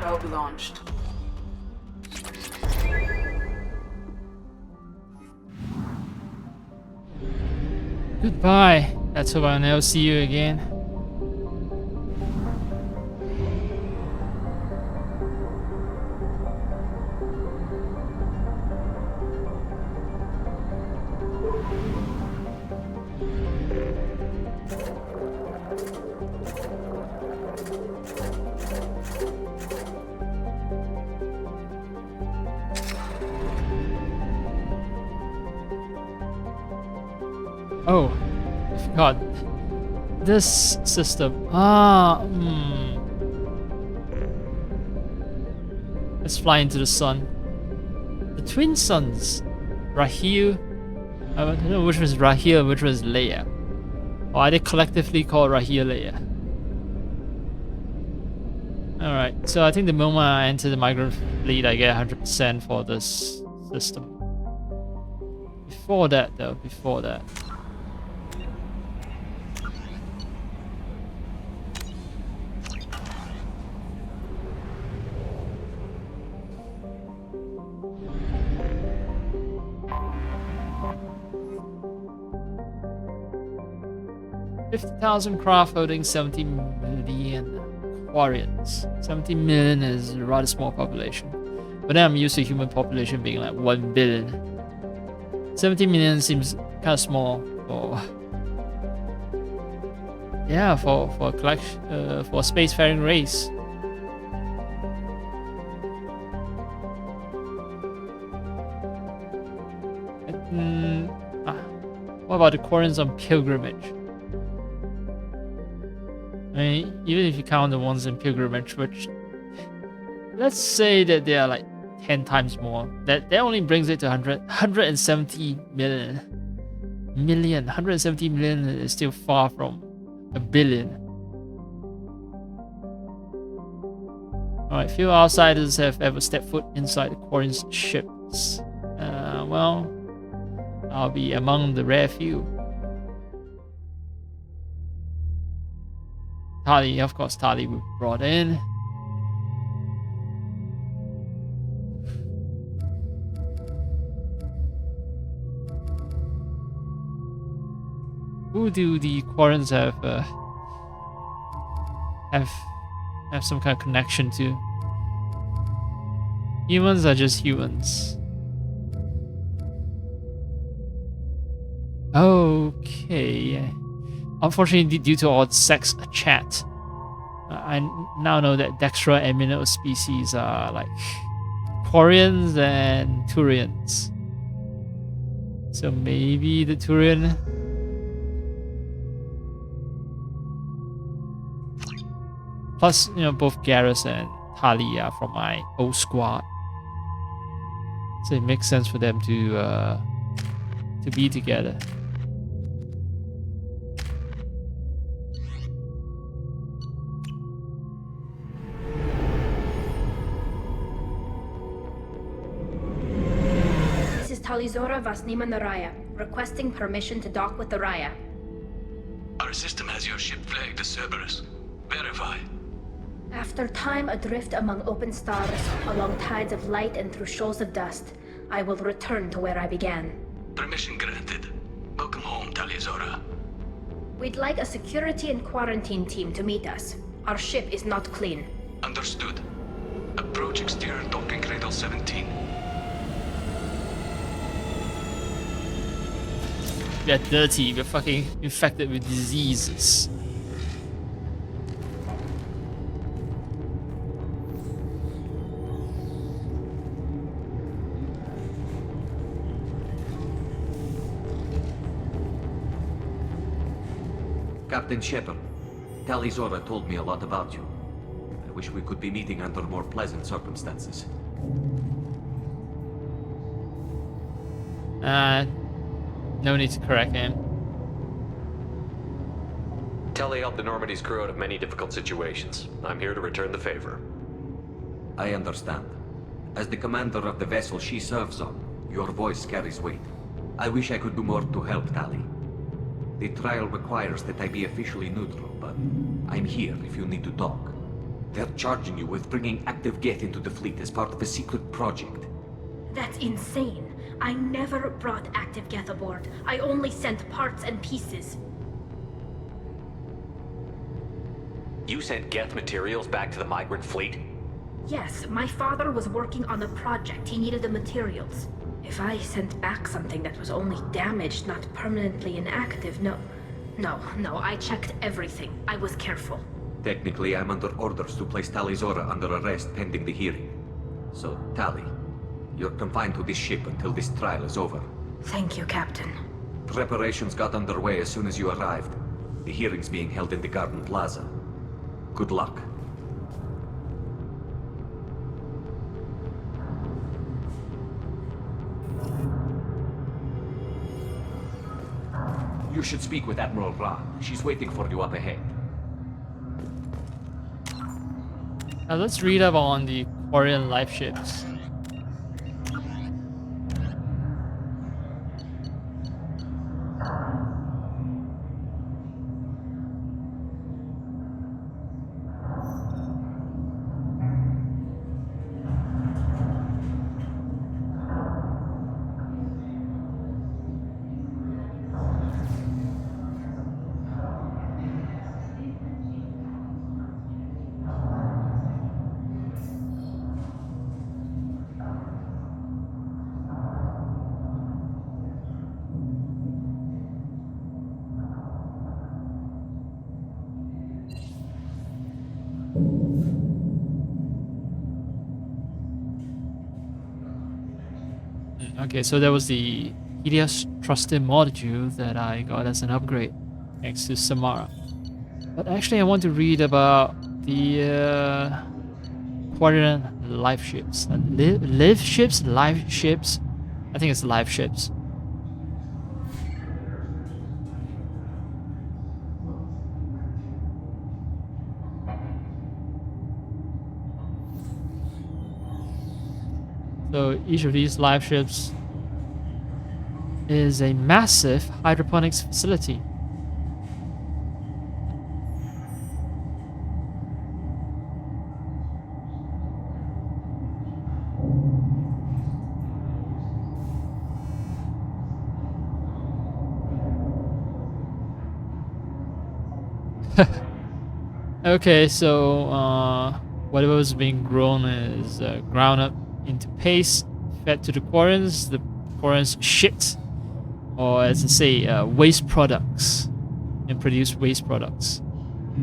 Probe launched. Goodbye. Let's hope I'll never see you again. Oh, I forgot. This system. Let's fly into the sun. The twin suns. Rahil. I don't know which was Rahil and which was Leia. Or are they collectively called Rahil Leia? Alright, so I think the moment I enter the migrant fleet, I get 100% for this system. Before that, though, before that. $50,000 craft holding 70 million Quarians. 70 million is a rather small population. But then I'm used to human population being like 1 billion. 70 million seems kind of small for... Yeah, for a collection, for a spacefaring race. What about the Quarians on pilgrimage? I mean, even if you count the ones in pilgrimage, which let's say that they are like 10 times more, that only brings it to 170 million. 170 million is still far from a billion. Alright, few outsiders have ever stepped foot inside the Quarian's ships. Well, I'll be among the rare few. Tali, of course, Tali we brought in. Who do the Quarians have have some kind of connection to. Humans are just humans. Okay. Unfortunately, due to our sex chat, I now know that Dextra amino species are like Quarians and Turians. So maybe the Turian. Plus, you know, both Garrus and Tali are from my old squad. So it makes sense for them to be together. This is Talizora Vasnima Naraya, requesting permission to dock with the Raya. Our system has your ship flagged as Cerberus. Verify. After time adrift among open stars, along tides of light and through shoals of dust, I will return to where I began. Permission granted. Welcome home, Talizora. We'd like a security and quarantine team to meet us. Our ship is not clean. Understood. Approach exterior docking cradle 17. We are dirty, we're fucking infected with diseases. Captain Shepard, Talizora told me a lot about you. I wish we could be meeting under more pleasant circumstances. No need to correct him. Telly helped the Normandy's crew out of many difficult situations. I'm here to return the favor. I understand. As the commander of the vessel she serves on, your voice carries weight. I wish I could do more to help Tali. The trial requires that I be officially neutral, but I'm here if you need to talk. They're charging you with bringing active Geth into the fleet as part of a secret project. That's insane. I never brought active Geth aboard. I only sent parts and pieces. You sent Geth materials back to the migrant fleet? Yes, my father was working on a project. He needed the materials. If I sent back something that was only damaged, not permanently inactive, no, I checked everything. I was careful. Technically, I'm under orders to place Talizora under arrest pending the hearing. So, Tali, you're confined to this ship until this trial is over. Thank you, Captain. Preparations got underway as soon as you arrived. The hearing's being held in the Garden Plaza. Good luck. You should speak with Admiral Ra. She's waiting for you up ahead. Now let's read up on the Quarian life ships. Okay, so that was the Helios Trusted Module that I got as an upgrade, thanks to Samara. But actually I want to read about the Quarian life ships. Live ships? Life ships? I think it's life ships. So each of these live ships is a massive hydroponics facility. Okay, so whatever's being grown is ground up into paste, fed to the quarrens. The quarrens shit, or as I say, waste products, and produce waste products.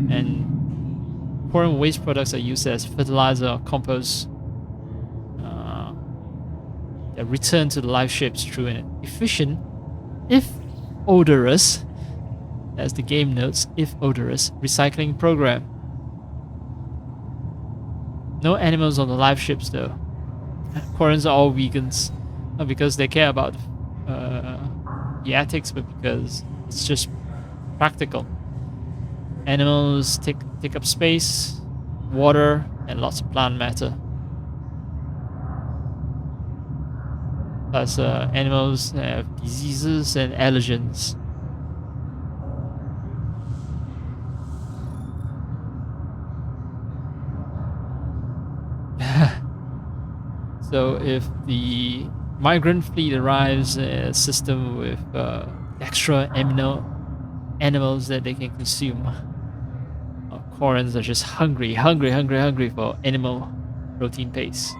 And quarren waste products are used as fertilizer or compost. That return to the live ships through an efficient, if odorous, as the game notes, if odorous, recycling program. No animals on the live ships though. Quarrens are all vegans. Not because they care about the ethics, but because it's just practical. Animals take up space, water, and lots of plant matter. Plus, animals have diseases and allergens. So if the migrant fleet arrives in a system with extra amino animals that they can consume, quarrens are just hungry for animal protein paste.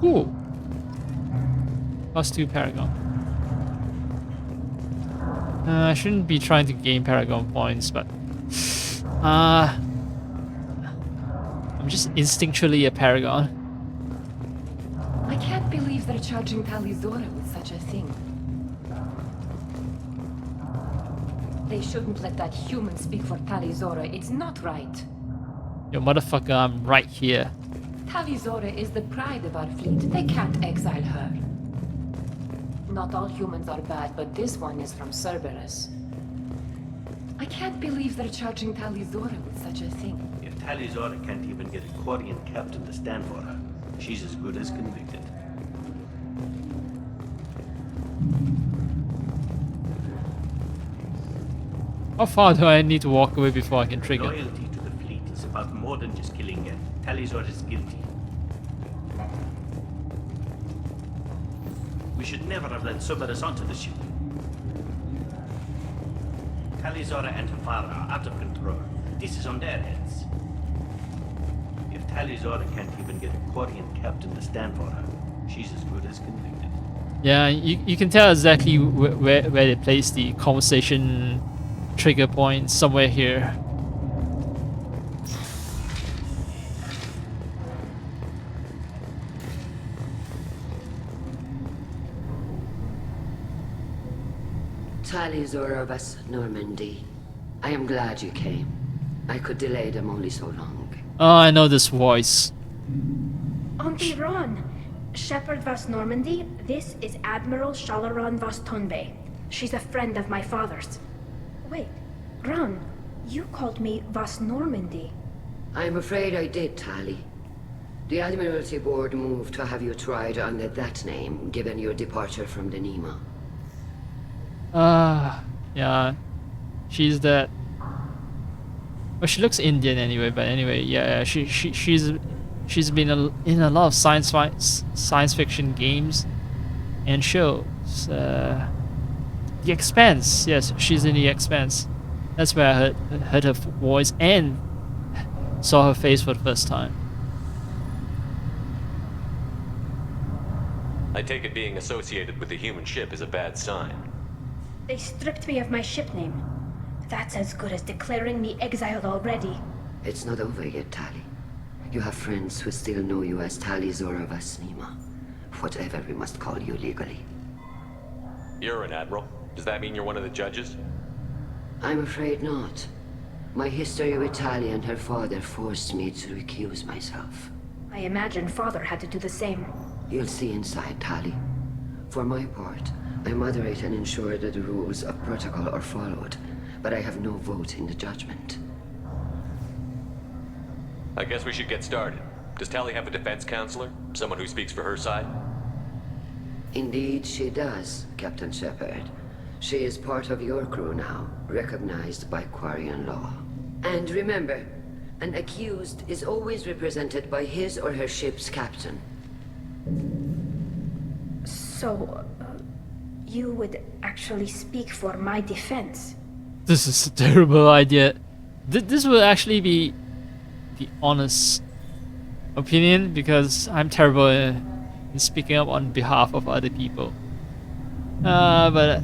Cool. +2 Paragon. I shouldn't be trying to gain Paragon points, but I'm just instinctually a Paragon. I can't believe they're charging Talizora with such a thing. They shouldn't let that human speak for Talizora. It's not right. Yo, motherfucker, I'm right here. Talizora is the pride of our fleet. They can't exile her. Not all humans are bad, but this one is from Cerberus. I can't believe they're charging Talizora with such a thing. If Talizora can't even get a Quarian captain to stand for her, she's as good as convicted. How far do I need to walk away before I can trigger? Loyalty to the fleet is about more than just killing her. Talizora is guilty. We should never have let Cerberus onto the ship. Talizora and her father are out of control. This is on their heads. If Talizora can't even get a Quarian captain to stand for her, she's as good as convicted. Yeah, you can tell exactly where they place the conversation trigger point, somewhere here. Talizora vas Normandy. I am glad you came. I could delay them only so long. Oh, I know this voice. Auntie Ron, Shepherd vas Normandy, this is Admiral Shalaron vas Tonbe. She's a friend of my father's. Wait, Ron, you called me vas Normandy. I'm afraid I did, Tali. The Admiralty Board moved to have you tried under that name, given your departure from the Nima. Yeah. She's that. Well, she looks Indian anyway, but anyway, yeah, she's been in a lot of science fiction games and shows. The Expanse, yes, she's in The Expanse. That's where I heard her voice and saw her face for the first time. I take it being associated with the human ship is a bad sign. They stripped me of my ship name. That's as good as declaring me exiled already. It's not over yet, Tali. You have friends who still know you as Talizora vas Nima. Whatever we must call you legally. You're an admiral. Does that mean you're one of the judges? I'm afraid not. My history with Tali and her father forced me to recuse myself. I imagine father had to do the same. You'll see inside, Tali. For my part, I moderate and ensure that the rules of protocol are followed, but I have no vote in the judgment. I guess we should get started. Does Tali have a defense counselor? Someone who speaks for her side? Indeed, she does, Captain Shepard. She is part of your crew now, recognized by Quarian law. And remember, An accused is always represented by his or her ship's captain. So, you would actually speak for my defense? This is a terrible idea. This will actually be the honest opinion, because I'm terrible in speaking up on behalf of other people. But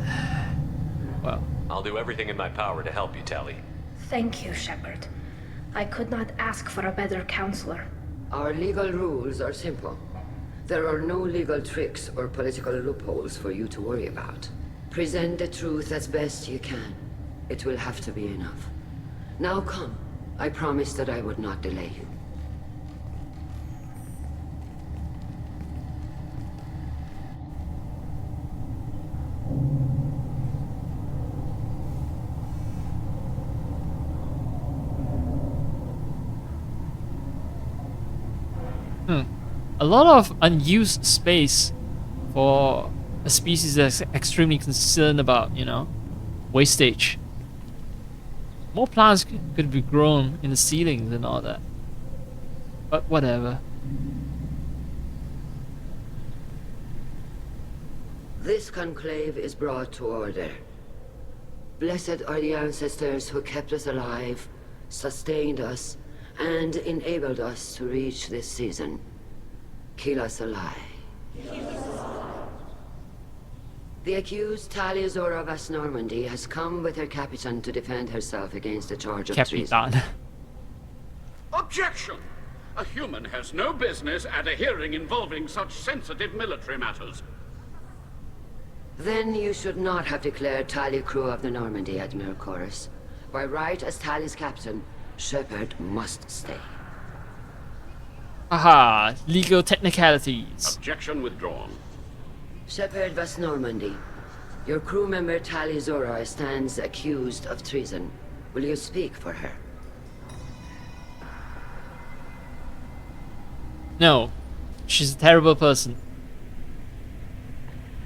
well, I'll do everything in my power to help you, Tali. Thank you, Shepard. I could not ask for a better counselor. Our legal rules are simple. There are no legal tricks or political loopholes for you to worry about. Present the truth as best you can. It will have to be enough. Now come. I promised that I would not delay you. A lot of unused space for a species that's extremely concerned about, you know, wastage. More plants could be grown in the ceilings and all that. But whatever. This conclave is brought to order. Blessed are the ancestors who kept us alive, sustained us, and enabled us to reach this season. Keep us alive. The accused Tali Azora Vas Normandy has come with her captain to defend herself against the charge of treason. Objection! A human has no business at a hearing involving such sensitive military matters. Then you should not have declared Tali crew of the Normandy, Admiral Chorus. By right as Tali's captain, Shepard must stay. Aha, legal technicalities. Objection withdrawn. Shepard Vas Normandy, your crew member Tali Zora stands accused of treason. Will you speak for her? No, she's a terrible person.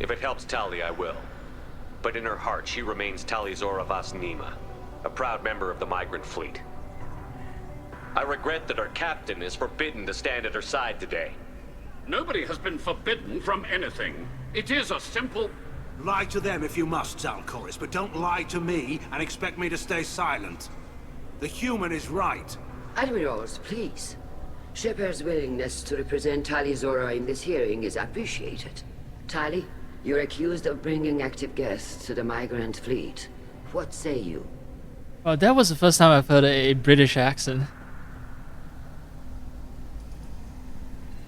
If it helps Tali, I will. But in her heart, she remains Tali Zora Vas Nima, a proud member of the migrant fleet. I regret that our captain is forbidden to stand at her side today. Nobody has been forbidden from anything. It is a simple... Lie to them if you must, Zalcoris, but don't lie to me and expect me to stay silent. The human is right. Admirals, please. Shepard's willingness to represent Tali Zora in this hearing is appreciated. Tali, you're accused of bringing active guests to the migrant fleet. What say you? Well, that was the first time I've heard a British accent.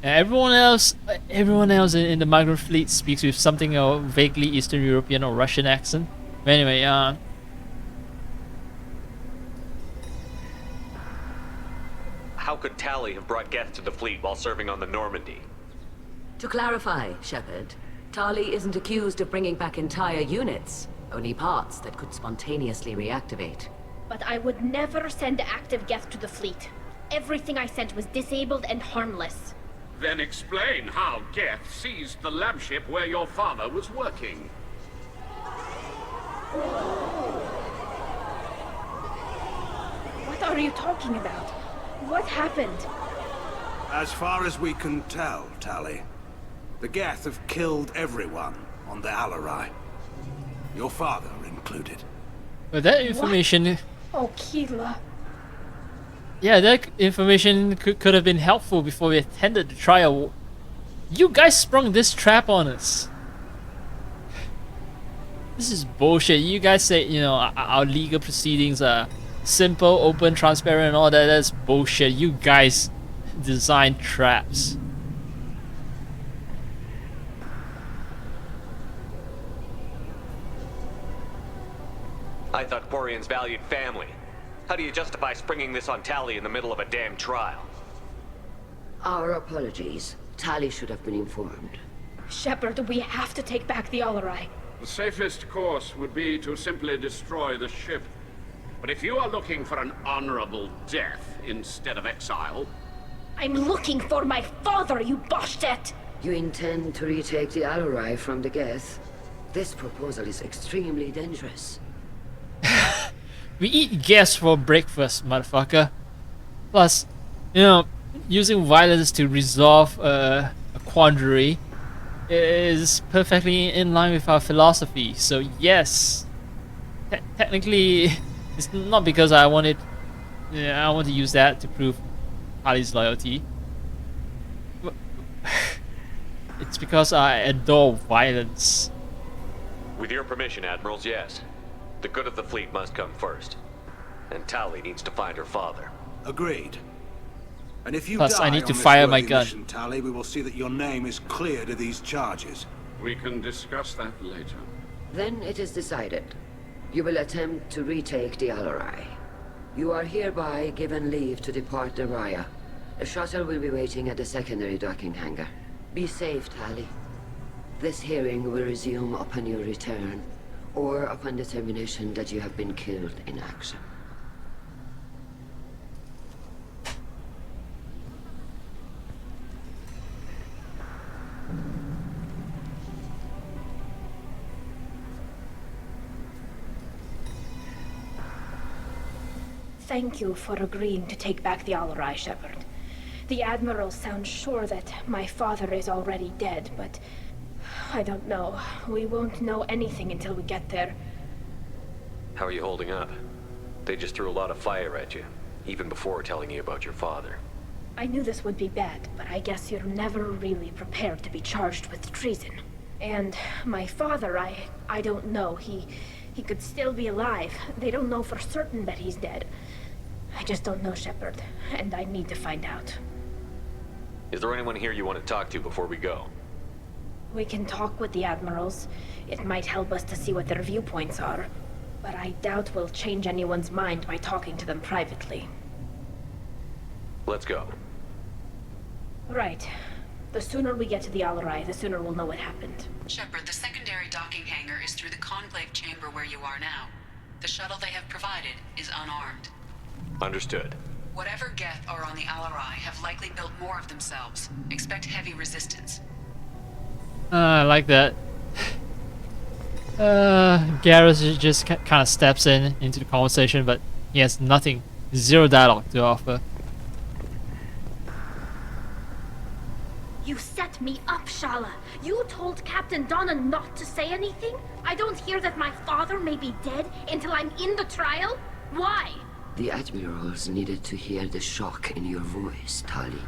Everyone else in the migrant fleet speaks with something of vaguely Eastern European or Russian accent. But anyway, how could Tali have brought guests to the fleet while serving on the Normandy? To clarify, Shepard, Tali isn't accused of bringing back entire units, only parts that could spontaneously reactivate. But I would never send active guests to the fleet. Everything I sent was disabled and harmless. Then explain how Geth seized the lab ship where your father was working. What are you talking about? What happened? As far as we can tell, Tali, the Geth have killed everyone on the Alarai. Your father included. but that information... Oh, Keela. Yeah, that information could have been helpful before we attended the trial. You guys sprung this trap on us. This is bullshit. You guys say, you know, our legal proceedings are simple, open, transparent, and all that. That's bullshit. You guys design traps. I thought Quarians valued family. How do you justify springing this on Tali in the middle of a damn trial? Our apologies. Tali should have been informed. Shepard, we have to take back the Alarai. The safest course would be to simply destroy the ship. But if you are looking for an honorable death instead of exile... I'm looking for my father, you bastet! You intend to retake the Alarai from the Geth? This proposal is extremely dangerous. We eat gas for breakfast, motherfucker. Plus, you know, using violence to resolve a quandary is perfectly in line with our philosophy. So yes, technically, it's not because I wanted. I want to use that to prove Ali's loyalty. It's because I adore violence. With your permission, Admirals, yes. The good of the fleet must come first. And Tali needs to find her father. Agreed. And if you Plus, die I need to on this fire my worthy gun. mission, Tali, we will see that your name is cleared of these charges. We can discuss that later. Then it is decided. You will attempt to retake the Alarai. You are hereby given leave to depart the Raya. A shuttle will be waiting at the secondary docking hangar. Be safe, Tali. This hearing will resume upon your return, or upon determination that you have been killed in action. Thank you for agreeing to take back the Alarai, Shepard. The Admiral sounds sure that my father is already dead, but I don't know. We won't know anything until we get there. How are you holding up? They just threw a lot of fire at you, even before telling you about your father. I knew this would be bad, but I guess you're never really prepared to be charged with treason. And my father, I don't know. He could still be alive. They don't know for certain that he's dead. I just don't know, Shepard, and I need to find out. Is there anyone here you want to talk to before we go? We can talk with the Admirals. It might help us to see what their viewpoints are. But I doubt we'll change anyone's mind by talking to them privately. Let's go. Right. The sooner we get to the Alarai, the sooner we'll know what happened. Shepard, the secondary docking hangar is through the conclave chamber where you are now. The shuttle they have provided is unarmed. Understood. Whatever Geth are on the Alarai have likely built more of themselves. Expect heavy resistance. I like that. Garrus just kind of steps into the conversation, but he has nothing, zero dialogue to offer. You set me up, Shala. You told Captain Donna not to say anything? I don't hear that my father may be dead until I'm in the trial? Why? The Admirals needed to hear the shock in your voice, Tali.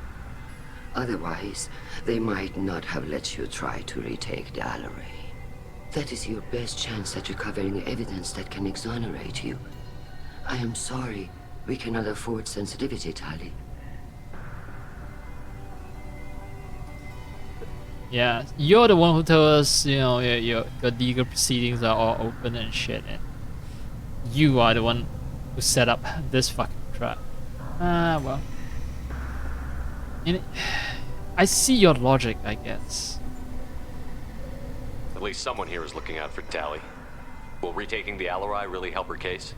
Otherwise, they might not have let you try to retake the Alarai. That is your best chance at recovering evidence that can exonerate you. I am sorry. We cannot afford sensitivity, Tali. Yeah, you're the one who told us, you know, your legal proceedings are all open and shit, and you are the one who set up this fucking trap. Well. I see your logic, I guess. At least someone here is looking out for Tali. Will retaking the Alarai really help her case?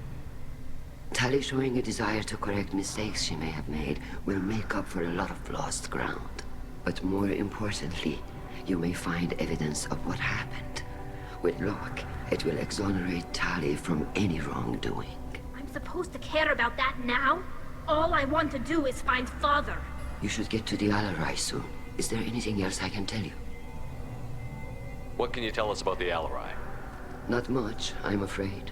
Tali showing a desire to correct mistakes she may have made will make up for a lot of lost ground. But more importantly, you may find evidence of what happened. With luck, it will exonerate Tali from any wrongdoing. I'm supposed to care about that now? All I want to do is find Father. You should get to the Alarai soon. Is there anything else I can tell you? What can you tell us about the Alarai? Not much, I'm afraid.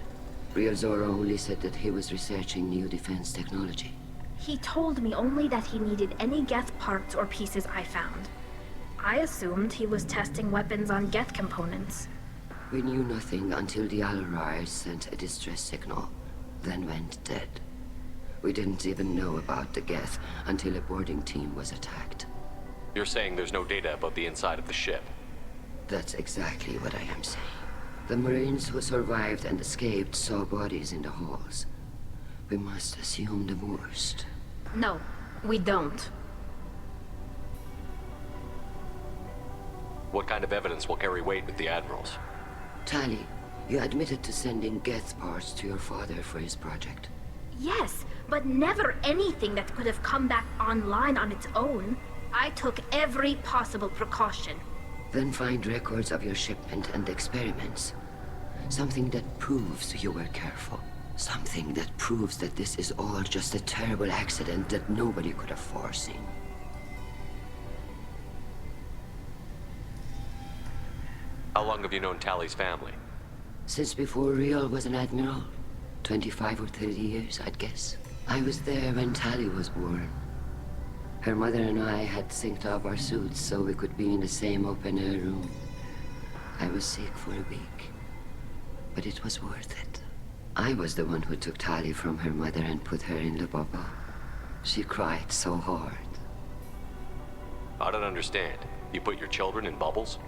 Real Zora only said that he was researching new defense technology. He told me only that he needed any Geth parts or pieces I found. I assumed he was testing weapons on Geth components. We knew nothing until the Alarai sent a distress signal, then went dead. We didn't even know about the Geth until a boarding team was attacked. You're saying there's no data about the inside of the ship? That's exactly what I am saying. The Marines who survived and escaped saw bodies in the halls. We must assume the worst. No, we don't. What kind of evidence will carry weight with the Admirals? Tali, you admitted to sending Geth parts to your father for his project. Yes, but never anything that could have come back online on its own. I took every possible precaution. Then find records of your shipment and experiments. Something that proves you were careful. Something that proves that this is all just a terrible accident that nobody could have foreseen. How long have you known Tally's family? Since before Riel was an admiral. 25 or 30 years, I'd guess. I was there when Tally was born. Her mother and I had synced up our suits so we could be in the same open-air room. I was sick for a week, but it was worth it. I was the one who took Tally from her mother and put her in the bubble. She cried so hard. I don't understand. You put your children in bubbles?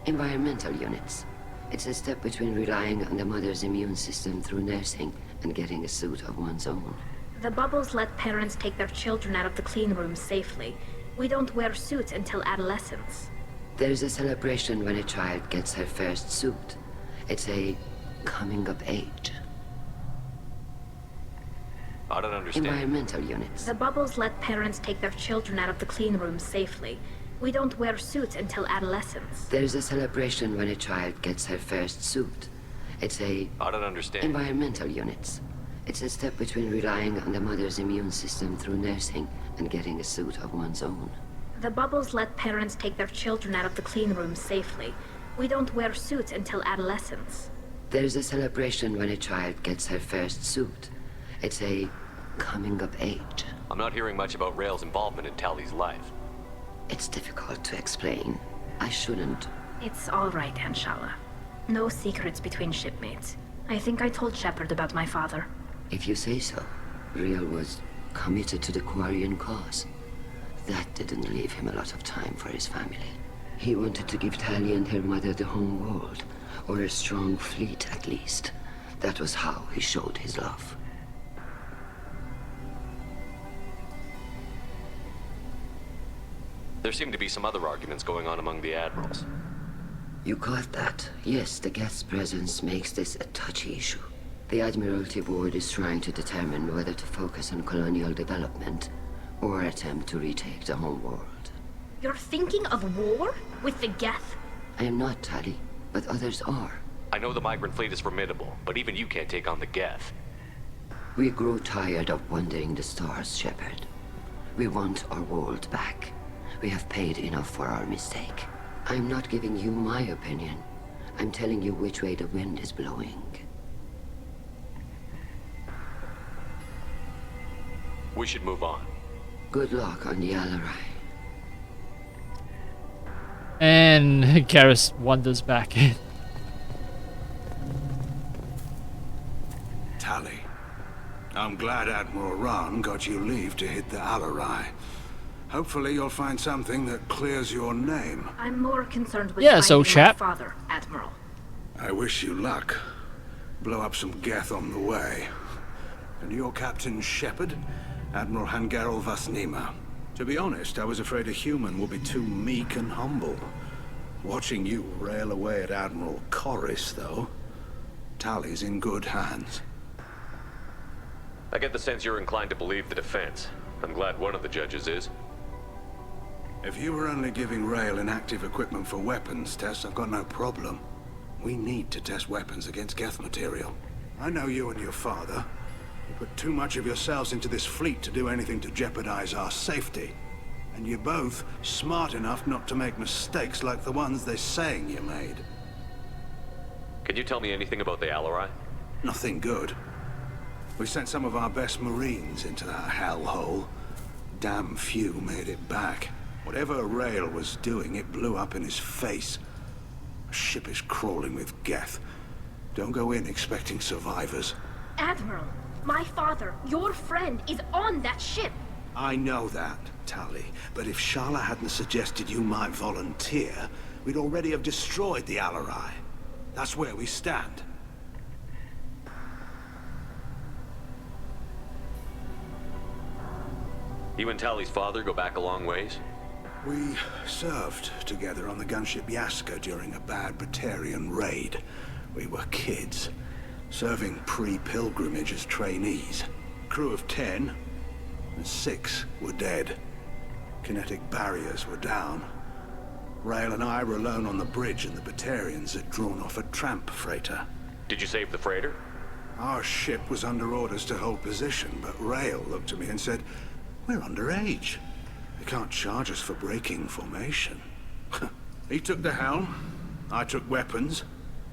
Environmental units. It's a step between relying on the mother's immune system through nursing and getting a suit of one's own. The bubbles let parents take their children out of the clean room safely. We don't wear suits until adolescence. There's a celebration when a child gets her first suit. It's a coming of age. I don't understand. Environmental units. The bubbles let parents take their children out of the clean room safely. We don't wear suits until adolescence. There's a celebration when a child gets her first suit. It's a... I don't understand. Environmental units. It's a step between relying on the mother's immune system through nursing and getting a suit of one's own. The bubbles let parents take their children out of the clean room safely. We don't wear suits until adolescence. There's a celebration when a child gets her first suit. It's a coming of age. I'm not hearing much about Rael's involvement in Tally's life. It's difficult to explain. I shouldn't. It's all right, Anshala. No secrets between shipmates. I think I told Shepard about my father. If you say so. Riel was committed to the Quarian cause. That didn't leave him a lot of time for his family. He wanted to give Tally and her mother the home world, or a strong fleet at least. That was how he showed his love. There seem to be some other arguments going on among the admirals. You caught that? Yes, the guest's presence makes this a touchy issue. The Admiralty Board is trying to determine whether to focus on colonial development or attempt to retake the home world. You're thinking of war? With the Geth? I am not, Tally, but others are. I know the migrant fleet is formidable, but even you can't take on the Geth. We grow tired of wandering the stars, Shepard. We want our world back. We have paid enough for our mistake. I'm not giving you my opinion. I'm telling you which way the wind is blowing. We should move on. Good luck on the Alarai. And Garrus wanders back in. Tally, I'm glad Admiral Rahn got you leave to hit the Alarai. Hopefully you'll find something that clears your name. I'm more concerned with so finding my chap. father, Admiral. I wish you luck. Blow up some Geth on the way. And your Captain Shepard? Admiral Hangarel Vasnima. To be honest, I was afraid a human would be too meek and humble. Watching you rail away at Admiral Corris, though, Tally's in good hands. I get the sense you're inclined to believe the defense. I'm glad one of the judges is. If you were only giving Rael inactive equipment for weapons tests, I've got no problem. We need to test weapons against Geth material. I know you and your father. You put too much of yourselves into this fleet to do anything to jeopardize our safety. And you're both smart enough not to make mistakes like the ones they're saying you made. Can you tell me anything about the Alarai? Nothing good. We sent some of our best Marines into that hellhole. Damn few made it back. Whatever Rael was doing, it blew up in his face. A ship is crawling with Geth. Don't go in expecting survivors. Admiral, my father, your friend, is on that ship. I know that, Tally. But if Shala hadn't suggested you might volunteer, we'd already have destroyed the Alarai. That's where we stand. You and Tally's father go back a long ways? We served together on the gunship Yaska during a bad Batarian raid. We were kids, serving pre-pilgrimage as trainees. Crew of 10, and 6 were dead. Kinetic barriers were down. Rael and I were alone on the bridge, and the Batarians had drawn off a tramp freighter. Did you save the freighter? Our ship was under orders to hold position, but Rail looked at me and said, "We're underage. They can't charge us for breaking formation." He took the helm, I took weapons,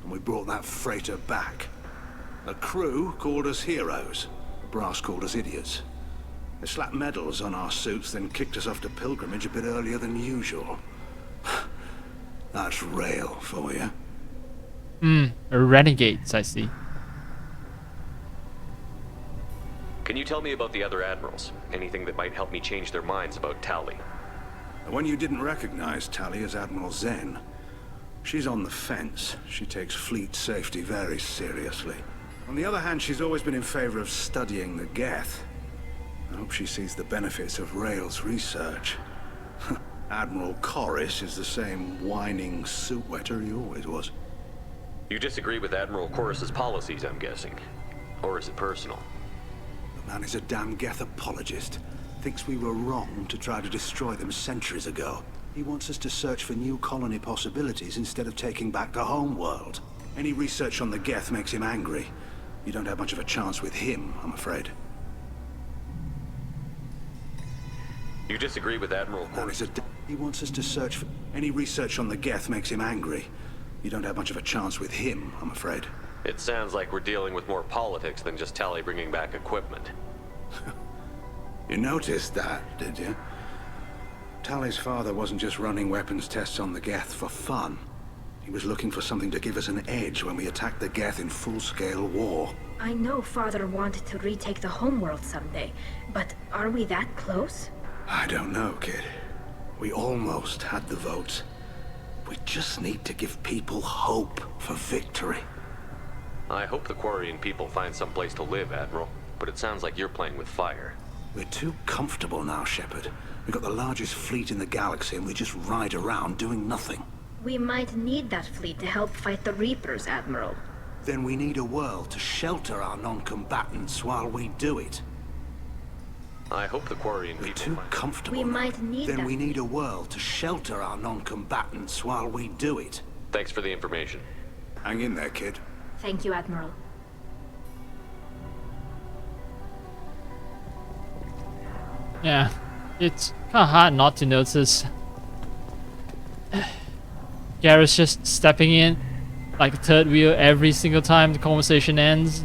and we brought that freighter back. The crew called us heroes. The brass called us idiots. They slapped medals on our suits, then kicked us off to pilgrimage a bit earlier than usual. That's Rail for you. Renegades, I see. Can you tell me about the other admirals? Anything that might help me change their minds about Tali? The one you didn't recognize, Tali, is Admiral Zen. She's on the fence. She takes fleet safety very seriously. On the other hand, she's always been in favor of studying the Geth. I hope she sees the benefits of Rail's research. Admiral Corris is the same whining suit-wetter he always was. You disagree with Admiral Corris's policies, I'm guessing. Or is it personal? The man is a damn Geth apologist. Thinks we were wrong to try to destroy them centuries ago. He wants us to search for new colony possibilities instead of taking back the home world. Any research on the Geth makes him angry. You don't have much of a chance with him, I'm afraid. You disagree with Admiral Corris? He wants us to search for... Any research on the Geth makes him angry. You don't have much of a chance with him, I'm afraid. It sounds like we're dealing with more politics than just Tali bringing back equipment. You noticed that, did you? Tali's father wasn't just running weapons tests on the Geth for fun. He was looking for something to give us an edge when we attacked the Geth in full-scale war. I know Father wanted to retake the homeworld someday, but are we that close? I don't know, kid. We almost had the votes. We just need to give people hope for victory. I hope the Quarian people find some place to live, Admiral. But it sounds like you're playing with fire. We're too comfortable now, Shepard. We've got the largest fleet in the galaxy and we just ride around doing nothing. We might need that fleet to help fight the Reapers, Admiral. Then we need a world to shelter our non-combatants while we do it. I hope the Quarian people... We're too comfortable. We might need Then we need a world to shelter our non-combatants while we do it. Thanks for the information. Hang in there, kid. Thank you, Admiral. Yeah, it's kind of hard not to notice. Garrett's just stepping in like a third wheel every single time the conversation ends.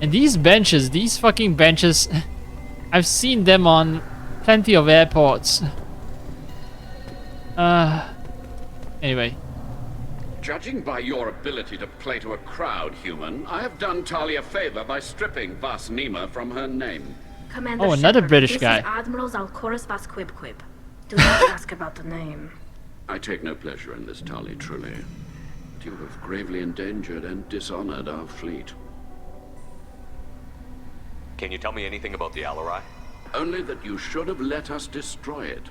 And these benches, these fucking benches, I've seen them on plenty of airports. Anyway. Judging by your ability to play to a crowd, human, I have done Tali a favor by stripping Vas Nima from her name. Commander oh, another Shepard, British this guy. Is Admiral Zalcoris Vas Quib Quib. Do not ask about the name. I take no pleasure in this, Tali, truly. But you have gravely endangered and dishonored our fleet. Can you tell me anything about the Alarai? Only that you should have let us destroy it.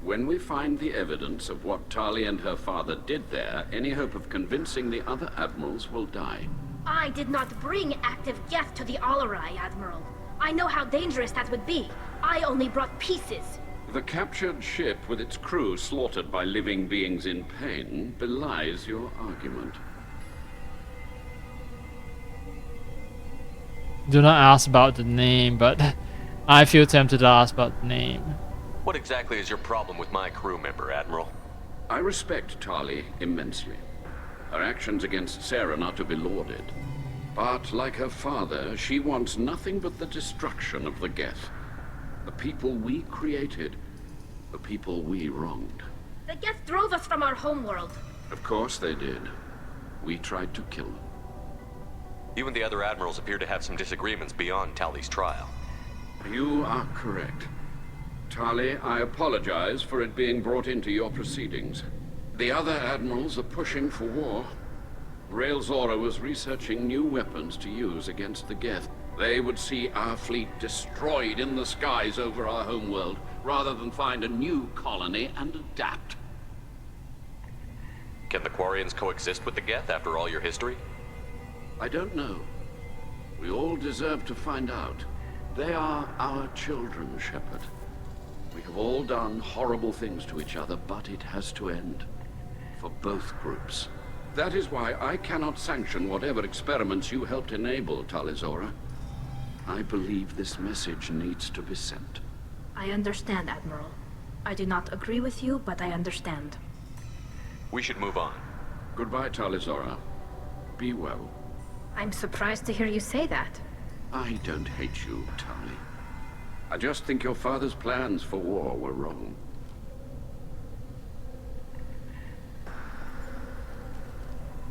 When we find the evidence of what Tali and her father did there, any hope of convincing the other admirals will die. I did not bring active Geth to the Alarai, Admiral. I know how dangerous that would be. I only brought pieces. The captured ship with its crew slaughtered by living beings in pain belies your argument. Do not ask about the name, but I feel tempted to ask about the name. What exactly is your problem with my crew member, Admiral? I respect Tali immensely. Her actions against Saren are to be lauded. But, like her father, she wants nothing but the destruction of the Geth. The people we created, the people we wronged. The Geth drove us from our homeworld. Of course they did. We tried to kill them. You and the other admirals appear to have some disagreements beyond Tali's trial. You are correct. Tali, I apologize for it being brought into your proceedings. The other admirals are pushing for war. Rail Zora was researching new weapons to use against the Geth. They would see our fleet destroyed in the skies over our homeworld, rather than find a new colony and adapt. Can the Quarians coexist with the Geth after all your history? I don't know. We all deserve to find out. They are our children, Shepard. We have all done horrible things to each other, but it has to end. For both groups. That is why I cannot sanction whatever experiments you helped enable, Talizora. I believe this message needs to be sent. I understand, Admiral. I do not agree with you, but I understand. We should move on. Goodbye, Talizora. Be well. I'm surprised to hear you say that. I don't hate you, Tali. I just think your father's plans for war were wrong.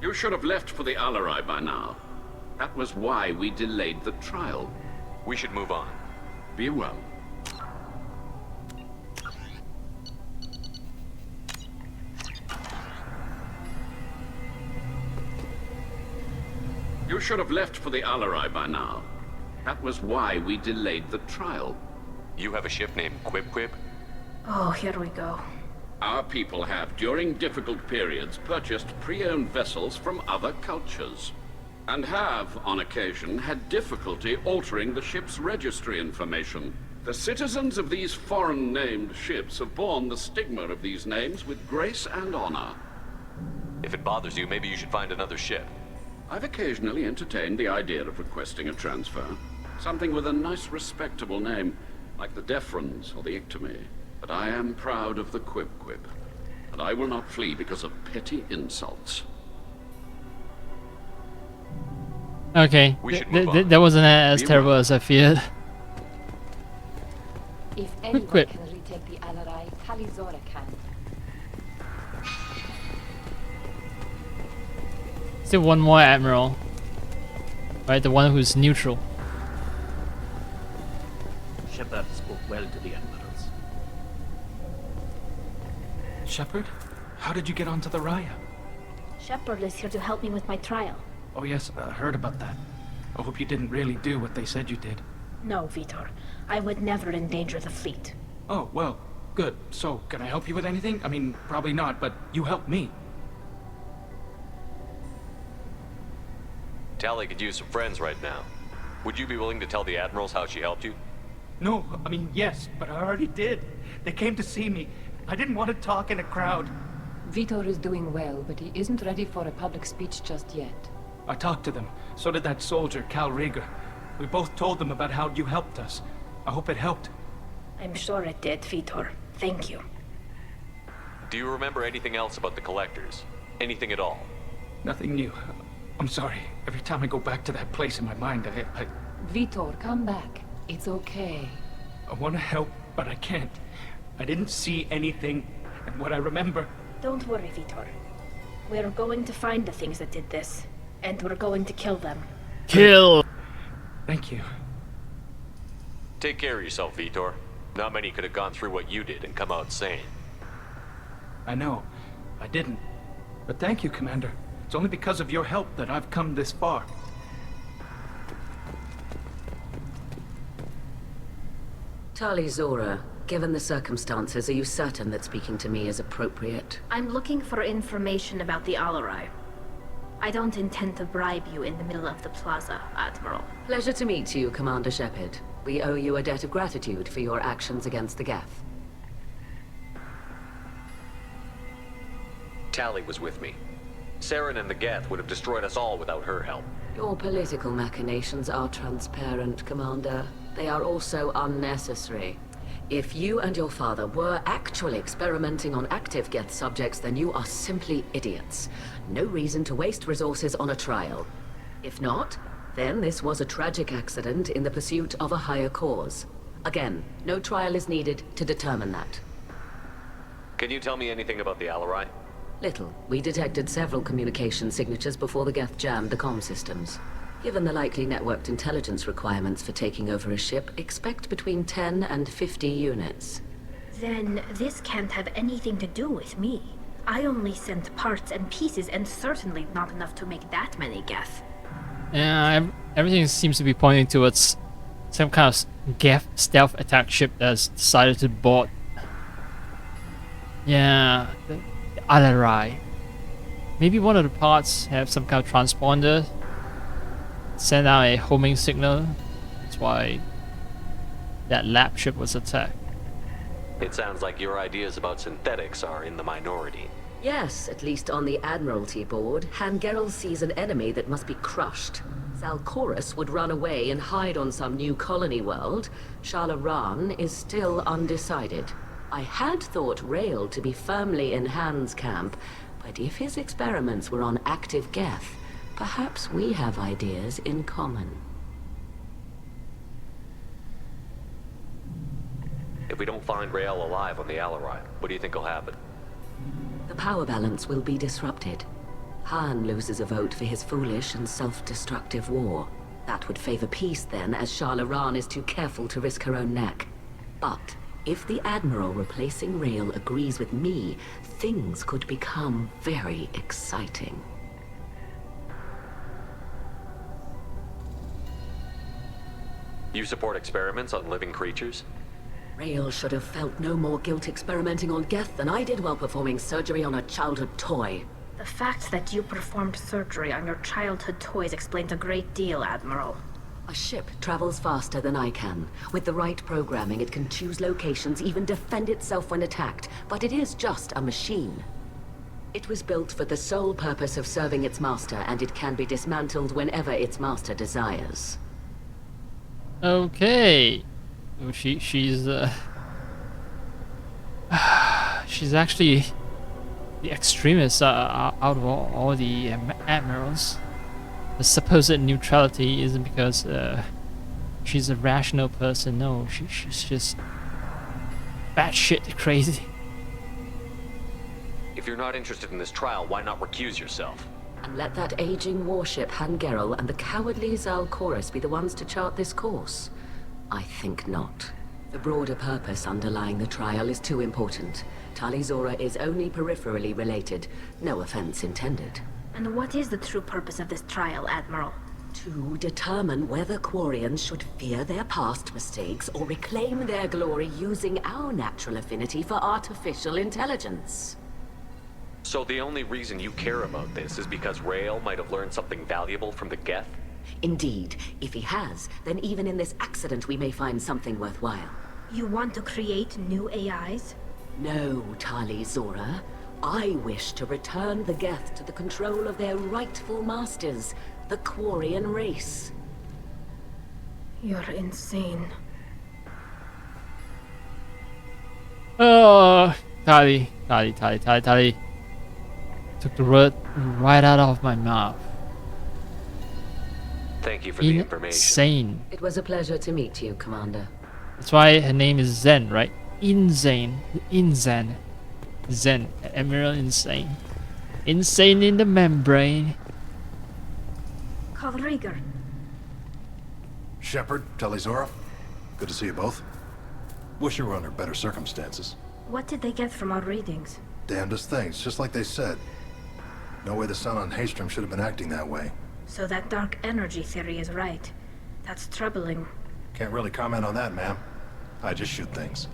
You should have left for the Alarai by now. That was why we delayed the trial. We should move on. Be well. You should have left for the Alarai by now. That was why we delayed the trial. You have a ship named Quib Quib? Oh, here we go. Our people have, during difficult periods, purchased pre-owned vessels from other cultures. And have, on occasion, had difficulty altering the ship's registry information. The citizens of these foreign-named ships have borne the stigma of these names with grace and honor. If it bothers you, maybe you should find another ship. I've occasionally entertained the idea of requesting a transfer. Something with a nice, respectable name, like the Defrons or the Ictomy. But I am proud of the Quib Quib, and I will not flee because of petty insults. Okay, that wasn't as terrible as I feared. If anyone Quib. can retake the Alarai, Talizora can. Still one more admiral, right? The one who's neutral. Shepard spoke well to the admirals. Shepard? How did you get onto the Raya? Shepard is here to help me with my trial. Oh yes, I heard about that. I hope you didn't really do what they said you did. No, Vitor. I would never endanger the fleet. Oh, well, good. So, can I help you with anything? I mean, probably not, but you helped me. Tali could use some friends right now. Would you be willing to tell the admirals how she helped you? No, I mean, yes, but I already did. They came to see me. I didn't want to talk in a crowd. Vitor is doing well, but he isn't ready for a public speech just yet. I talked to them. So did that soldier, Cal Rieger. We both told them about how you helped us. I hope it helped. I'm sure it did, Vitor. Thank you. Do you remember anything else about the Collectors? Anything at all? Nothing new. I'm sorry. Every time I go back to that place in my mind, I Vitor, come back. It's okay. I want to help, but I can't. I didn't see anything, and what I remember... Don't worry, Vitor. We're going to find the things that did this, and we're going to kill them. Kill! Thank you. Take care of yourself, Vitor. Not many could have gone through what you did and come out sane. I know. I didn't. But thank you, Commander. It's only because of your help that I've come this far. Talizora, given the circumstances, are you certain that speaking to me is appropriate? I'm looking for information about the Alarai. I don't intend to bribe you in the middle of the plaza, Admiral. Pleasure to meet you, Commander Shepard. We owe you a debt of gratitude for your actions against the Geth. Tali was with me. Saren and the Geth would have destroyed us all without her help. Your political machinations are transparent, Commander. They are also unnecessary. If you and your father were actually experimenting on active Geth subjects, then you are simply idiots. No reason to waste resources on a trial. If not, then this was a tragic accident in the pursuit of a higher cause. Again, no trial is needed to determine that. Can you tell me anything about the Alarai? Little. We detected several communication signatures before the Geth jammed the comm systems. Given the likely networked intelligence requirements for taking over a ship, expect between 10 and 50 units. Then this can't have anything to do with me. I only sent parts and pieces, and certainly not enough to make that many Geth. Yeah, everything seems to be pointing towards some kind of Geth stealth attack ship that's decided to board. Yeah, the Alarai. Maybe one of the parts have some kind of transponder. Send out a homing signal. That's why that lab ship was attacked. It sounds like your ideas about synthetics are in the minority. Yes, at least on the Admiralty board, Hangerel sees an enemy that must be crushed. Zalcorus would run away and hide on some new colony world. Shalaran is still undecided. I had thought Rael to be firmly in Han's camp, but if his experiments were on active Geth, perhaps we have ideas in common. If we don't find Rael alive on the Alarai, what do you think will happen? The power balance will be disrupted. Han loses a vote for his foolish and self-destructive war. That would favor peace then, as Shalaran is too careful to risk her own neck. But if the Admiral replacing Rael agrees with me, things could become very exciting. You support experiments on living creatures? Rael should have felt no more guilt experimenting on Geth than I did while performing surgery on a childhood toy. The fact that you performed surgery on your childhood toys explains a great deal, Admiral. A ship travels faster than I can. With the right programming, it can choose locations, even defend itself when attacked. But it is just a machine. It was built for the sole purpose of serving its master, and it can be dismantled whenever its master desires. Okay. Oh, she's she's actually the extremist out of all the admirals. The supposed neutrality isn't because she's a rational person. No, she's just batshit crazy. If you're not interested in this trial, why not recuse yourself? And let that aging warship Hangerel and the cowardly Zalcorus be the ones to chart this course? I think not. The broader purpose underlying the trial is too important. Talizora is only peripherally related. No offense intended. And what is the true purpose of this trial, Admiral? To determine whether Quarians should fear their past mistakes or reclaim their glory using our natural affinity for artificial intelligence. So the only reason you care about this is because Rael might have learned something valuable from the Geth? Indeed. If he has, then even in this accident we may find something worthwhile. You want to create new AIs? No, Talizora. I wish to return the Geth to the control of their rightful masters, the Quarian race. You're insane. Oh, Tali. Took the word right out of my mouth. Thank you for the information. Insane. It was a pleasure to meet you, Commander. That's why her name is Zen, right? Insane. Inzen. Zen. Admiral Insane. Insane in the membrane. Kalrieger. Shepard, Talizora. Good to see you both. Wish you were under better circumstances. What did they get from our readings? Damnedest things, just like they said. No way the sun on Haystrom should have been acting that way. So that dark energy theory is right. That's troubling. Can't really comment on that, ma'am. I just shoot things.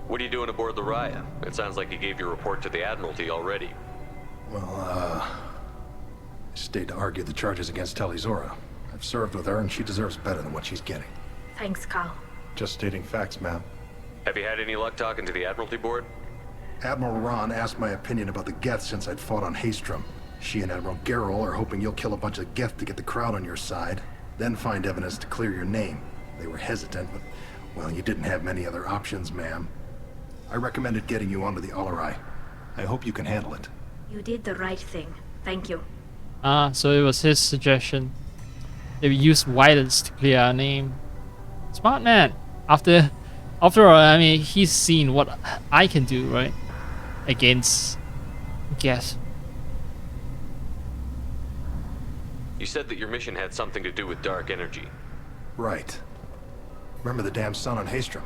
What are you doing aboard the Raya? It sounds like you gave your report to the Admiralty already. Well, I stayed to argue the charges against Talizora. I've served with her and she deserves better than what she's getting. Thanks, Cal. Just stating facts, ma'am. Have you had any luck talking to the Admiralty board? Admiral Ron asked my opinion about the Geth since I'd fought on Haystrom. She and Admiral Gerrel are hoping you'll kill a bunch of Geth to get the crowd on your side, then find evidence to clear your name. They were hesitant, but, well, you didn't have many other options, ma'am. I recommended getting you onto the Alarai. I hope you can handle it. You did the right thing. Thank you. So it was his suggestion. They used violence to clear our name. Smart man. After all, I mean, he's seen what I can do, right? Against Geth. You said that your mission had something to do with dark energy. Right. Remember the damn sun on Haystrom?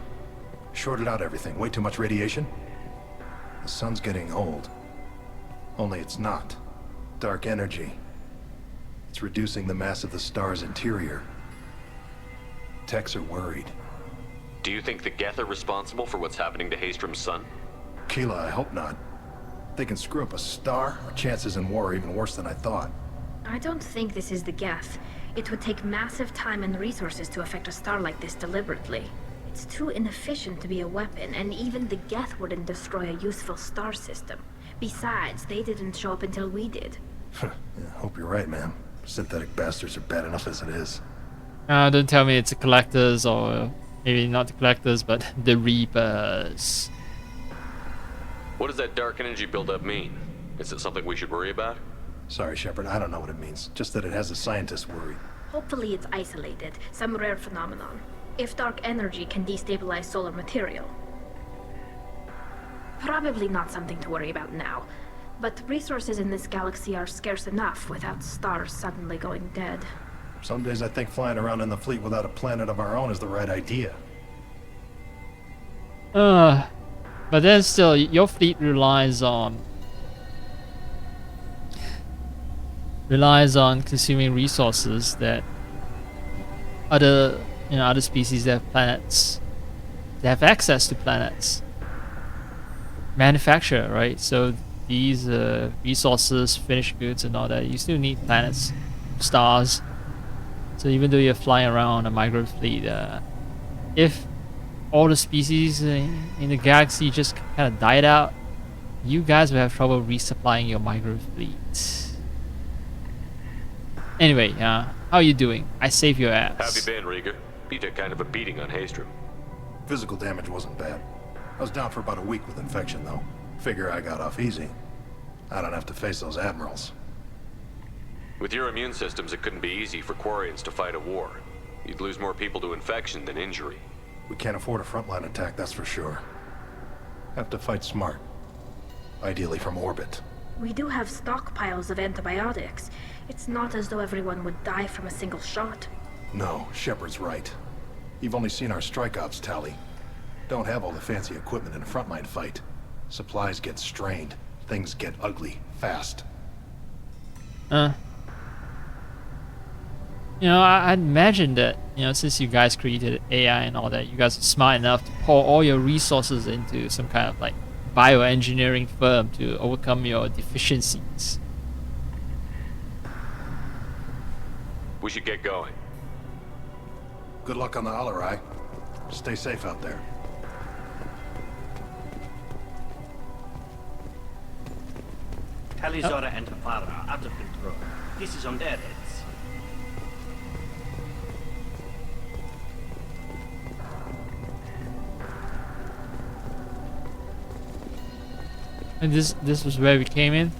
Shorted out everything. Way too much radiation? The sun's getting old. Only it's not. Dark energy. It's reducing the mass of the star's interior. Techs are worried. Do you think the Geth are responsible for what's happening to Haystrom's sun? Keela, I hope not. If they can screw up a star, our chances in war are even worse than I thought. I don't think this is the Geth. It would take massive time and resources to affect a star like this deliberately. It's too inefficient to be a weapon, and even the Geth wouldn't destroy a useful star system. Besides, they didn't show up until we did. Yeah, hope you're right, man. Synthetic bastards are bad enough as it is. Don't tell me it's the collectors, or maybe not the collectors, but the Reapers. What does that dark energy buildup mean? Is it something we should worry about? Sorry, Shepard, I don't know what it means. Just that it has the scientists worried. Hopefully it's isolated, some rare phenomenon. If dark energy can destabilize solar material. Probably not something to worry about now. But resources in this galaxy are scarce enough without stars suddenly going dead. Some days I think flying around in the fleet without a planet of our own is the right idea. But then still, your fleet relies on consuming resources that other species that have planets, they have access to planets, manufacture, right? So these resources, finished goods and all that, you still need planets, stars. So even though you're flying around a migrant fleet, if all the species in the galaxy just kind of died out, you guys will have trouble resupplying your migrant fleet. Anyway, how are you doing? I saved your ass. How have you been, Rieger? You took kind of a beating on Haystrom. Physical damage wasn't bad. I was down for about a week with infection, though. Figure I got off easy. I don't have to face those admirals. With your immune systems, it couldn't be easy for Quarians to fight a war. You'd lose more people to infection than injury. We can't afford a frontline attack, that's for sure. Have to fight smart. Ideally from orbit. We do have stockpiles of antibiotics. It's not as though everyone would die from a single shot. No, Shepard's right. You've only seen our strike ops tally. Don't have all the fancy equipment in a frontline fight. Supplies get strained. Things get ugly, fast. I'd imagine that, since you guys created AI and all that, you guys are smart enough to pour all your resources into some kind of like bioengineering firm to overcome your deficiencies. We should get going. Good luck on the Alarai. Stay safe out there. Talizora and Tafara are out of control. This is on their heads. And this was where we came in.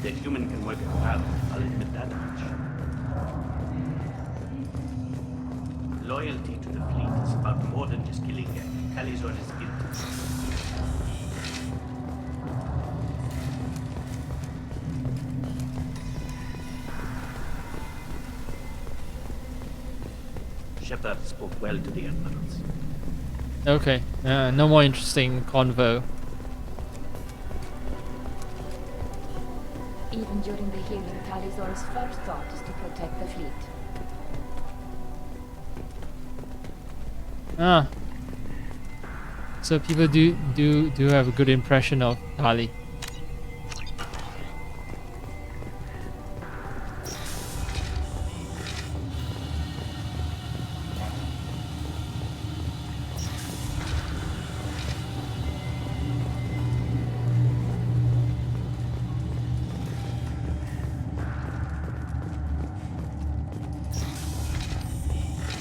The human can work it out, I'll admit that much. Loyalty to the fleet is about more than just killing them. Talizora is guilty. Shepard spoke well to the admirals. Okay, no more interesting convo. Even during the healing, Talizora's first thought is to protect the fleet. So people do have a good impression of Tali.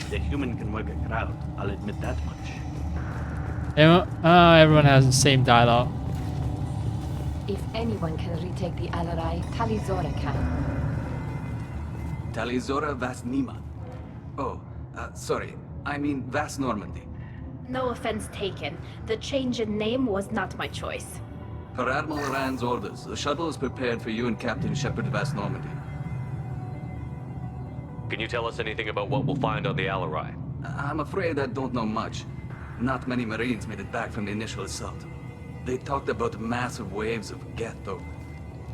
The human can work a crowd, I'll admit that much. Everyone has the same dialogue. If anyone can retake the Alarai, Talizora can. Talizora Vas Nima. Oh, sorry. I mean Vas Normandy. No offense taken. The change in name was not my choice. Per Admiral Rand's orders, the shuttle is prepared for you and Captain Shepard Vas Normandy. Can you tell us anything about what we'll find on the Alarai? I'm afraid I don't know much. Not many Marines made it back from the initial assault. They talked about massive waves of Geth, though.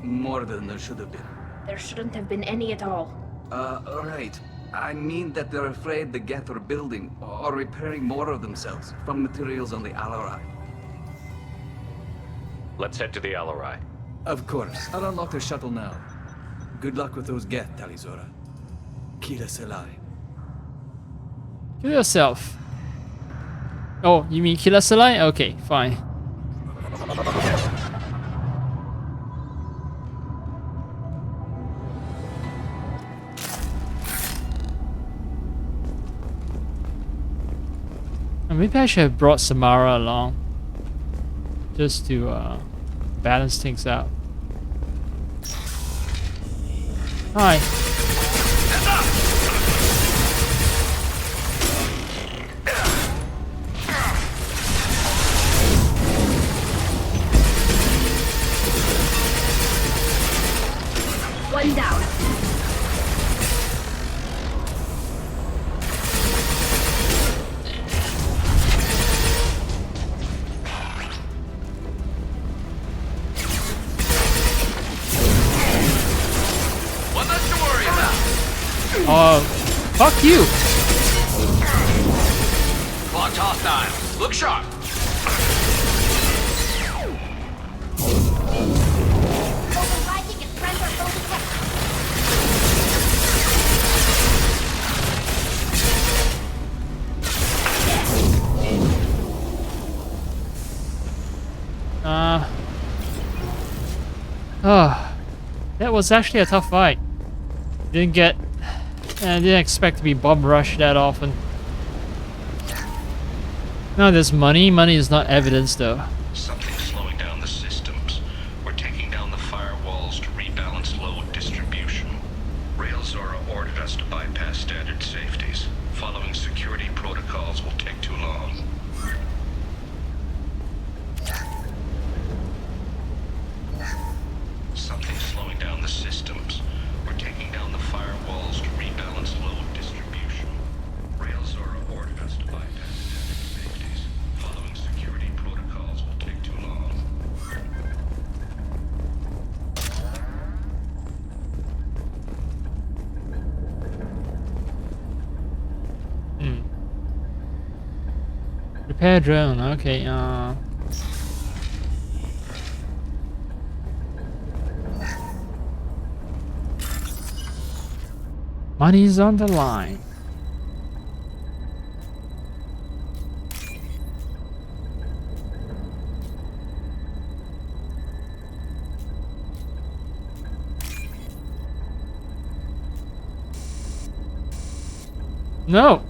More than there should have been. There shouldn't have been any at all. Right. I mean that they're afraid the Geth are building or repairing more of themselves from materials on the Alarai. Let's head to the Alarai. Of course. I'll unlock the shuttle now. Good luck with those Geth, Talizora. Kira Selai. Kill yourself. Oh, you mean Kila Salai? Okay, fine. Maybe I should have brought Samara along. Just to balance things out. Hi. One down. One less to worry about. Fuck you. Blocked hostile. Look sharp. Overriding and friends are both attacked. That was actually a tough fight. I didn't expect to be bomb rushed that often. Now there's money. Money is not evidence though. Something's slowing down the systems. We're taking down the firewalls to rebalance load distribution. Rail Zora ordered us to bypass standard safeties. Following security protocols will take too long. Something's slowing down the systems. We're taking down the firewalls to rebalance load distribution. Rail Zora ordered us to bypass standard safeties. Following security protocols will take too long. Repair drone. Okay. Money's on the line. No!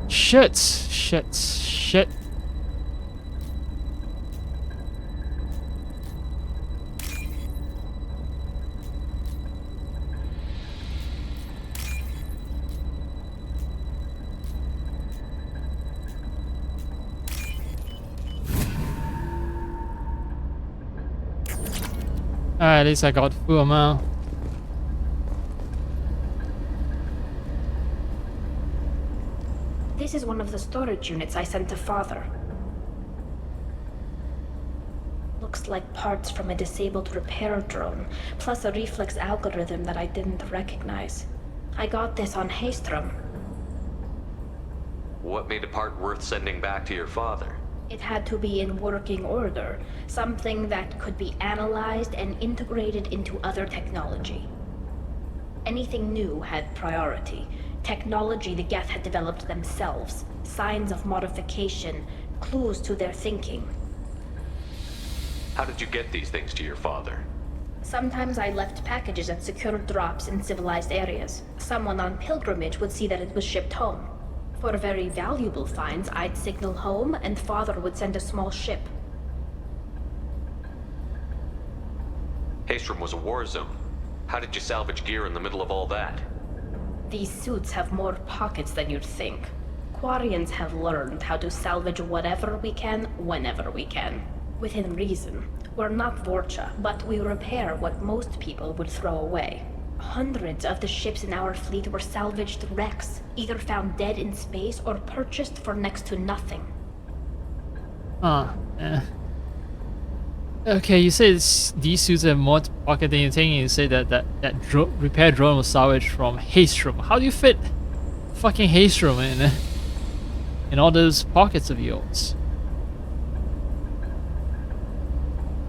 Shit! Shit! Shit! At least I got full amount. This is one of the storage units I sent to Father. Looks like parts from a disabled repair drone, plus a reflex algorithm that I didn't recognize. I got this on Haystrom. What made a part worth sending back to your father? It had to be in working order, something that could be analyzed and integrated into other technology. Anything new had priority. Technology the Geth had developed themselves, signs of modification, clues to their thinking. How did you get these things to your father? Sometimes I left packages at secure drops in civilized areas. Someone on pilgrimage would see that it was shipped home. For very valuable finds, I'd signal home, and Father would send a small ship. Haystrom was a war zone. How did you salvage gear in the middle of all that? These suits have more pockets than you'd think. Quarians have learned how to salvage whatever we can, whenever we can. Within reason. We're not Vorcha, but we repair what most people would throw away. Hundreds of the ships in our fleet were salvaged wrecks, either found dead in space or purchased for next to nothing. Okay, you say these suits have more pocket than you think, and you say that repair drone was salvaged from Haystrom. How do you fit fucking Haystrom in all those pockets of yours?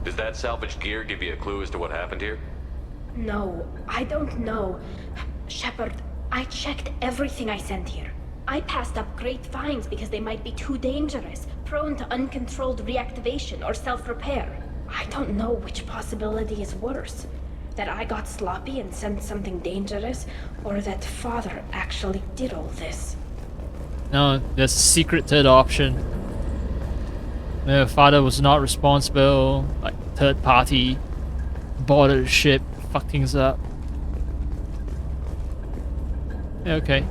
Does that salvaged gear give you a clue as to what happened here? No, I don't know. Shepard, I checked everything I sent here. I passed up great finds because they might be too dangerous, prone to uncontrolled reactivation or self-repair. I don't know which possibility is worse. That I got sloppy and sent something dangerous, or that Father actually did all this. No, there's a secret third option. My father was not responsible, like third party, boarded the ship, fucked things up. Okay.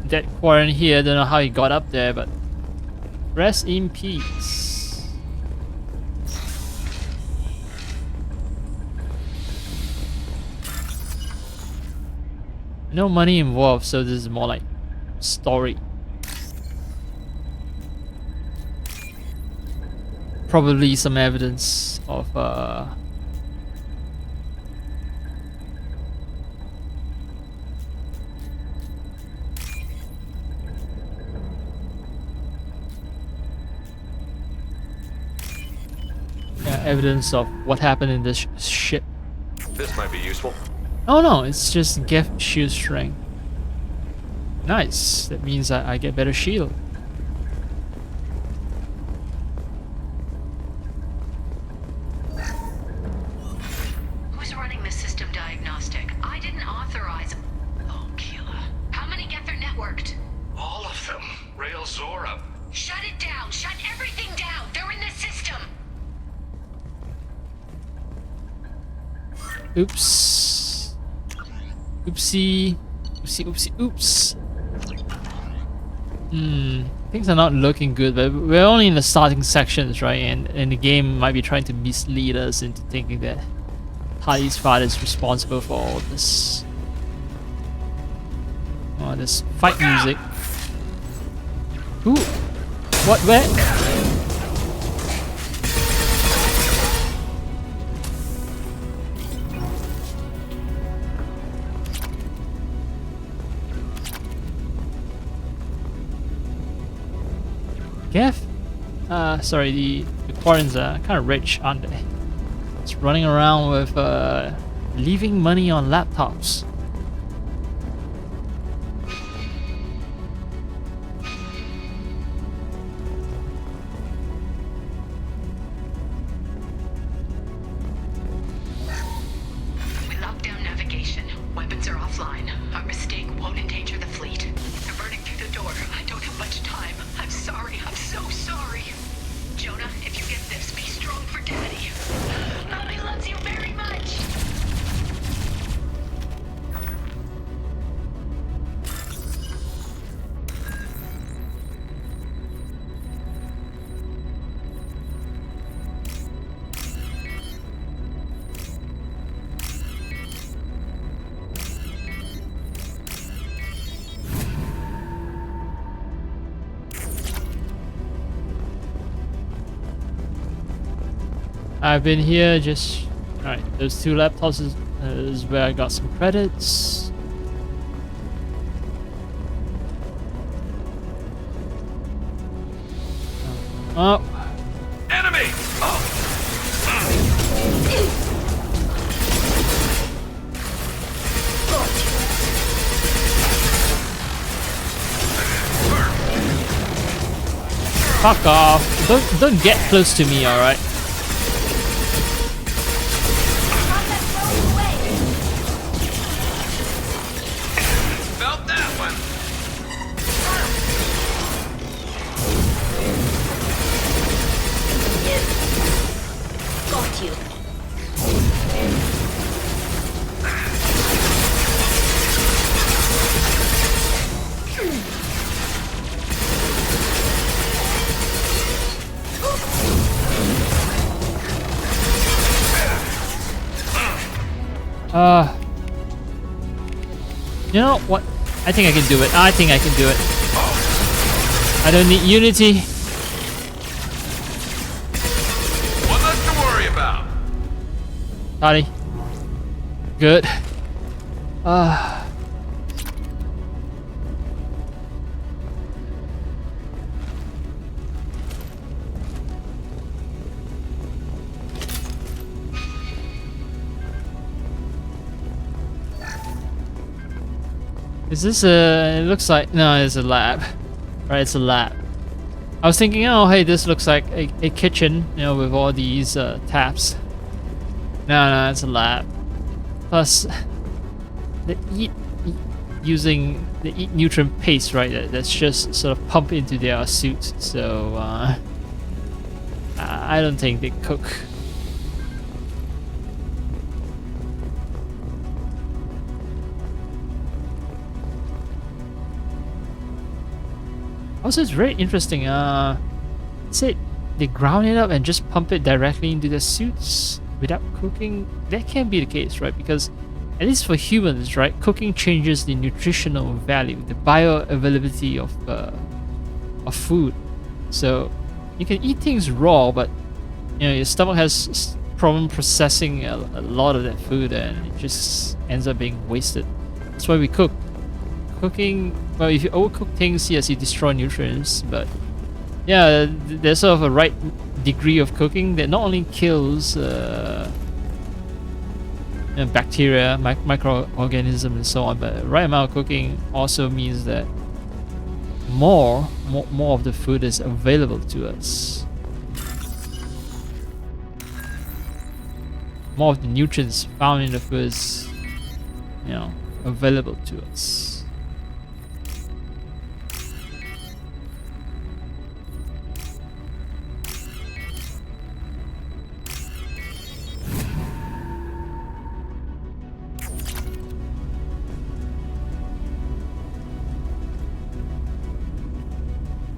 Dead quarantine here, don't know how he got up there, but rest in peace. No money involved, so this is more like story. Probably some evidence of yeah, evidence of what happened in this ship. This might be useful. Oh no, it's just gift shield strength. Nice. That means I get better shield. Who's running the system diagnostic? I didn't authorize. Oh, killer. How many get their networked? All of them. Rail Zora. Shut it down. Shut everything down. They're in the system. Oops. Oopsie. Oopsie, oopsie, oops. Things are not looking good, but we're only in the starting sections, right? And the game might be trying to mislead us into thinking that Tali's father is responsible for all this. Oh, this fight music. Ooh. What? Where? Kev? Sorry, the Quarrens are kind of rich, aren't they? It's running around with leaving money on laptops. We locked down navigation. Weapons are offline. Our mistake won't endanger the fleet. They're burning through the door. I don't have much time. I'm sorry. I'm so sorry. Jonah, if you get this, be strong for Daddy. Mommy loves you very much. I've been here just... Alright, those two laptops is where I got some credits. Oh. Enemy! Fuck off. Don't get close to me, alright? Felt that one. Got you. You know what? I think I can do it. I think I can do it. I don't need Unity. One less to worry about. Tali. Good. Is this a... It looks like... No, it's a lab. Right, it's a lab. I was thinking, oh, hey, this looks like a kitchen, you know, with all these taps. No, it's a lab. Plus, they eat nutrient paste, right? That's just sort of pumped into their suits. So, I don't think they cook. Also, it's very interesting. Say they ground it up and just pump it directly into the suits without cooking. That can't be the case, right? Because at least for humans, right, cooking changes the nutritional value, the bioavailability of food. So you can eat things raw, but you know your stomach has problem processing a lot of that food, and it just ends up being wasted. That's why we cook. Cooking, well, if you overcook things, yes, you destroy nutrients, but yeah, there's sort of a right degree of cooking that not only kills bacteria, microorganisms, and so on, but the right amount of cooking also means that more of the food is available to us. More of the nutrients found in the food is, you know, available to us.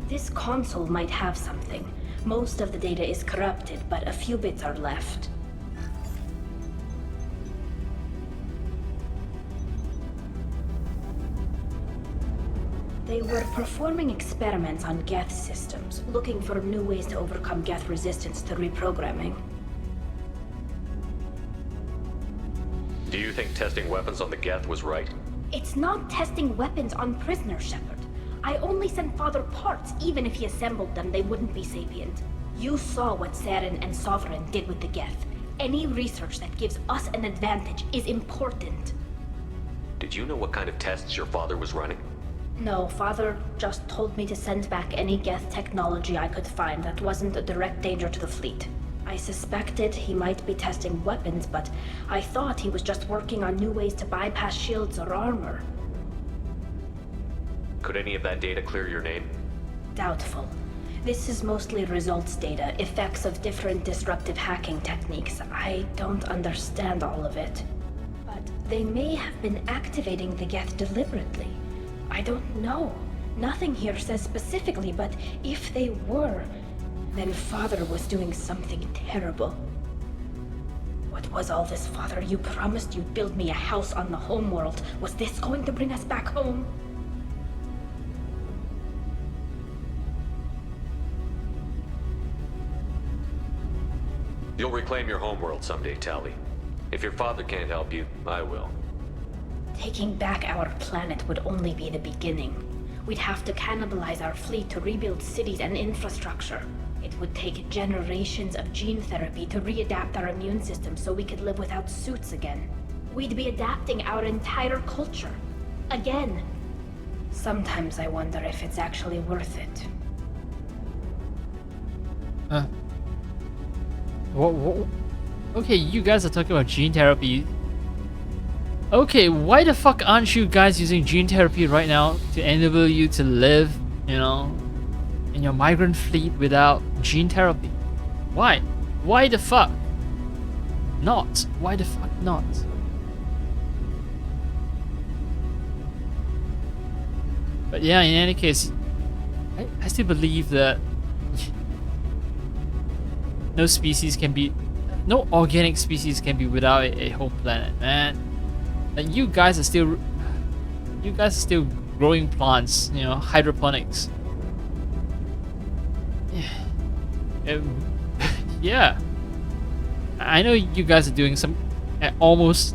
This console might have something. Most of the data is corrupted, but a few bits are left. They were performing experiments on Geth systems, looking for new ways to overcome Geth resistance to reprogramming. Do you think testing weapons on the Geth was right? It's not testing weapons on prisoners, Shepard. I only sent Father parts. Even if he assembled them, they wouldn't be sapient. You saw what Saren and Sovereign did with the Geth. Any research that gives us an advantage is important. Did you know what kind of tests your father was running? No, Father just told me to send back any Geth technology I could find that wasn't a direct danger to the fleet. I suspected he might be testing weapons, but I thought he was just working on new ways to bypass shields or armor. Could any of that data clear your name? Doubtful. This is mostly results data, effects of different disruptive hacking techniques. I don't understand all of it. But they may have been activating the Geth deliberately. I don't know. Nothing here says specifically, but if they were, then Father was doing something terrible. What was all this, Father? You promised you'd build me a house on the homeworld. Was this going to bring us back home? You'll reclaim your homeworld someday, Tali. If your father can't help you, I will. Taking back our planet would only be the beginning. We'd have to cannibalize our fleet to rebuild cities and infrastructure. It would take generations of gene therapy to readapt our immune system so we could live without suits again. We'd be adapting our entire culture. Again. Sometimes I wonder if it's actually worth it. Okay, you guys are talking about gene therapy. Okay, why the fuck aren't you guys using gene therapy right now to enable you to live, you know, in your migrant fleet without gene therapy? Why? Why the fuck not? Why the fuck not? But yeah, in any case, I still believe that no organic species can be without a whole planet, man. And you guys are still growing plants, you know, hydroponics. Yeah. I know you guys are doing some almost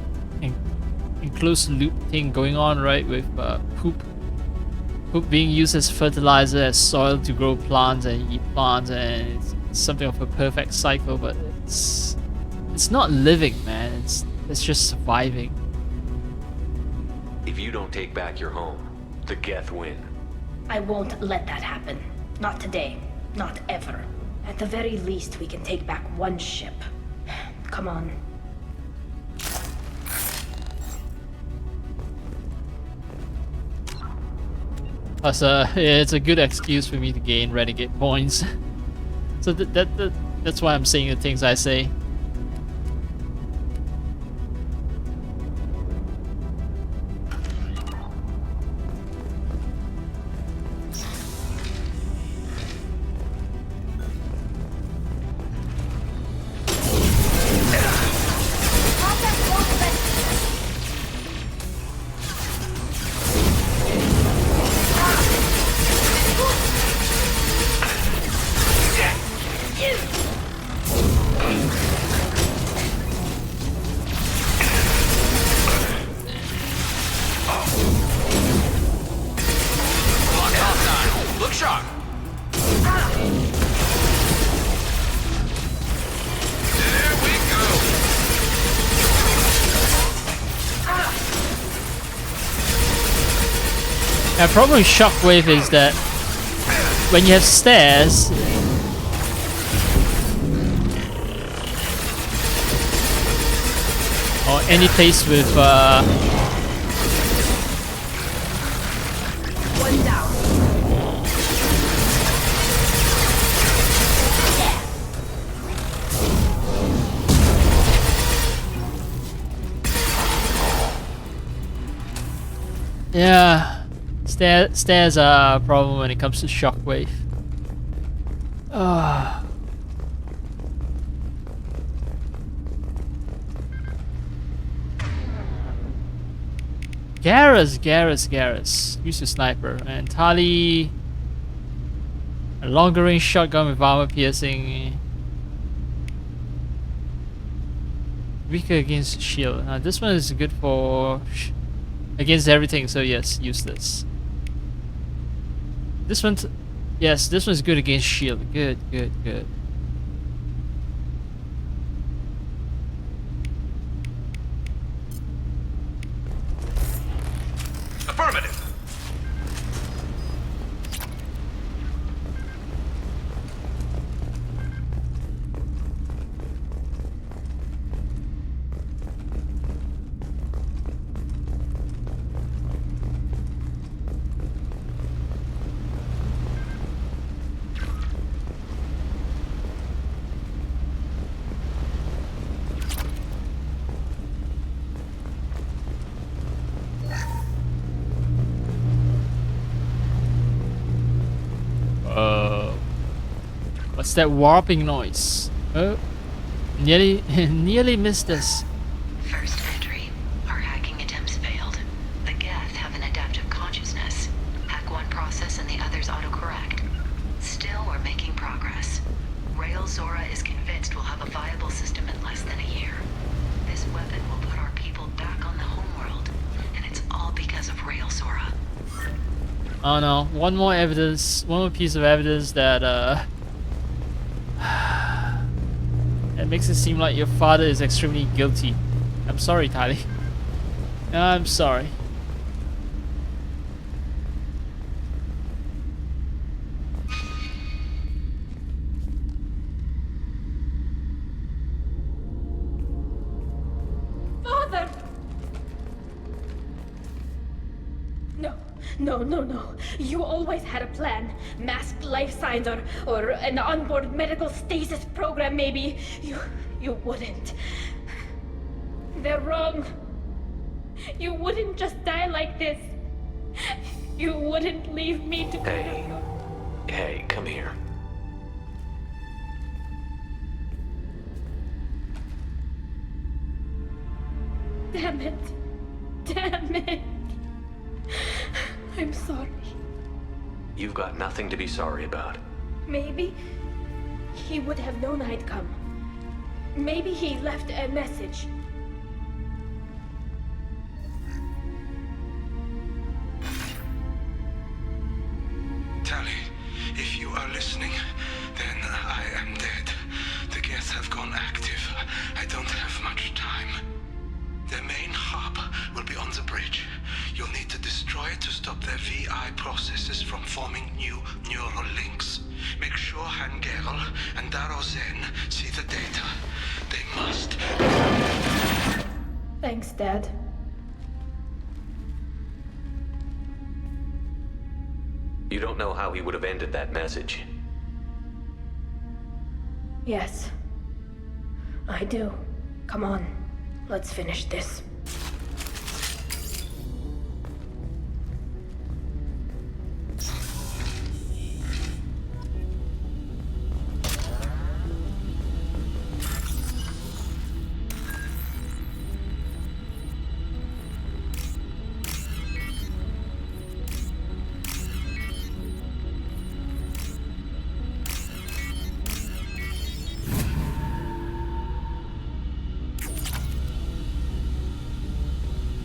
enclosed loop thing going on, right? With poop being used as fertilizer, as soil to grow plants and eat plants, and it's something of a perfect cycle, but it's not living, man. It's just surviving. If you don't take back your home, the Geth win. I won't let that happen. Not today. Not ever. At the very least, we can take back one ship. Come on. Plus, it's a good excuse for me to gain renegade points. So that's why I'm saying the things I say. The problem with Shockwave is that when you have stairs, or any place with one down. yeah, stairs are a problem when it comes to Shockwave. Garrus. Use your sniper. And Tali, a longer range shotgun with armor piercing. Weaker against shield. This one is good for against everything, so yes, use this. This one, yes, this one's good against shield. Good. Affirmative. What's that warping noise? Oh, nearly missed us. First entry. Our hacking attempts failed. The Geth have an adaptive consciousness. Hack one process and the others autocorrect. Still, we're making progress. Rail Zora is convinced we'll have a viable system in less than a year. This weapon will put our people back on the homeworld, and it's all because of Rail Zora. Oh no, one more piece of evidence that that makes it seem like your father is extremely guilty. I'm sorry, Tali. I'm sorry. Father! No. You always had a plan. Masked life signs or an onboard medical stasis program maybe. You wouldn't. They're wrong. You wouldn't just die like this. You wouldn't leave me to... Hey, come here. Damn it. I'm sorry. You've got nothing to be sorry about. Maybe he would have known I'd come. Maybe he left a message. Tali, if you are listening, then I am dead. The Geth have gone active. I don't have much time. The main hub will be on the bridge. You'll need their VI processes from forming new neural links. Make sure Hangerl and Darozen see the data. They must. Thanks, Dad. You don't know how he would have ended that message. Yes. I do. Come on. Let's finish this.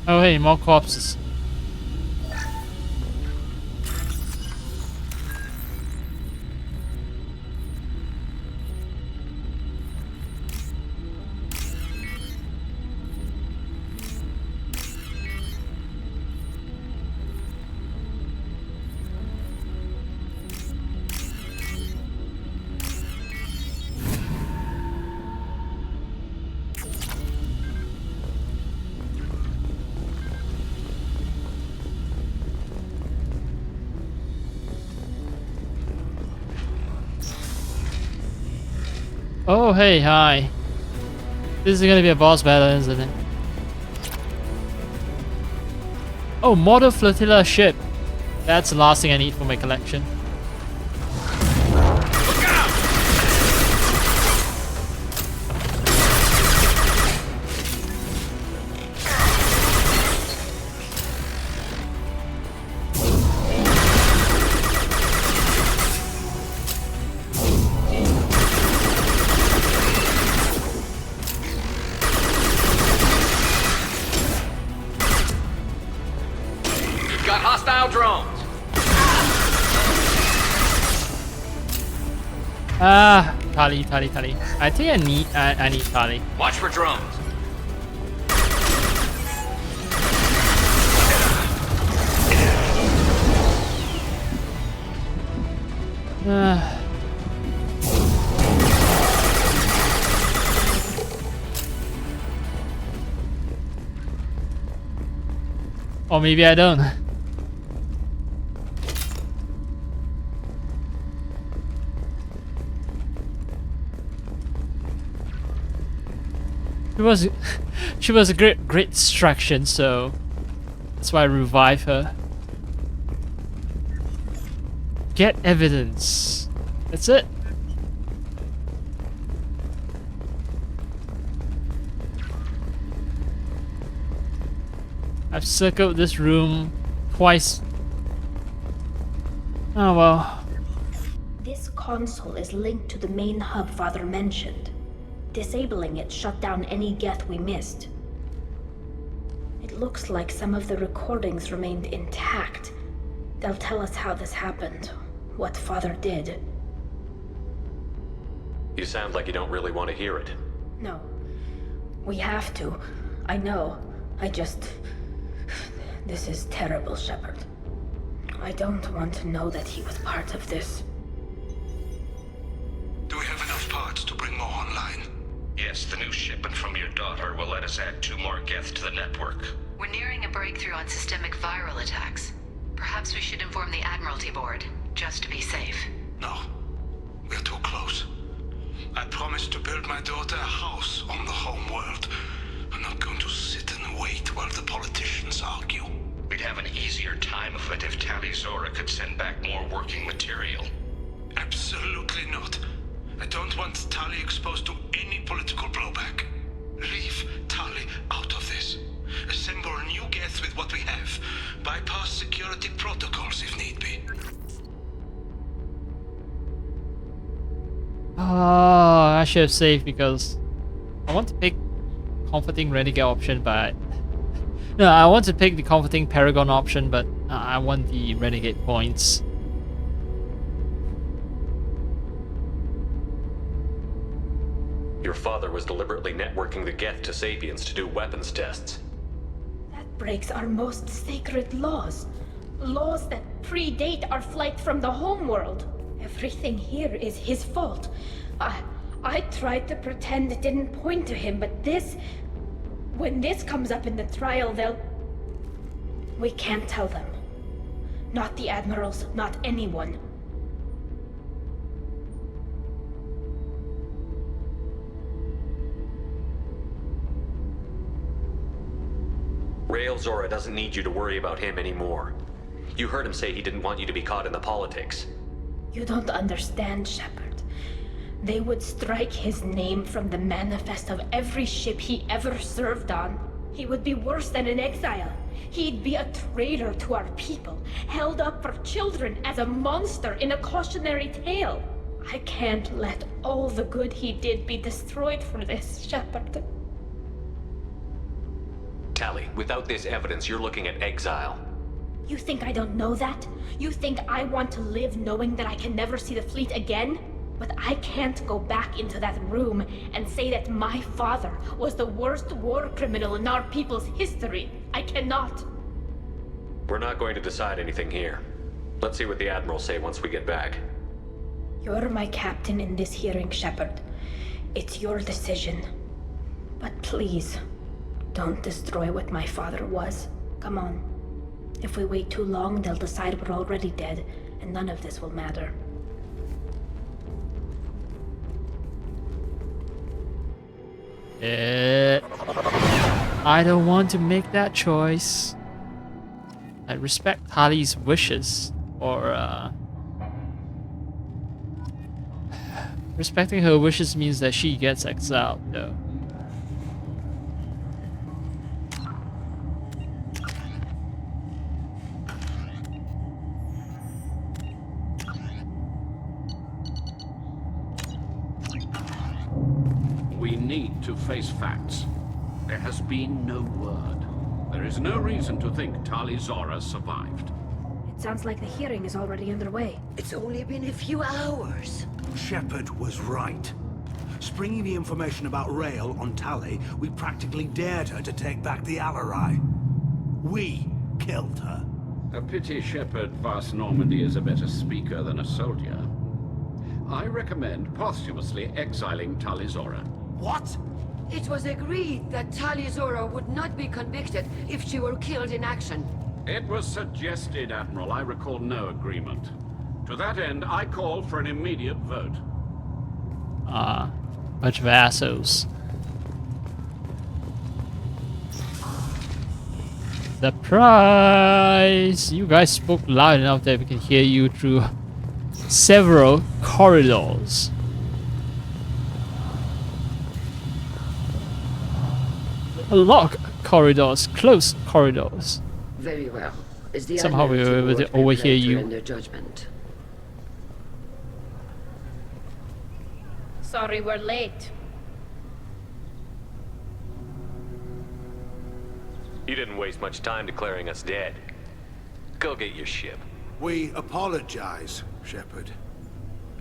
Oh hey, more corpses. Oh hey, hi. This is gonna be a boss battle, isn't it? Oh, model flotilla ship. That's the last thing I need for my collection. Got hostile drones. Tali. I think I need Tali. Watch for drones. Or maybe I don't. She was a great distraction, so that's why I revive her. Get evidence. That's it. I've circled this room twice. Oh well. This console is linked to the main hub Father mentioned. Disabling it shut down any Geth we missed. It looks like some of the recordings remained intact. They'll tell us how this happened, what Father did. You sound like you don't really want to hear it. No. We have to. I know. This is terrible, Shepard. I don't want to know that he was part of this. Do we have enough parts to bring more online? Yes, the new shipment from your daughter will let us add 2 more Geth to the network. We're nearing a breakthrough on systemic viral attacks. Perhaps we should inform the Admiralty Board, just to be safe. No. We're too close. I promised to build my daughter a house on the home world. I'm not going to sit and wait while the politicians argue. We'd have an easier time of it if Tali Zora could send back more working material. Absolutely not. I don't want Tali exposed to any political blowback. Leave Tali out of this. Assemble new Geth with what we have. Bypass security protocols if need be. Oh, I should have saved because I want to pick comforting renegade option, but no, I want to pick the comforting paragon option, but I want the renegade points. Your father was deliberately networking the Geth to Sapiens to do weapons tests. That breaks our most sacred laws. Laws that predate our flight from the homeworld. Everything here is his fault. I tried to pretend it didn't point to him, but this... When this comes up in the trial, they'll... We can't tell them. Not the admirals, not anyone. Rael Zora doesn't need you to worry about him anymore. You heard him say he didn't want you to be caught in the politics. You don't understand, Shepard. They would strike his name from the manifest of every ship he ever served on. He would be worse than an exile. He'd be a traitor to our people, held up for children as a monster in a cautionary tale. I can't let all the good he did be destroyed for this, Shepard. Tali, without this evidence, you're looking at exile. You think I don't know that? You think I want to live knowing that I can never see the fleet again? But I can't go back into that room and say that my father was the worst war criminal in our people's history. I cannot. We're not going to decide anything here. Let's see what the Admirals say once we get back. You're my captain in this hearing, Shepard. It's your decision. But please, don't destroy what my father was. Come on. If we wait too long, they'll decide we're already dead, and none of this will matter. I don't want to make that choice. I respect Tali's wishes, or respecting her wishes means that she gets exiled, though. We need to face facts. There has been no word. There is no reason to think Tali Zora survived. It sounds like the hearing is already underway. It's only been a few hours. Shepard was right. Springing the information about Rael on Tali, we practically dared her to take back the Alarai. We killed her. A pity Shepard Vast Normandy is a better speaker than a soldier. I recommend posthumously exiling Tali Zora. What? It was agreed that Tali Zora would not be convicted if she were killed in action. It was suggested, Admiral. I recall no agreement. To that end, I call for an immediate vote. Bunch of assholes. Surprise! You guys spoke loud enough that we can hear you through several corridors. A lot of corridors, close corridors. Very well. Is the Somehow we were able to overhear you. Render judgment. Sorry we're late. You didn't waste much time declaring us dead. Go get your ship. We apologize, Shepard.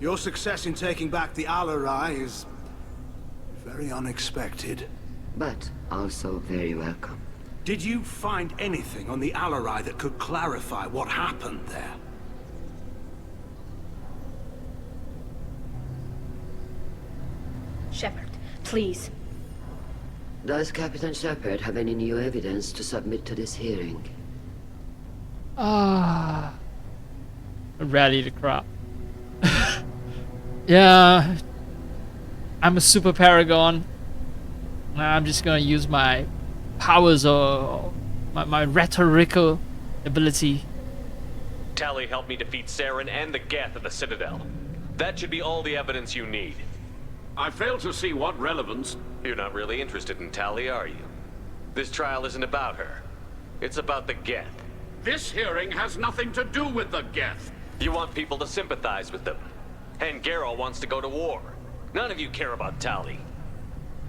Your success in taking back the Alarai is very unexpected. But also very welcome. Did you find anything on the Alarai that could clarify what happened there? Shepard, please. Does Captain Shepard have any new evidence to submit to this hearing? Rally the crowd. Yeah, I'm a super paragon. I'm just gonna use my powers or my rhetorical ability. Tali helped me defeat Saren and the Geth at the Citadel. That should be all the evidence you need. I fail to see what relevance... You're not really interested in Tali, are you? This trial isn't about her. It's about the Geth. This hearing has nothing to do with the Geth. You want people to sympathize with them. And Geralt wants to go to war. None of you care about Tali.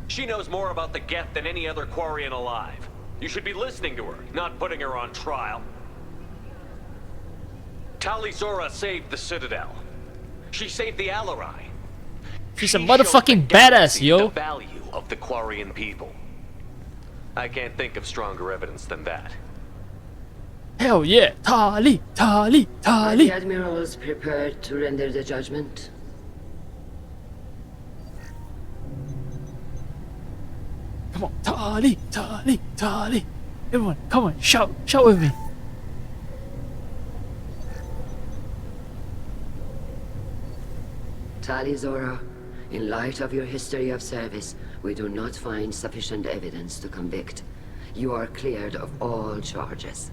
She knows more about the Geth than any other Quarian alive. You should be listening to her, not putting her on trial. Tali Zora saved the Citadel. She saved the Alarai. She's a motherfucking badass, yo. The value of the Quarian people. I can't think of stronger evidence than that. Hell yeah! Tali! Tali! Are Tali! the admirals prepared to render the judgment? Come on, Tali! Tali! Tali! Everyone, come on, shout! Shout with me! Tali Zora, in light of your history of service, we do not find sufficient evidence to convict. You are cleared of all charges.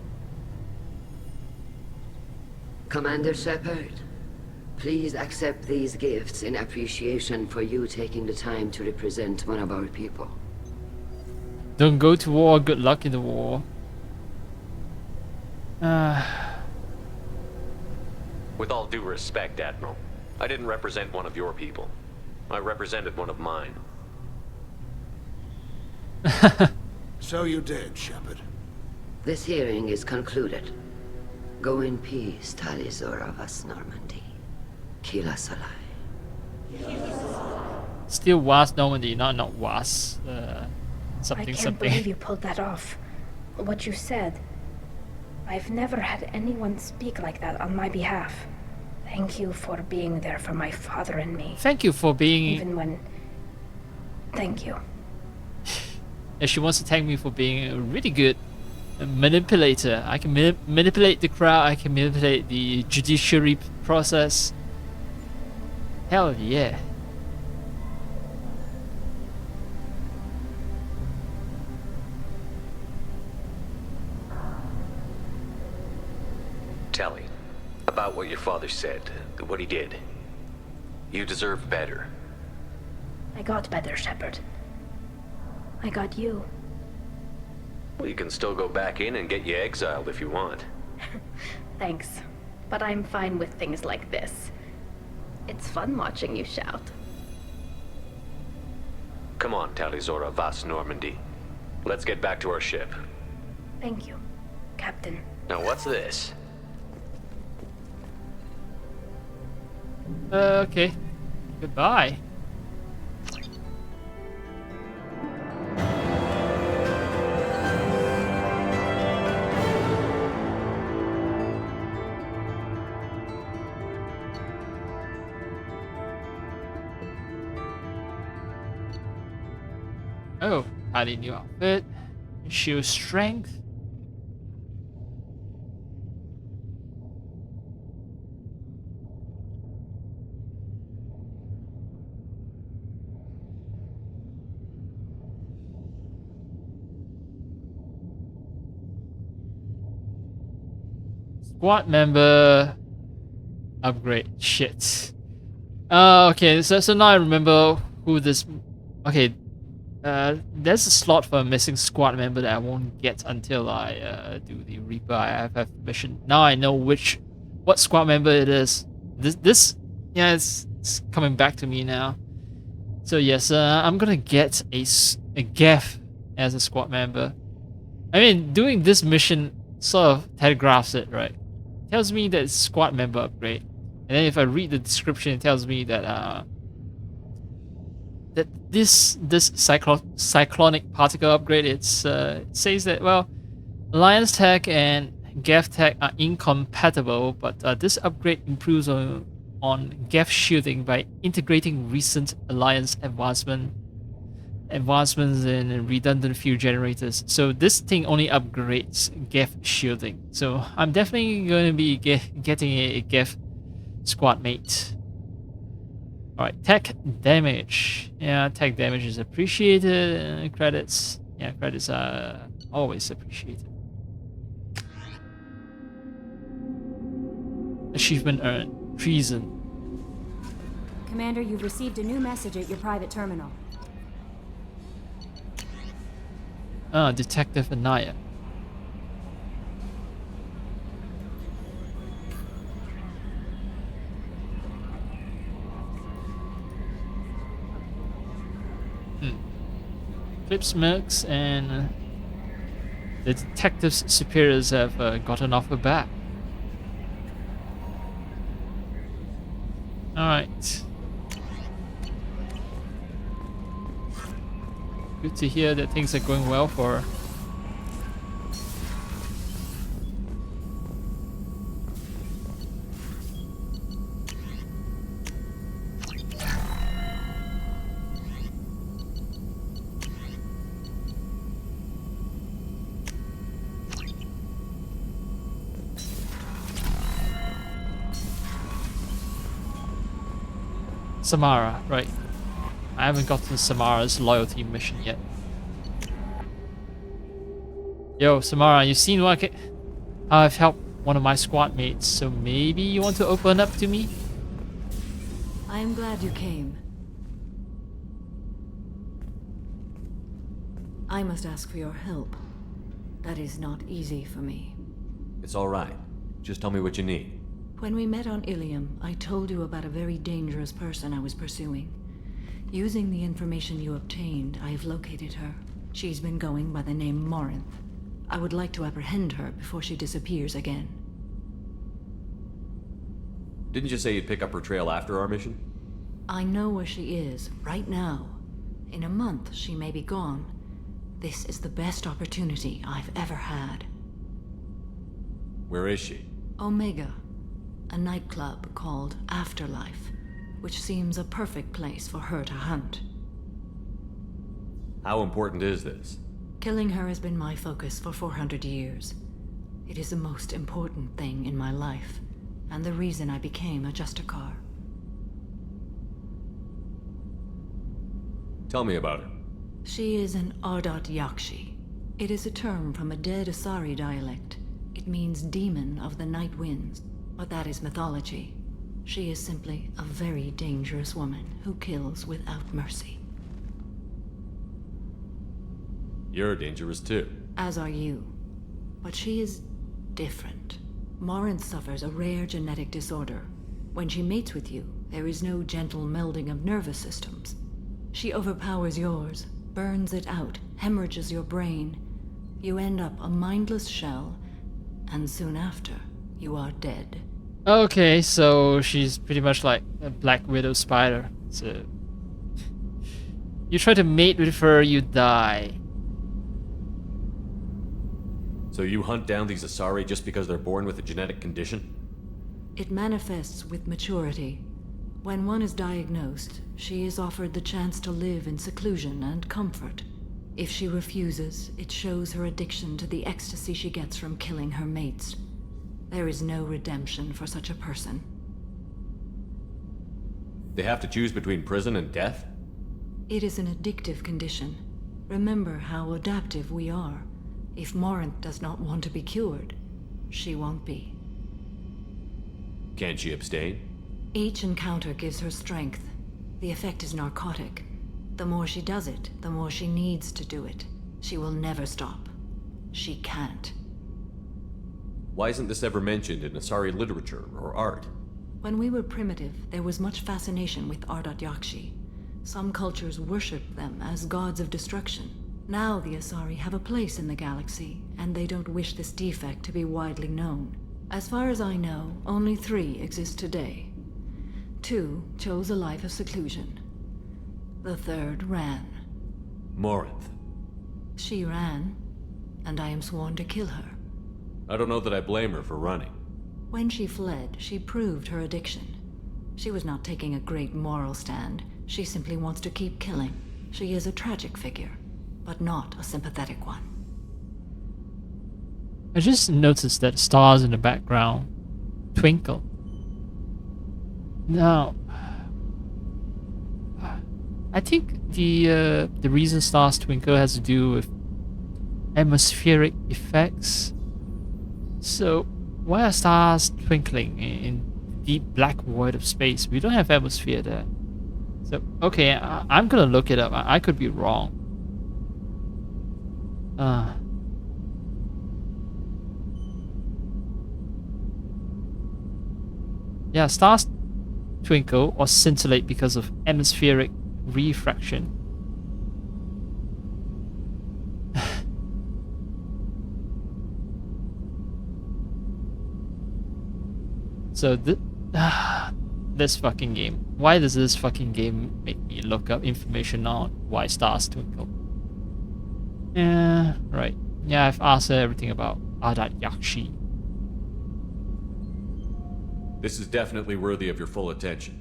Commander Shepard, please accept these gifts in appreciation for you taking the time to represent one of our people. Don't go to war, good luck in the war. With all due respect, Admiral, I didn't represent one of your people. I represented one of mine. So you did, Shepard. This hearing is concluded. Go in peace, Tali Zora vas Normandy. Kila Salai. Still was Normandy, not was. Something, I can't something. believe you pulled that off. What you said. I've never had anyone speak like that on my behalf. Thank you for being there for my father and me. Thank you for being... Even when... Thank you. Yeah, she wants to thank me for being a really good manipulator. I can manipulate the crowd, I can manipulate the judiciary process. Hell yeah. Tali, about what your father said, what he did. You deserve better. I got better, Shepard. I got you. Well, you can still go back in and get you exiled if you want. Thanks. But I'm fine with things like this. It's fun watching you shout. Come on, Tali Zora vas Normandy. Let's get back to our ship. Thank you, Captain. Now what's this? Okay. Goodbye. Oh, adding new outfit. Shield strength. Squad member upgrade. Shit. Okay, so now I remember who this. Okay, there's a slot for a missing squad member that I won't get until I do the Reaper IFF mission. Now I know what squad member it is. Yeah, it's coming back to me now. So yes, I'm gonna get a Geth as a squad member. I mean, doing this mission sort of telegraphs it, right? Tells me that it's squad member upgrade, and then if I read the description, it tells me that this cyclonic particle upgrade, it says that, well, Alliance tech and Geth tech are incompatible, but this upgrade improves on Geth shielding by integrating recent Alliance advancements in redundant fuel generators. So this thing only upgrades Geth shielding. So I'm definitely going to be getting a Geth squad mate. Alright, tech damage. Yeah, tech damage is appreciated. Credits. Yeah, credits are always appreciated. Achievement earned. Treason. Commander, you've received a new message at your private terminal. Detective Anaya. Clips Mercs and the detective's superiors have gotten off her back. Alright. Good to hear that things are going well for her. Samara, right. I haven't gotten Samara's loyalty mission yet. Yo, Samara, you seen what I've helped one of my squad mates, so maybe you want to open up to me? I am glad you came. I must ask for your help. That is not easy for me. It's all right. Just tell me what you need. When we met on Ilium, I told you about a very dangerous person I was pursuing. Using the information you obtained, I have located her. She's been going by the name Morinth. I would like to apprehend her before she disappears again. Didn't you say you'd pick up her trail after our mission? I know where she is, right now. In a month, she may be gone. This is the best opportunity I've ever had. Where is she? Omega, a nightclub called Afterlife, which seems a perfect place for her to hunt. How important is this? Killing her has been my focus for 400 years. It is the most important thing in my life, and the reason I became a justicar. Tell me about her. She is an Ardat Yakshi. It is a term from a dead Asari dialect. It means demon of the night winds, but that is mythology. She is simply a very dangerous woman who kills without mercy. You're dangerous too. As are you. But she is different. Morinth suffers a rare genetic disorder. When she mates with you, there is no gentle melding of nervous systems. She overpowers yours, burns it out, hemorrhages your brain. You end up a mindless shell, and soon after, you are dead. Okay, so she's pretty much like a Black Widow spider. So you try to mate with her, you die. So you hunt down these Asari just because they're born with a genetic condition? It manifests with maturity. When one is diagnosed, she is offered the chance to live in seclusion and comfort. If she refuses, it shows her addiction to the ecstasy she gets from killing her mates. There is no redemption for such a person. They have to choose between prison and death? It is an addictive condition. Remember how adaptive we are. If Morinth does not want to be cured, she won't be. Can't she abstain? Each encounter gives her strength. The effect is narcotic. The more she does it, the more she needs to do it. She will never stop. She can't. Why isn't this ever mentioned in Asari literature or art? When we were primitive, there was much fascination with Ardat Yakshi. Some cultures worshipped them as gods of destruction. Now the Asari have a place in the galaxy, and they don't wish this defect to be widely known. As far as I know, only 3 exist today. 2 chose a life of seclusion. The 3rd ran. Morinth. She ran, and I am sworn to kill her. I don't know that I blame her for running. When she fled, she proved her addiction. She was not taking a great moral stand. She simply wants to keep killing. She is a tragic figure, but not a sympathetic one. I just noticed that stars in the background twinkle. Now, I think the reason stars twinkle has to do with atmospheric effects. So, why are stars twinkling in deep black void of space? We don't have atmosphere there. So, okay, I'm gonna look it up. I could be wrong. Yeah, stars twinkle or scintillate because of atmospheric refraction. So this fucking game. Why does this fucking game make me look up information on why stars twinkle? Yeah, right. Yeah, I've asked her everything about Ardat Yakshi. This is definitely worthy of your full attention.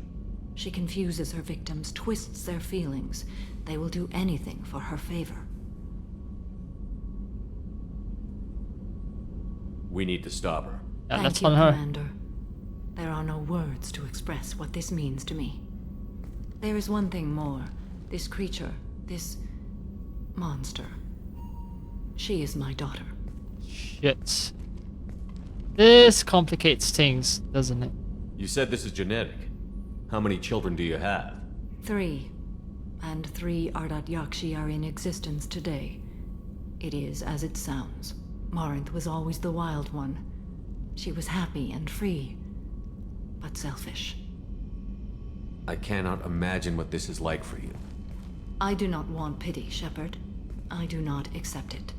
She confuses her victims, twists their feelings. They will do anything for her favor. We need to stop her. Thank you, Commander. There are no words to express what this means to me. There is one thing more. This creature, this monster. She is my daughter. Shit. This complicates things, doesn't it? You said this is genetic. How many children do you have? 3. And 3 Ardat Yakshi are in existence today. It is as it sounds. Marinth was always the wild one. She was happy and free, but selfish. I cannot imagine what this is like for you. I do not want pity, Shepard. I do not accept it.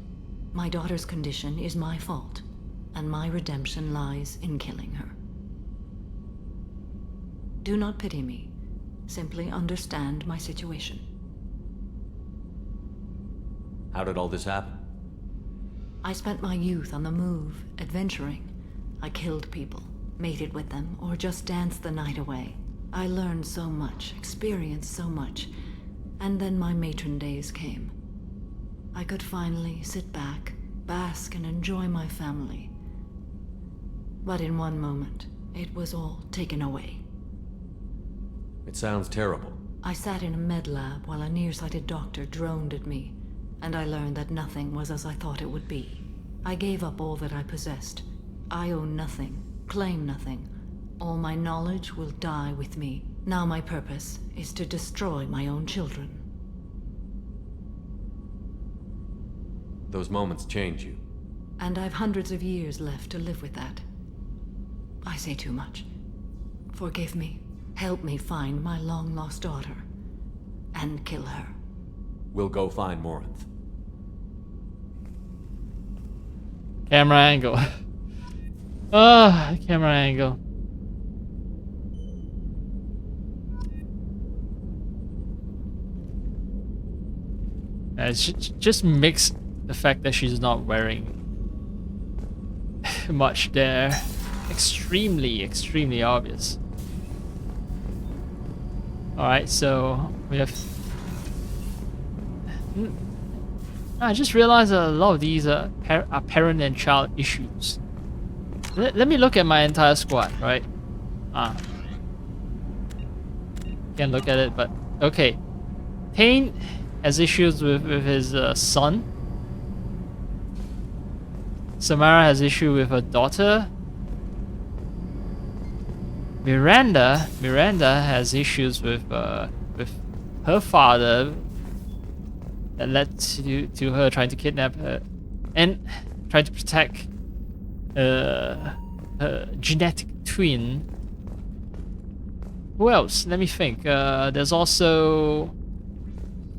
My daughter's condition is my fault, and my redemption lies in killing her. Do not pity me. Simply understand my situation. How did all this happen? I spent my youth on the move, adventuring. I killed people, mated with them, or just danced the night away. I learned so much, experienced so much, and then my matron days came. I could finally sit back, bask, and enjoy my family. But in one moment, it was all taken away. It sounds terrible. I sat in a med lab while a nearsighted doctor droned at me, and I learned that nothing was as I thought it would be. I gave up all that I possessed. I own nothing, claim nothing. All my knowledge will die with me. Now my purpose is to destroy my own children. Those moments change you. And I've hundreds of years left to live with that. I say too much. Forgive me. Help me find my long-lost daughter. And kill her. We'll go find Morinth. Camera angle. Ah, camera angle. It's just mix the fact that she's not wearing much there. Extremely obvious. Alright, so we have... I just realized that a lot of these are parent and child issues. Let me look at my entire squad, right? Can't look at it, but okay. Payne has issues with his son. Samara has issue with her daughter. Miranda has issues with her father that led to her trying to kidnap her and trying to protect her genetic twin. Who else? Let me think. There's also...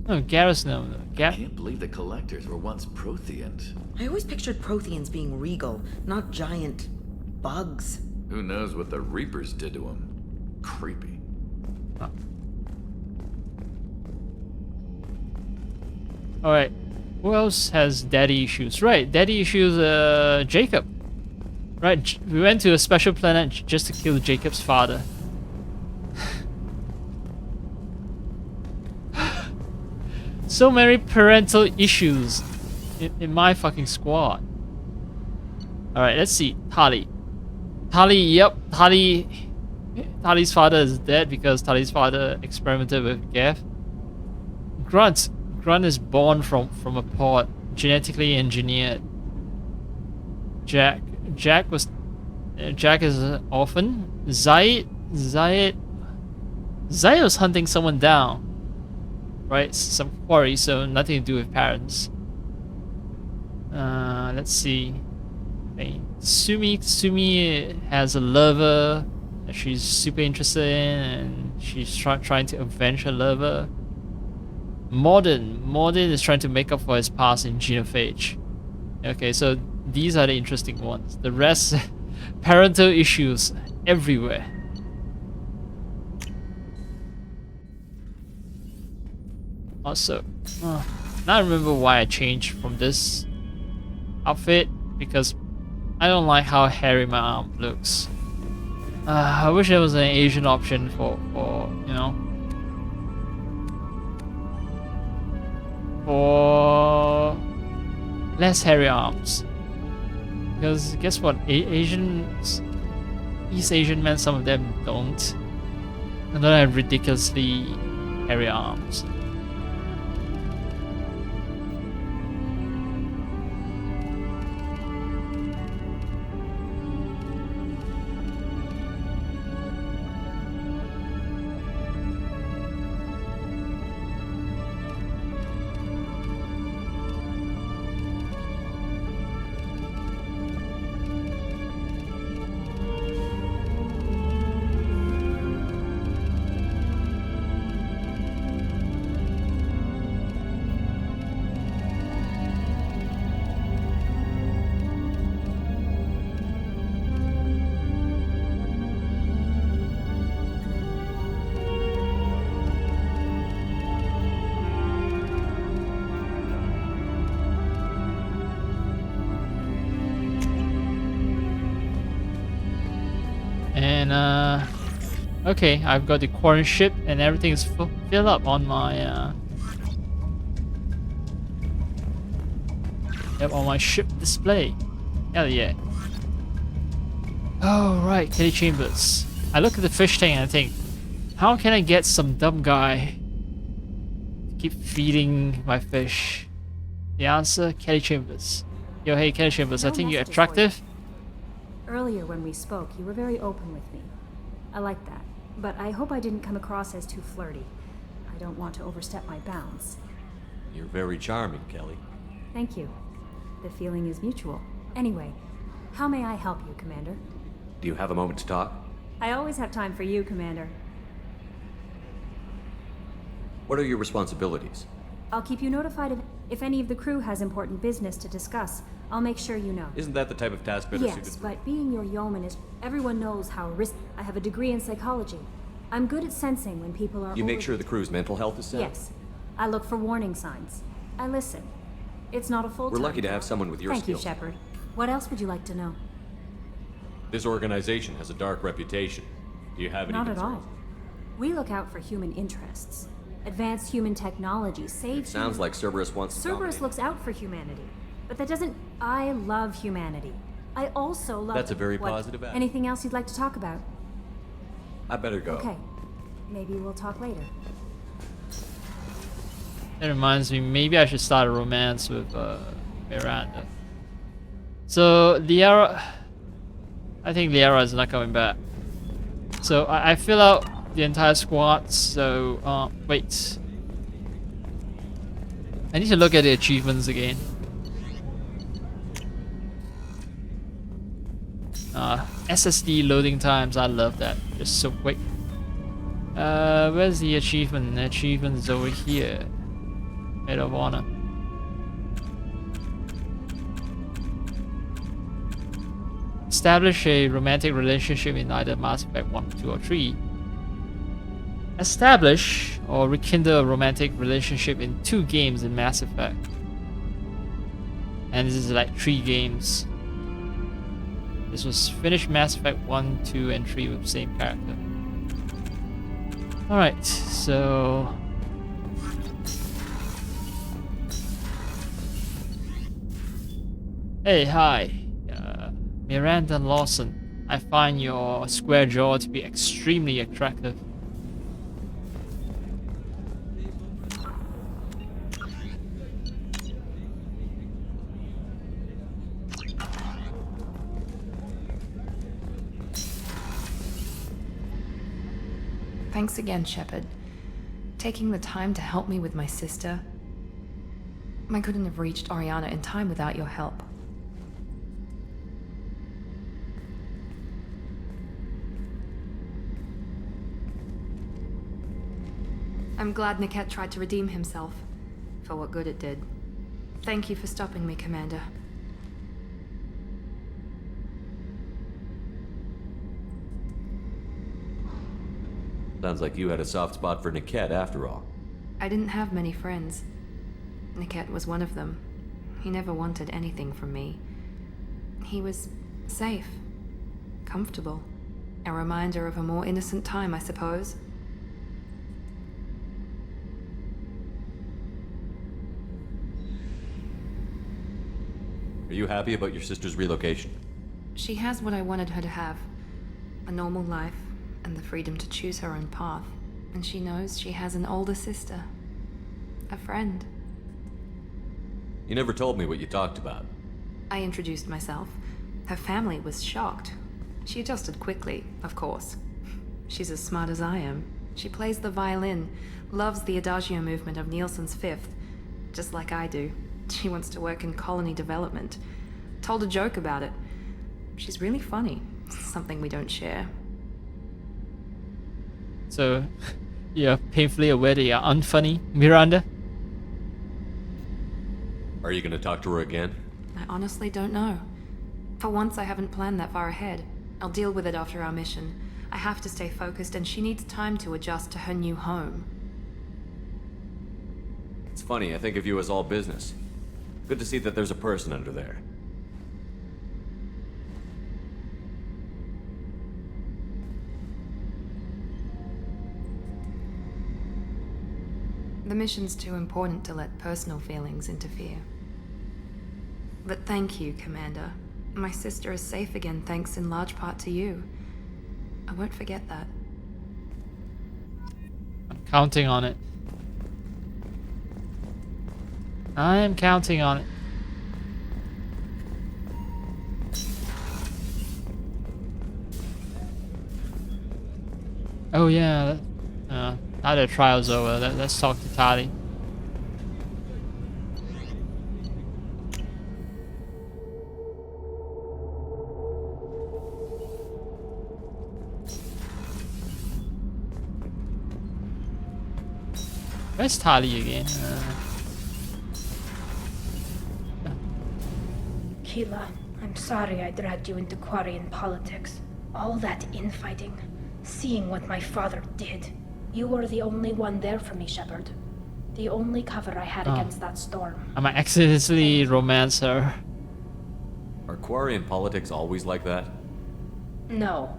Oh, Garrus, no. I can't believe the collectors were once Protheans. I always pictured Protheans being regal, not giant bugs. Who knows what the Reapers did to him? Creepy. Huh. Alright. Who else has daddy issues? Right, daddy issues, Jacob. Right, we went to a special planet just to kill Jacob's father. So many parental issues in my fucking squad. Alright, let's see. Tali. Yep. Tali's father is dead because Tali's father experimented with Gav. Grunt is born from a pod, genetically engineered. Jack is an orphan. Zaid was hunting someone down. Right, some quarry, so nothing to do with parents. Let's see. Sumi has a lover that she's super interested in, and she's trying to avenge her lover. Morden is trying to make up for his past in genophage. Okay, so these are the interesting ones. The rest, parental issues everywhere. Also, now I remember why I changed from this outfit, because I don't like how hairy my arm looks. I wish there was an Asian option for you know, for less hairy arms. Because guess what, Asians, East Asian men, some of them don't have ridiculously carry arms. And okay, I've got the quarantine ship and everything is filled up on my on my ship display. Hell yeah. Oh right, Kelly Chambers. I look at the fish tank and I think, how can I get some dumb guy to keep feeding my fish? The answer, Kelly Chambers. Yo, hey Kelly Chambers, I think you're attractive. Earlier when we spoke, you were very open with me. I like that, but I hope I didn't come across as too flirty. I don't want to overstep my bounds. You're very charming, Kelly. Thank you. The feeling is mutual. Anyway, how may I help you, Commander? Do you have a moment to talk? I always have time for you, Commander. What are your responsibilities? I'll keep you notified if any of the crew has important business to discuss. I'll make sure you know. Isn't that the type of task better suited Yes, for? but being your yeoman is... Everyone knows how I have a degree in psychology. I'm good at sensing when people are... You make sure the crew's mental health is sound? Yes. I look for warning signs. I listen. It's not a full-time We're lucky to job. have someone with your Thank skills. you, Shepard. What else would you like to know? This organization has a dark reputation. Do you have any Not at concerns? all. We look out for human interests. Advanced human technology saves... Sounds like Cerberus wants to Cerberus dominate. looks out for humanity. But that doesn't... I love humanity. I also love... That's a very what- positive attitude. Anything else you'd like to talk about? I better go. Okay. Maybe we'll talk later. That reminds me, maybe I should start a romance with Miranda. So Liara, I think Liara is not coming back. So I fill out the entire squad. So wait, I need to look at the achievements again. SSD loading times, I love that. Just so quick. Where's the achievement? The achievement is over here. Maid of Honor. Establish a romantic relationship in either Mass Effect 1, 2, or 3. Establish or rekindle a romantic relationship in 2 games in Mass Effect. And this is like 3 games. This was finished Mass Effect 1, 2, and 3 with the same character. Alright, so... Hey, hi. Miranda Lawson. I find your square jaw to be extremely attractive. Thanks again, Shepard. Taking the time to help me with my sister. I couldn't have reached Oriana in time without your help. I'm glad Niket tried to redeem himself, for what good it did. Thank you for stopping me, Commander. Sounds like you had a soft spot for Niket after all. I didn't have many friends. Niket was one of them. He never wanted anything from me. He was safe, comfortable. A reminder of a more innocent time, I suppose. Are you happy about your sister's relocation? She has what I wanted her to have. A normal life, and the freedom to choose her own path. And she knows she has an older sister. A friend. You never told me what you talked about. I introduced myself. Her family was shocked. She adjusted quickly, of course. She's as smart as I am. She plays the violin, loves the adagio movement of Nielsen's Fifth, just like I do. She wants to work in colony development. Told a joke about it. She's really funny. Something we don't share. So, you're painfully aware that you're unfunny, Miranda? Are you gonna talk to her again? I honestly don't know. For once, I haven't planned that far ahead. I'll deal with it after our mission. I have to stay focused, and she needs time to adjust to her new home. It's funny, I think of you as all business. Good to see that there's a person under there. The mission's too important to let personal feelings interfere. But thank you, Commander. My sister is safe again thanks in large part to you. I won't forget that. I'm counting on it. I am counting on it. Oh yeah, now the trial's over, let's talk to Tali. Where's Tali again? Keela, I'm sorry I dragged you into Quarian politics. All that infighting, seeing what my father did. You were the only one there for me, Shepard. The only cover I had against that storm. I might accidentally romance her. Are Quarian politics always like that? No.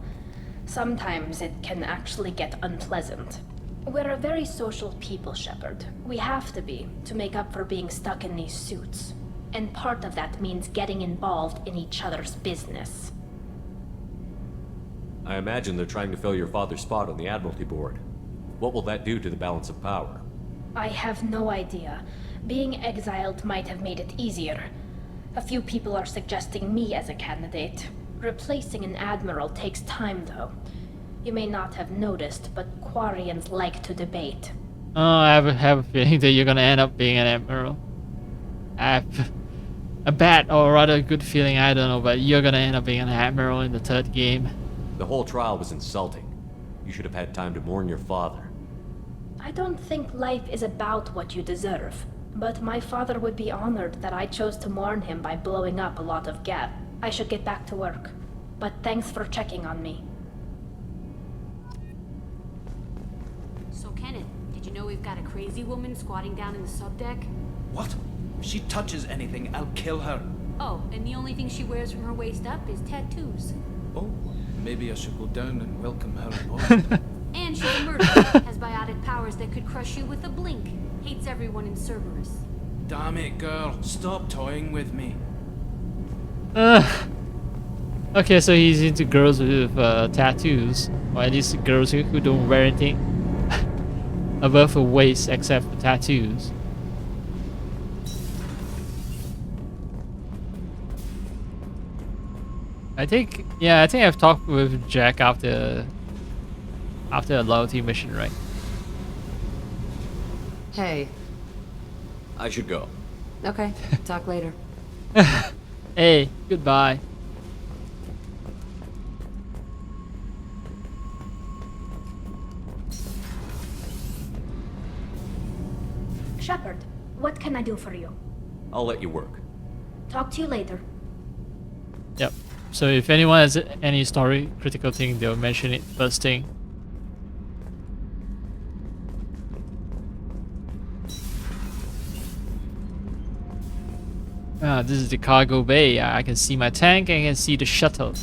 Sometimes it can actually get unpleasant. We're a very social people, Shepard. We have to be, to make up for being stuck in these suits. And part of that means getting involved in each other's business. I imagine they're trying to fill your father's spot on the Admiralty Board. What will that do to the balance of power? I have no idea. Being exiled might have made it easier. A few people are suggesting me as a candidate. Replacing an admiral takes time, though. You may not have noticed, but Quarians like to debate. Oh, I have a feeling that you're gonna end up being an admiral. I have a bad or rather good feeling, I don't know, but you're gonna end up being an admiral in the third game. The whole trial was insulting. You should have had time to mourn your father. I don't think life is about what you deserve, but my father would be honored that I chose to mourn him by blowing up a lot of gas. I should get back to work, but thanks for checking on me. So Kenneth, did you know we've got a crazy woman squatting down in the subdeck? What? If she touches anything, I'll kill her. Oh, and the only thing she wears from her waist up is tattoos. Oh, maybe I should go down and welcome her aboard. And she's a murderer, has biotic powers that could crush you with a blink. Hates everyone in Cerberus. Damn it, girl. Stop toying with me. Okay, so he's into girls with tattoos. Or at least girls who don't wear anything above her waist except for tattoos. I think I've talked with Jack after a loyalty mission, right? Hey. I should go. Okay, talk later. Hey, goodbye. Shepard, what can I do for you? I'll let you work. Talk to you later. Yep. So if anyone has any story critical thing, they'll mention it first thing. This is the cargo bay. I can see my tank. I can see the shuttle.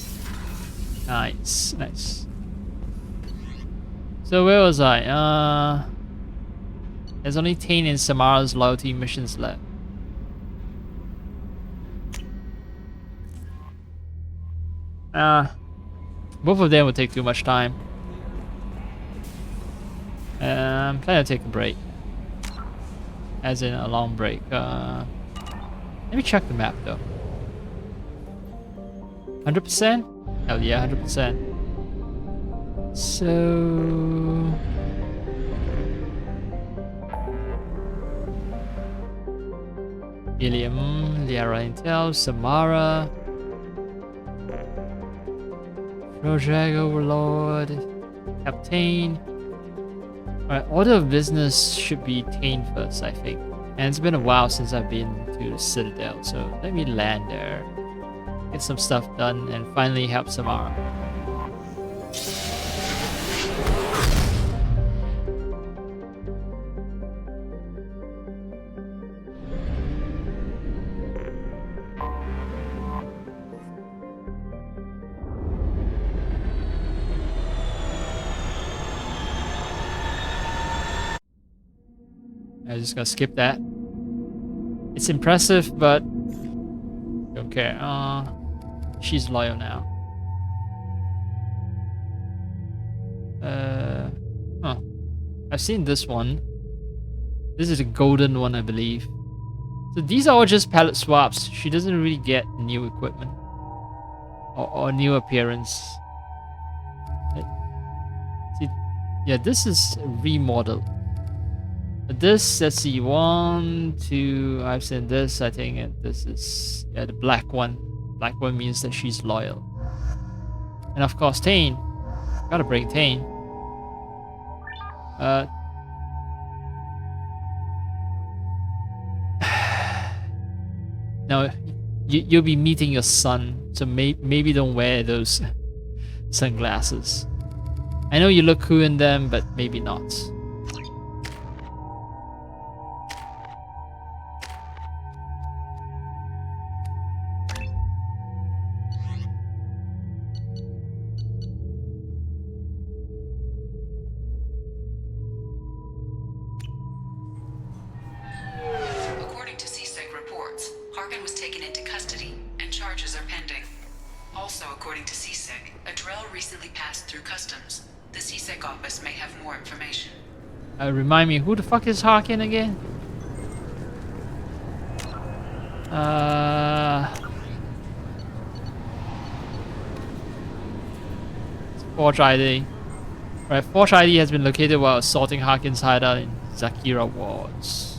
Nice, nice. So where was I? There's only 10 in Samara's loyalty missions left. Both of them would take too much time. I'm planning to take a break. As in a long break. Let me check the map though. 100%? Hell yeah, 100%. So... Ilium, Liara Intel, Samara, Project Overlord, Captain. Alright, order of business should be Tane first, I think. And it's been a while since I've been to the Citadel, so let me land there, get some stuff done, and finally help Samara. I'm just gonna skip that. It's impressive, but don't care. She's loyal now. Huh. I've seen this one. This is a golden one, I believe. So these are all just palette swaps. She doesn't really get new equipment or new appearance. See, yeah, this is remodeled. This, let's see, 1, 2, I've seen this, I think, and this is, yeah, the black one. Black one means that she's loyal. And of course, Tane. Gotta bring Tane. Now, you'll be meeting your son, so maybe don't wear those sunglasses. I know you look cool in them, but maybe not. Remind me, who the fuck is Harkin again? Forge ID. Right, Forge ID has been located while assaulting Harkin's hideout in Zakira wards.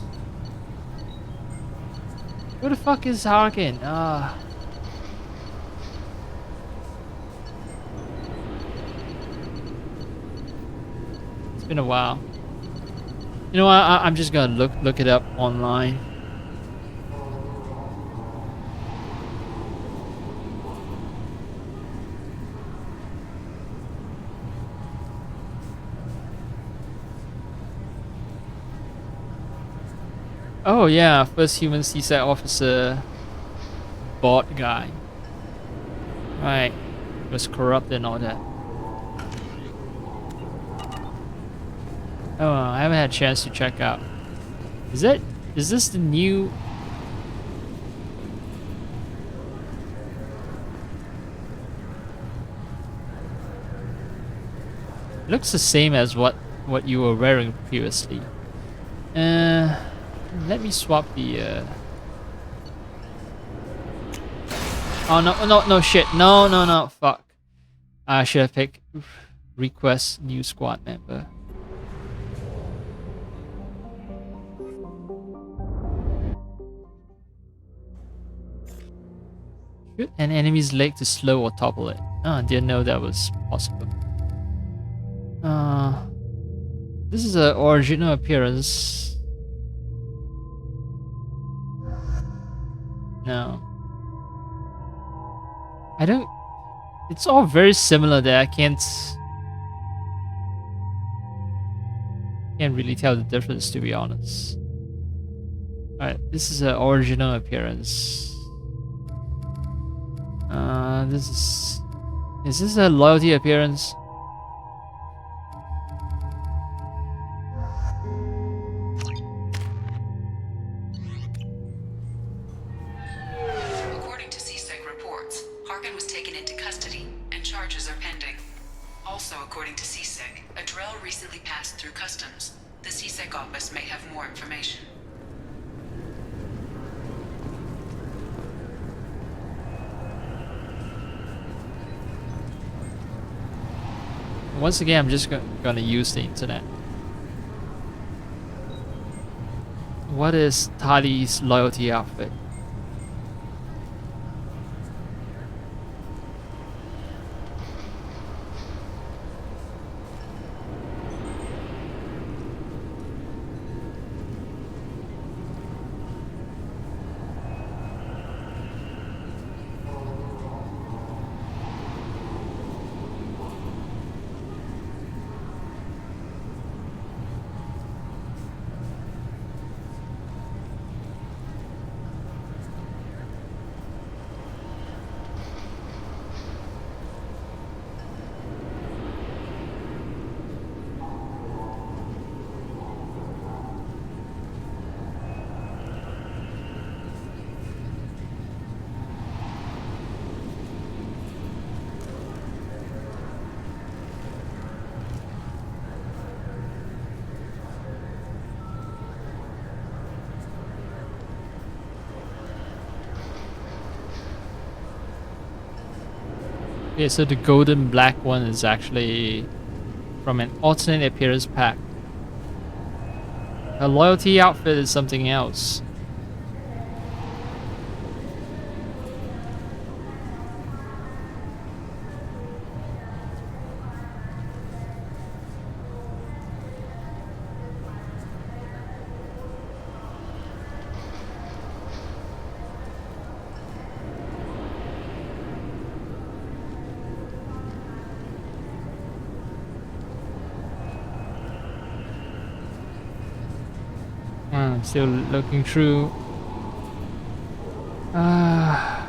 Who the fuck is Harkin? It's been a while. You know what? I'm just gonna look it up online. Oh yeah, first human CSAT officer, bot guy. Right, was corrupt and all that. Oh, I haven't had a chance to check out. Is this the new? It looks the same as what you were wearing previously. Let me swap the. Oh no shit, no fuck. I should have picked request new squad member. Shoot an enemy's leg to slow or topple it. Oh, didn't know that was possible. This is an original appearance. No. I don't... It's all very similar there. I can't really tell the difference, to be honest. Alright, this is an original appearance. Is this a loyalty appearance? According to CSEC reports, Harkin was taken into custody and charges are pending. Also, according to CSEC, a Drell recently passed through customs. The CSEC office may have more information. Once again, I'm just gonna use the internet. What is Tali's loyalty outfit? Okay, so the golden black one is actually from an alternate appearance pack. A loyalty outfit is something else. I'm still looking through. I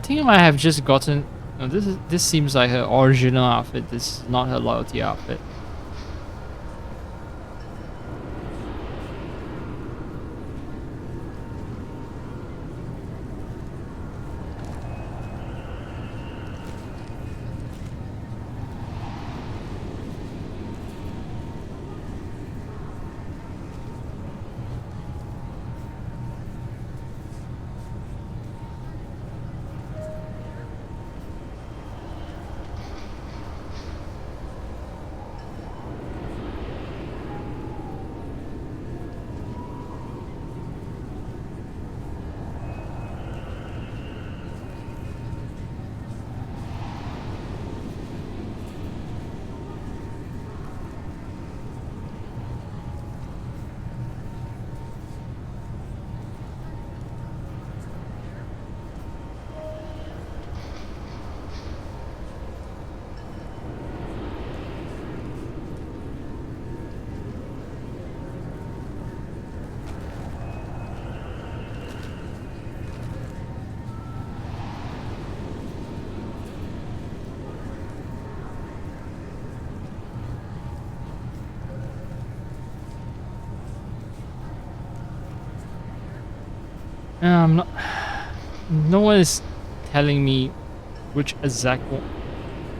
think I might have just gotten. No, this seems like her original outfit. This is not her loyalty outfit. I'm not. No one is telling me which exact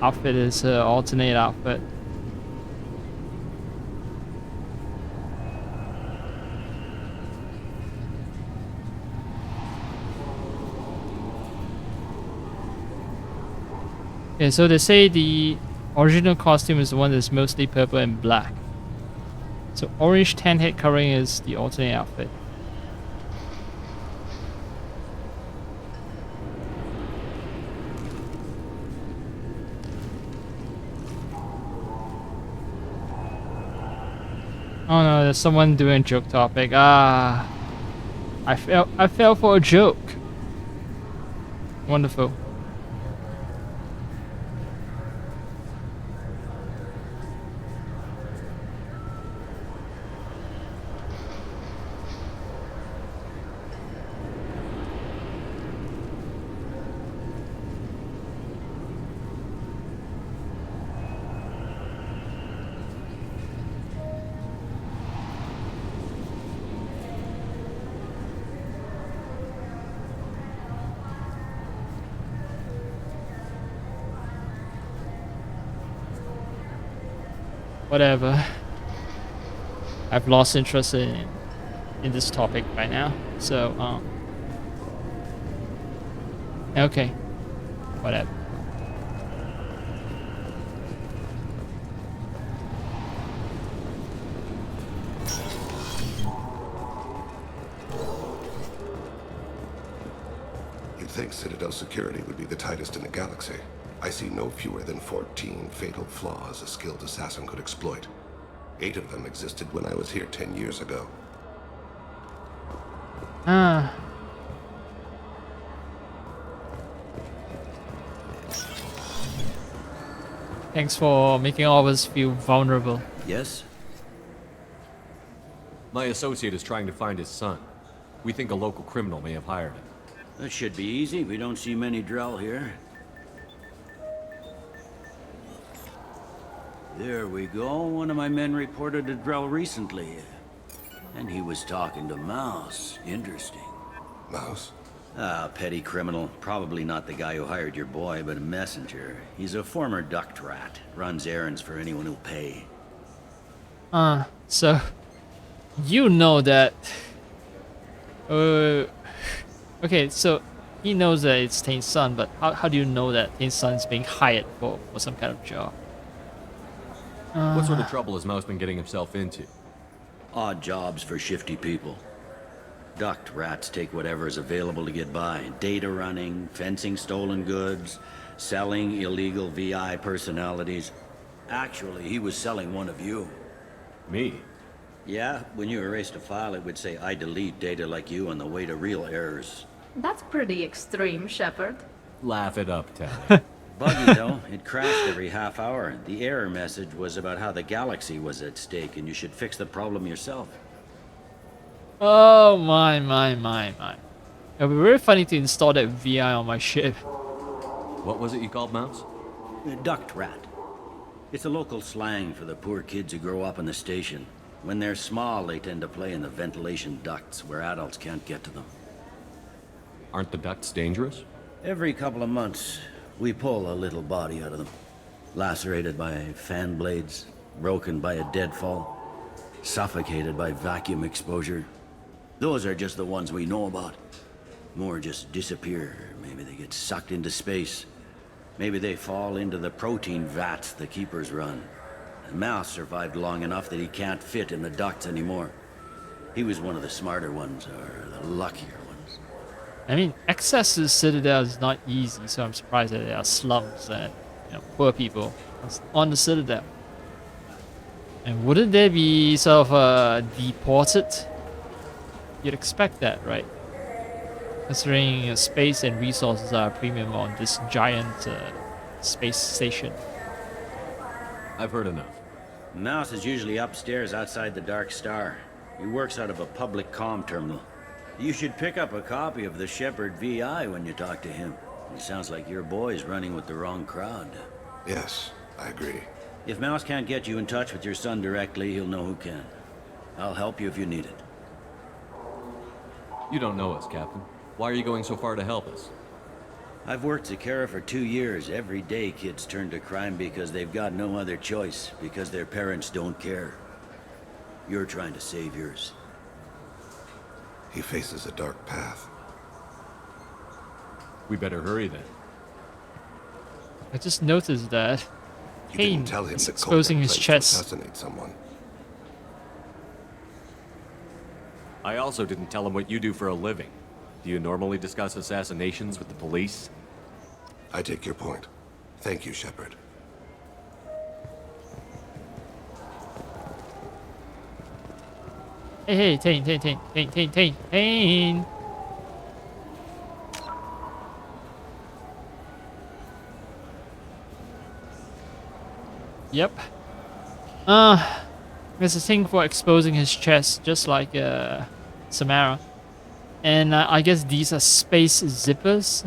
outfit is her alternate outfit. Okay, so they say the original costume is the one that's mostly purple and black. So orange tan head covering is the alternate outfit. Oh no, there's someone doing joke topic. I fell for a joke. Wonderful. whatever. I've lost interest in this topic right now. So okay, whatever. You'd think Citadel security would be the tightest in the galaxy. I see no fewer than 14 fatal flaws a skilled assassin could exploit. 8 of them existed when I was here 10 years ago. Thanks for making all of us feel vulnerable. Yes? My associate is trying to find his son. We think a local criminal may have hired him. That should be easy. We don't see many Drell here. There we go. One of my men reported a Drell recently. And he was talking to Mouse. Interesting. Mouse? Ah, petty criminal. Probably not the guy who hired your boy, but a messenger. He's a former duct rat. Runs errands for anyone who'll pay. So you know that okay, so he knows that it's Tain's son, but how do you know that Tain's son is being hired for some kind of job? What sort of trouble has Mouse been getting himself into? Odd jobs for shifty people. Duct rats take whatever is available to get by. Data running, fencing stolen goods, selling illegal VI personalities. Actually, he was selling one of you. Me? Yeah, when you erased a file, it would say, I delete data like you on the way to real errors. That's pretty extreme, Shepard. Laugh it up, Ted. Buggy, though. It crashed every half hour. The error message was about how the galaxy was at stake and you should fix the problem yourself. Oh my. It would be very funny to install that VI on my ship. What was it you called Mouse? Duct rat. It's a local slang for the poor kids who grow up in the station. When they're small, they tend to play in the ventilation ducts where adults can't get to them. Aren't the ducts dangerous? Every couple of months, we pull a little body out of them. Lacerated by fan blades, broken by a deadfall, suffocated by vacuum exposure. Those are just the ones we know about. More just disappear. Maybe they get sucked into space. Maybe they fall into the protein vats the Keepers run. And Mouse survived long enough that he can't fit in the ducts anymore. He was one of the smarter ones, or the luckier ones. I mean, access to the Citadel is not easy, so I'm surprised that there are slums and poor people on the Citadel. And wouldn't they be sort of deported? You'd expect that, right? Considering space and resources are a premium on this giant space station. I've heard enough. Mouse is usually upstairs outside the Dark Star. He works out of a public comm terminal. You should pick up a copy of the Shepard VI when you talk to him. It sounds like your boy's running with the wrong crowd. Yes, I agree. If Mouse can't get you in touch with your son directly, he'll know who can. I'll help you if you need it. You don't know us, Captain. Why are you going so far to help us? I've worked Zakara for 2 years. Every day kids turn to crime because they've got no other choice, because their parents don't care. You're trying to save yours. He faces a dark path. We better hurry then. I just noticed that You Kane didn't tell him is that exposing Kogan his plans to chest. assassinate someone. I also didn't tell him what you do for a living. Do you normally discuss assassinations with the police? I take your point. Thank you, Shepard. Hey, Tain. Yep. There's a thing for exposing his chest, just like Samara. And I guess these are space zippers.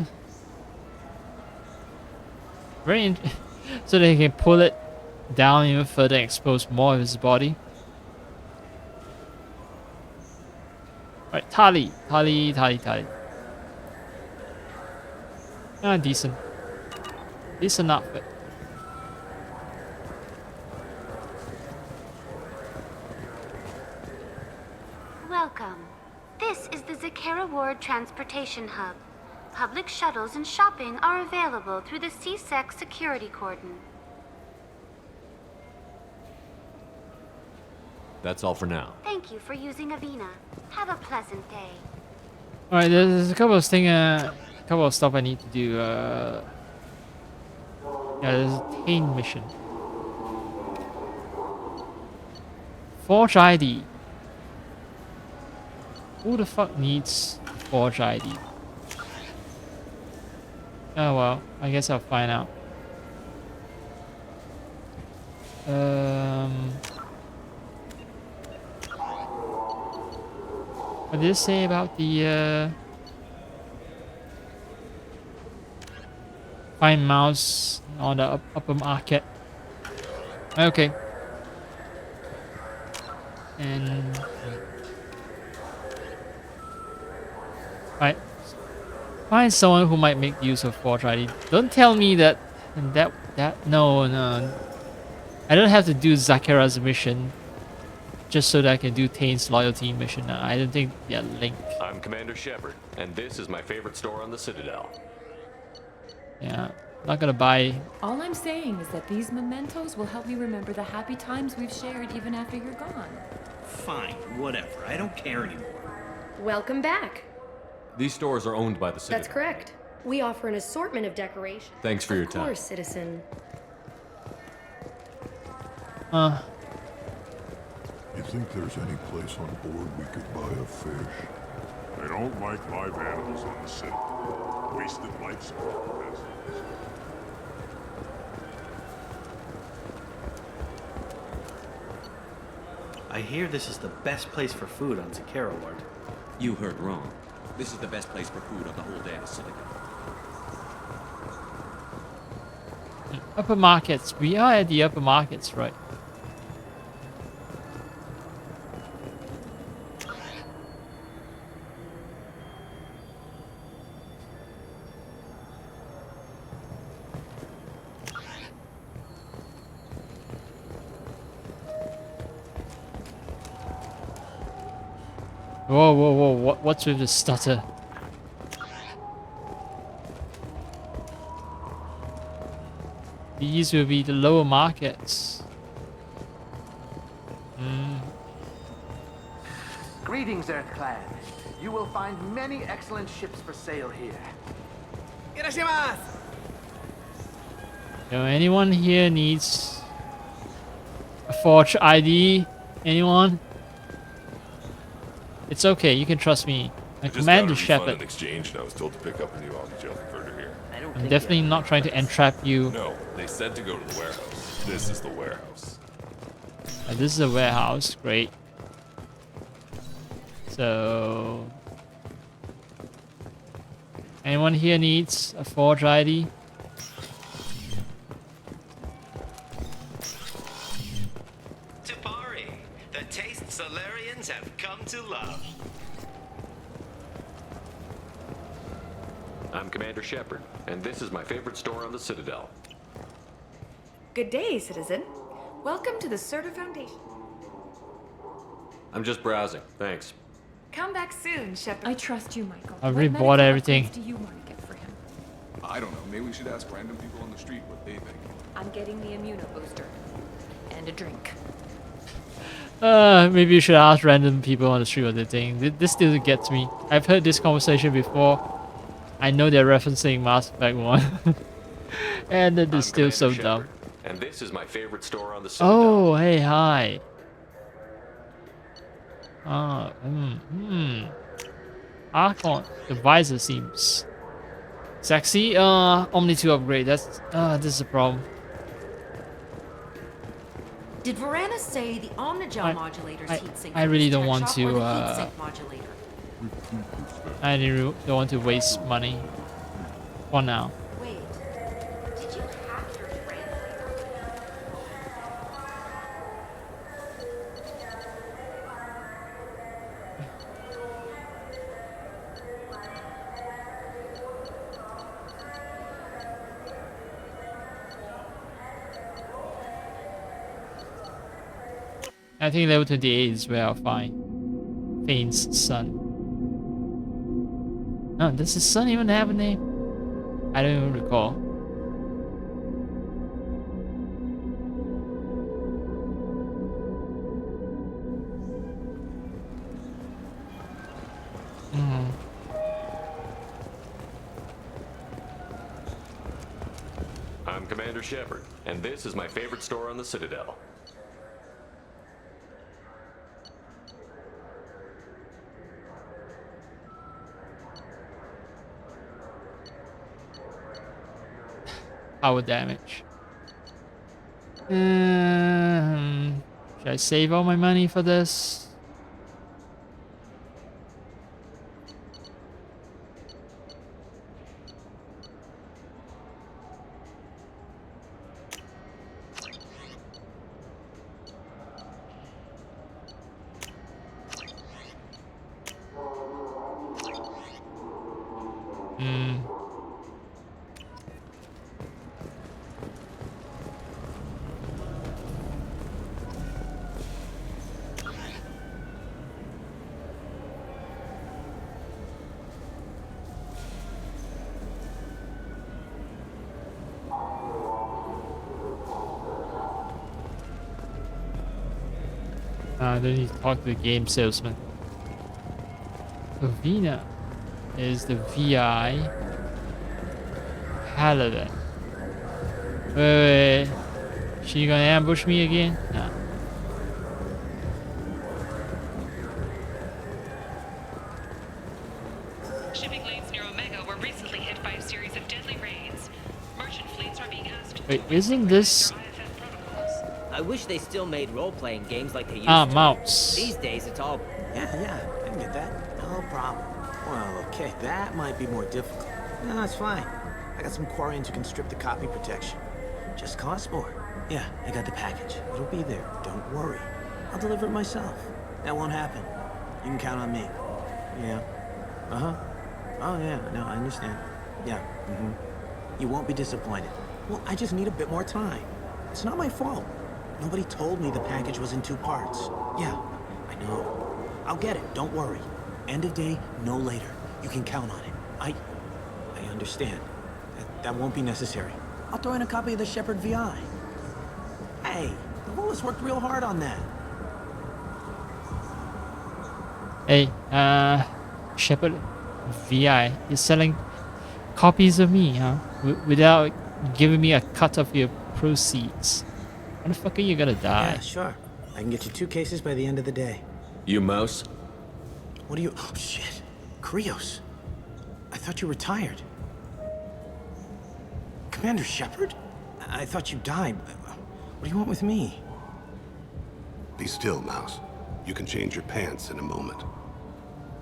So they can pull it down even further and expose more of his body. Right, Tali. Decent. Decent outfit. Welcome. This is the Zakera Ward Transportation Hub. Public shuttles and shopping are available through the CSEC security cordon. That's all for now. Thank you for using Avina. Have a pleasant day. All right, there's a couple of couple of stuff I need to do. Yeah, there's a Tane mission. Forge ID. Who the fuck needs Forge ID? Oh well, I guess I'll find out. What did it say about the find mouse on the upper market? Okay. And right. Find someone who might make use of Forge ID. Don't tell me that no. I don't have to do Zakera's mission just so that I can do Tane's loyalty mission. I don't think they're linked. I'm Commander Shepard, and this is my favorite store on the Citadel. Yeah, not gonna buy. All I'm saying is that these mementos will help me remember the happy times we've shared even after you're gone. Fine, whatever. I don't care anymore. Welcome back. These stores are owned by the Citadel. That's correct. We offer an assortment of decorations. Thanks for your time. Of course, citizen. You think there's any place on board we could buy a fish? They don't like live animals on the city. Wasted life support peasants. I hear this is the best place for food on Zakera Ward. You heard wrong. This is the best place for food on the whole damn Citadel. Upper markets. We are at the upper markets, right? Whoa, whoa, whoa, what's with the stutter? These will be the lower markets. Greetings, Earthclan. You will find many excellent ships for sale here. Irashimasu! So anyone here needs a Forge ID? Anyone? It's okay, you can trust me. I Commander Shepard. Exchange, and I was told to pick up a new off-the-shelf converter here. I'm definitely not trying to entrap you. No, they said to go to the warehouse. This is the warehouse. This is a warehouse, great. So, anyone here needs a Forge ID? Tupari, the taste Solarians have come to love. I'm Commander Shepard, and this is my favorite store on the Citadel. Good day, citizen. Welcome to the Surtur Foundation. I'm just browsing, thanks. Come back soon, Shepard. I trust you, Michael. I've already bought everything. What do you want to get for him? I don't know. Maybe we should ask random people on the street what they think. I'm getting the immuno booster. And a drink. Maybe you should ask random people on the street what they think. This still gets me. I've heard this conversation before. I know they're referencing Mass Effect 1. And it is still so dumb. And this is my favorite store on the Citadel. Oh, hey, hi. Archon, the visor seems sexy. Omni 2 upgrade. That's this is a problem. Did Varanus say the Omnigel modulator's heatsink? I really don't want to. Modulator? I don't want to waste money for now. Wait, did you hack your translator? I think level 28 is where I'll find Fane's son. Oh, does his son even have a name? I don't even recall. I'm Commander Shepard, and this is my favorite store on the Citadel. Power damage. Should I save all my money for this? Then you talk to the game salesman. Avina is the VI Paladin. Wait. She gonna ambush me again? No. Shipping lanes near Omega were recently hit by a series of deadly raids. Merchant fleets are being asked. Wait, isn't this... I wish they still made role-playing games like they used Ah, to. mouse. These days, it's all... Yeah, I can get that. No problem. Well, okay, that might be more difficult. No, it's fine. I got some Quarians who can strip the copy protection. Just costs more. Yeah, I got the package. It'll be there. Don't worry. I'll deliver it myself. That won't happen. You can count on me. Yeah. Uh-huh. Oh, yeah. No, I understand. Yeah. Mm-hmm. You won't be disappointed. Well, I just need a bit more time. It's not my fault. Nobody told me the package was in 2 parts. Yeah, I know. I'll get it, don't worry. End of day, no later. You can count on it. I understand. That won't be necessary. I'll throw in a copy of the Shepard VI. Hey, the Willis worked real hard on that. Hey, Shepard VI is selling copies of me, huh? Without giving me a cut of your proceeds. When the fuck are you gonna die? Yeah, sure. I can get you 2 cases by the end of the day. You mouse? What are you... Oh, shit. Krios. I thought you retired. Commander Shepard? I thought you died. What do you want with me? Be still, Mouse. You can change your pants in a moment.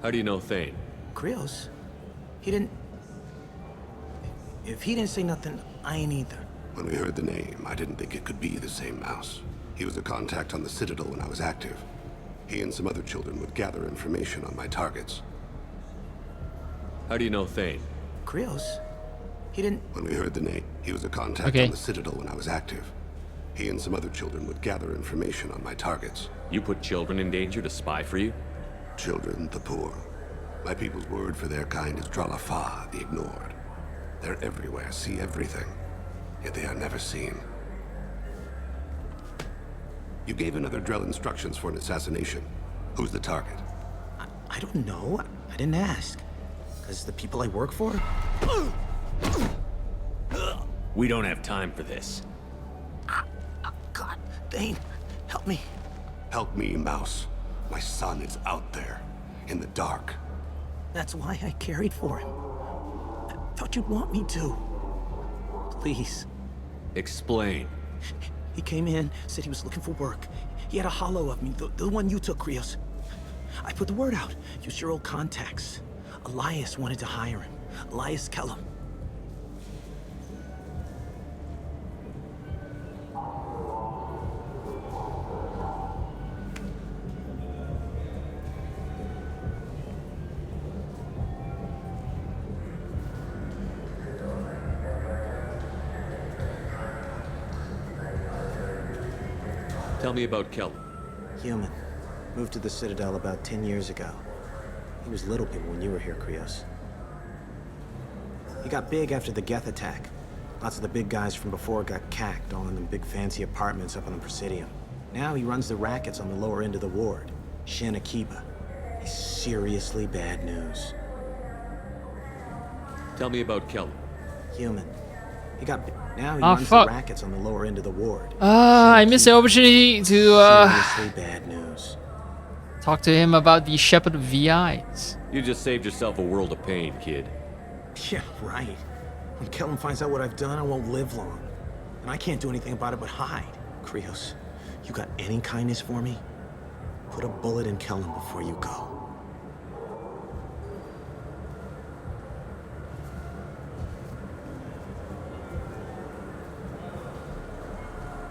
How do you know Thane? Krios? He didn't... If he didn't say nothing, I ain't either. When we heard the name, I didn't think it could be the same Mouse. He was a contact on the Citadel when I was active. He and some other children would gather information on my targets. How do you know Thane? Krios? He didn't... When we heard the name, he was a contact on the Citadel when I was active. He and some other children would gather information on my targets. You put children in danger to spy for you? Children, the poor. My people's word for their kind is Dralafa, the ignored. They're everywhere, see everything. Yet they are never seen. You gave another Drell instructions for an assassination. Who's the target? I don't know. I didn't ask. Because the people I work for? We don't have time for this. God, Thane, help me. Help me, Mouse. My son is out there, in the dark. That's why I carried for him. I thought you'd want me to. Please. Explain. He came in, said he was looking for work. He had a hollow of me, the one you took, Krios. I put the word out. Use your old contacts. Elias wanted to hire him. Elias Kellum. Tell me about Kellum. Human. Moved to the Citadel about 10 years ago. He was little people when you were here, Krios. He got big after the Geth attack. Lots of the big guys from before got cacked all in them big fancy apartments up on the Presidium. Now he runs the rackets on the lower end of the ward, Shin Akiba. He's seriously bad news. Tell me about Kelly. Human. He got now he Ah, runs fuck. the rackets on the lower end of the ward. I missed the opportunity to Seriously bad news. talk to him about the Shepherd VIs. You just saved yourself a world of pain, kid. Yeah, right. When Kellen finds out what I've done, I won't live long. And I can't do anything about it but hide. Krios, you got any kindness for me? Put a bullet in Kellen before you go.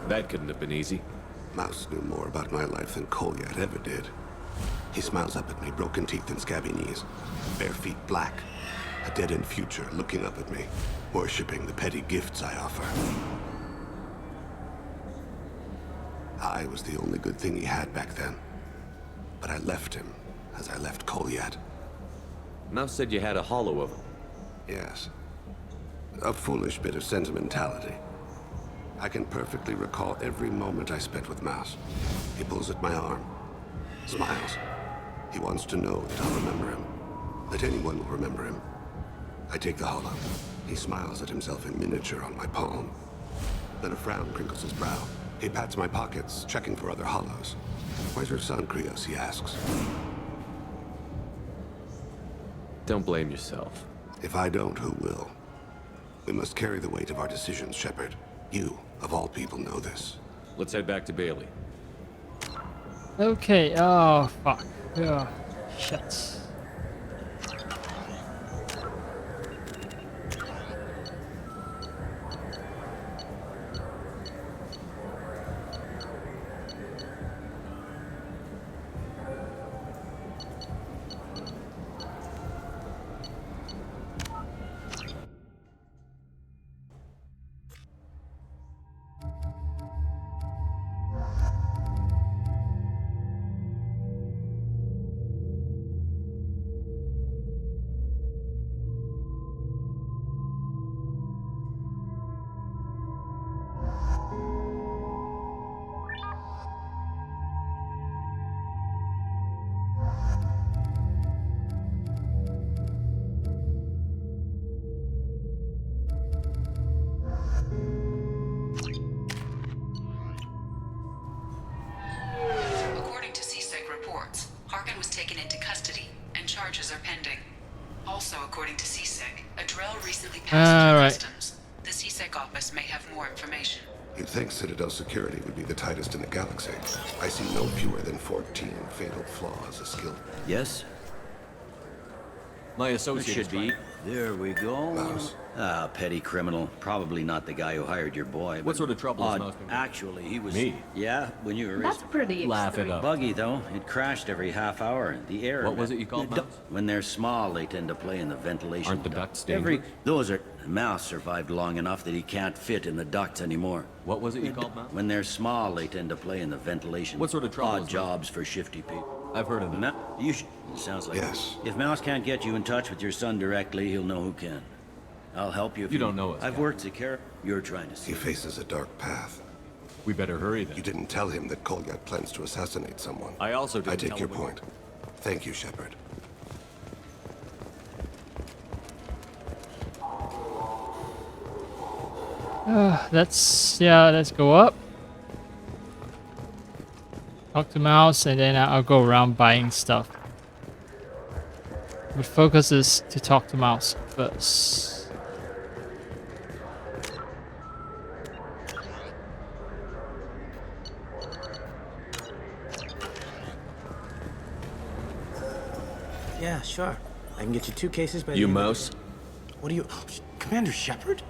That couldn't have been easy. Mouse knew more about my life than Kolyat ever did. He smiles up at me, broken teeth and scabby knees, bare feet black, a dead-end future looking up at me, worshipping the petty gifts I offer. I was the only good thing he had back then, but I left him as I left Kolyat. Mouse said you had a hollow of him. Yes. A foolish bit of sentimentality. I can perfectly recall every moment I spent with Mouse. He pulls at my arm, smiles. He wants to know that I'll remember him, that anyone will remember him. I take the hollow. He smiles at himself in miniature on my palm. Then a frown crinkles his brow. He pats my pockets, checking for other hollows. Where's your son, Krios? He asks. Don't blame yourself. If I don't, who will? We must carry the weight of our decisions, Shepard. You, of all people, know this. Let's head back to Bailey. Okay, oh fuck. Oh, shit. According to CSEC reports, Harkin was taken into custody, and charges are pending. Also, according to CSEC, a drill recently passed through customs. The CSEC office may have more information. You'd think Citadel security would be the tightest in the galaxy. I see no fewer than 14 fatal flaws a skill. Yes? My associate should be. There we go. Mouse. Ah, petty criminal. Probably not the guy who hired your boy. What sort of trouble is odd. Mouse been in? Actually, he was... Me? Yeah, when you were... That's pretty Laugh it extreme. up. Buggy, though. It crashed every half hour. The air... What was it you called Mouse? When they're small, they tend to play in the ventilation. Aren't the ducts dangerous? Those are... Mouse survived long enough that he can't fit in the ducts anymore. What was it you called Mouse? When they're small, they tend to play in the ventilation. What sort of trouble Odd is jobs for shifty people. I've heard of them. You should... Sounds like... Yes. If Mouse can't get you in touch with your son directly, he'll know who can. I'll help you if You don't know us, I've Captain. worked Zakara. You're trying to see. He faces a dark path. We better hurry then. You didn't tell him that Kolyat plans to assassinate someone. I also didn't I take tell your him point. Thank you, Shepard. Let's go up. Talk to Mouse, and then I'll go around buying stuff. But focus is to talk to Mouse first. Yeah, sure. I can get you 2 cases by You the end of Mouse? the- What do you... Commander Shepard?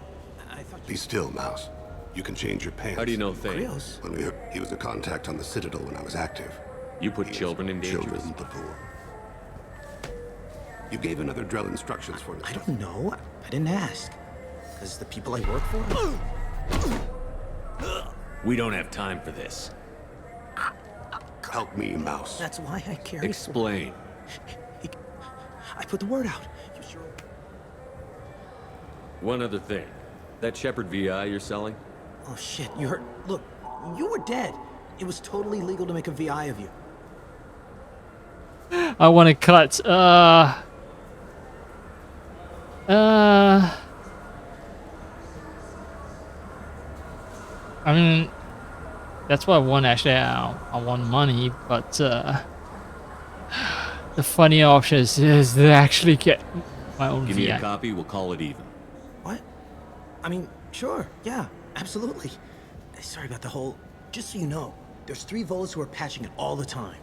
I thought Be still, Mouse. You can change your pants. How do you know Thane? Krios. When we heard, he was a contact on the Citadel when I was active. You put children in danger? Children, the poor. You gave another drill instructions for this. I don't know. I didn't ask. Because the people I work for... We don't have time for this. Help me, Mouse. That's why I carry... Explain. I put the word out. You sure? One other thing. That Shepherd VI you're selling? Oh shit, you heard... Look, you were dead. It was totally legal to make a VI of you. I want to cut. I mean, that's what I want actually. I want money, but the funny option is to actually get my own Give VI. me a copy, we'll call it even. What? I mean, sure, yeah, absolutely. Sorry about the whole... Just so you know, there's 3 Volas who are patching it all the time.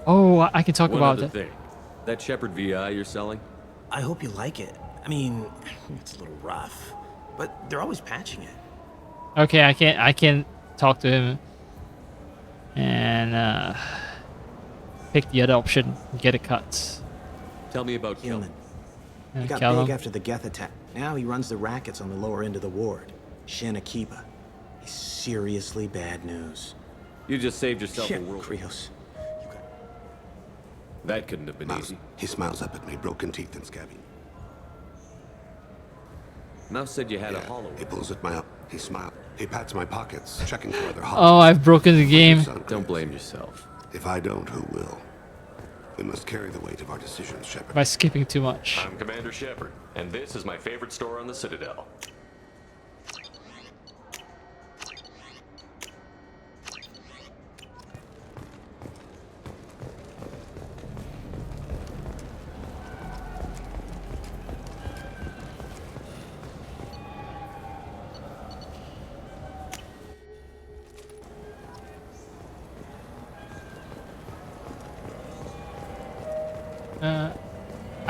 Oh, I can talk One about other it. thing. That Shepherd VI you're selling? I hope you like it. I mean, it's a little rough, but they're always patching it. Okay, I can talk to him and pick the other option, get a cut. Tell me about Gilman. He got Callum. big after the Geth attack. Now he runs the rackets on the lower end of the ward. Shin Akiba. He's seriously bad news. You just saved yourself Shit, a world. Krios. That couldn't have been Mouse. easy. He smiles up at me, broken teeth and scabby. Mouse said you had a hollow. He pulls at my... He smiles. He pats my pockets, checking for other Oh, hollows. I've broken the game. Don't blame yourself. If I don't, who will? We must carry the weight of our decisions, Shepard. By skipping too much. I'm Commander Shepard, and this is my favorite store on the Citadel.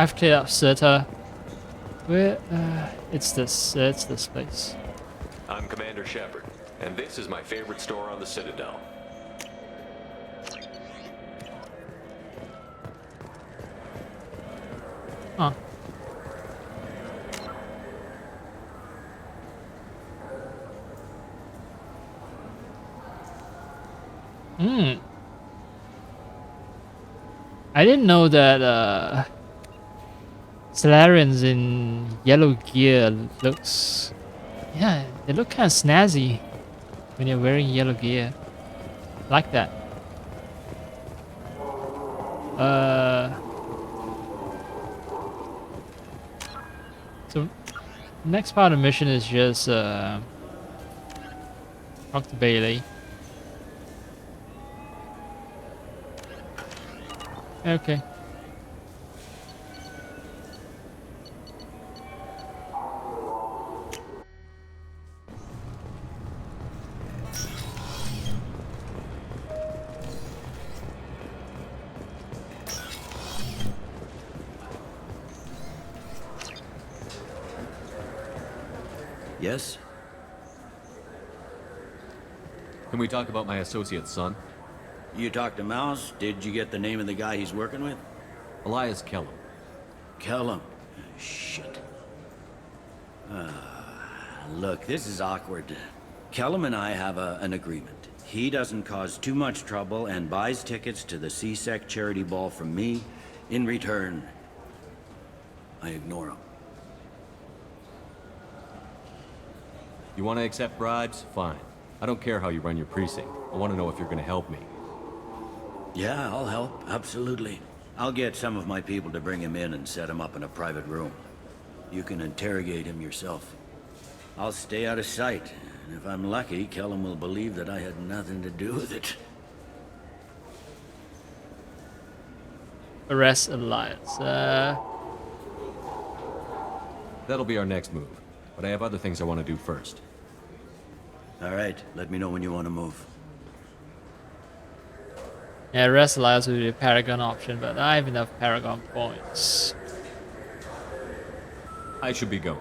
I've cleared up Serta. Where? It's this place. I'm Commander Shepard, and this is my favorite store on the Citadel. Huh. I didn't know that Solarians in yellow gear looks... Yeah, they look kind of snazzy when you're wearing yellow gear. Like that. So, next part of the mission is just talk to Bailey. Okay. Yes? Can we talk about my associate's son? You talked to Mouse? Did you get the name of the guy he's working with? Elias Kellum. Kellum? Shit. Look, this is awkward. Kellum and I have an agreement. He doesn't cause too much trouble and buys tickets to the CSEC charity ball from me. In return, I ignore him. You want to accept bribes? Fine. I don't care how you run your precinct. I want to know if you're going to help me. Yeah, I'll help. Absolutely. I'll get some of my people to bring him in and set him up in a private room. You can interrogate him yourself. I'll stay out of sight. And if I'm lucky, Kellum will believe that I had nothing to do with it. Arrest Elias. That'll be our next move. But I have other things I want to do first. All right, let me know when you want to move. Yeah, arrest Elias would be a Paragon option, but I have enough Paragon points. I should be going.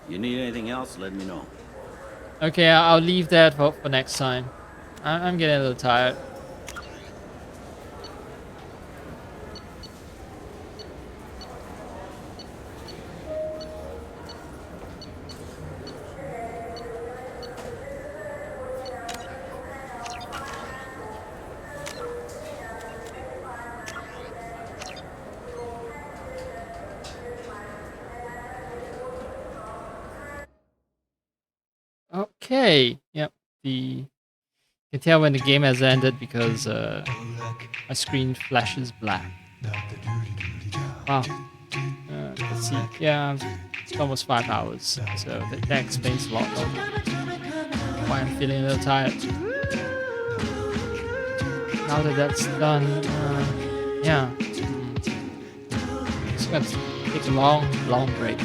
You need anything else, let me know. Okay, I'll leave that for next time. I'm getting a little tired. Okay. Yep. You can tell when the game has ended because my screen flashes black. Wow. Let's see. Yeah, it's almost 5 hours, so that explains a lot of why I'm feeling a little tired. Now that that's done, yeah, just gonna take a long break.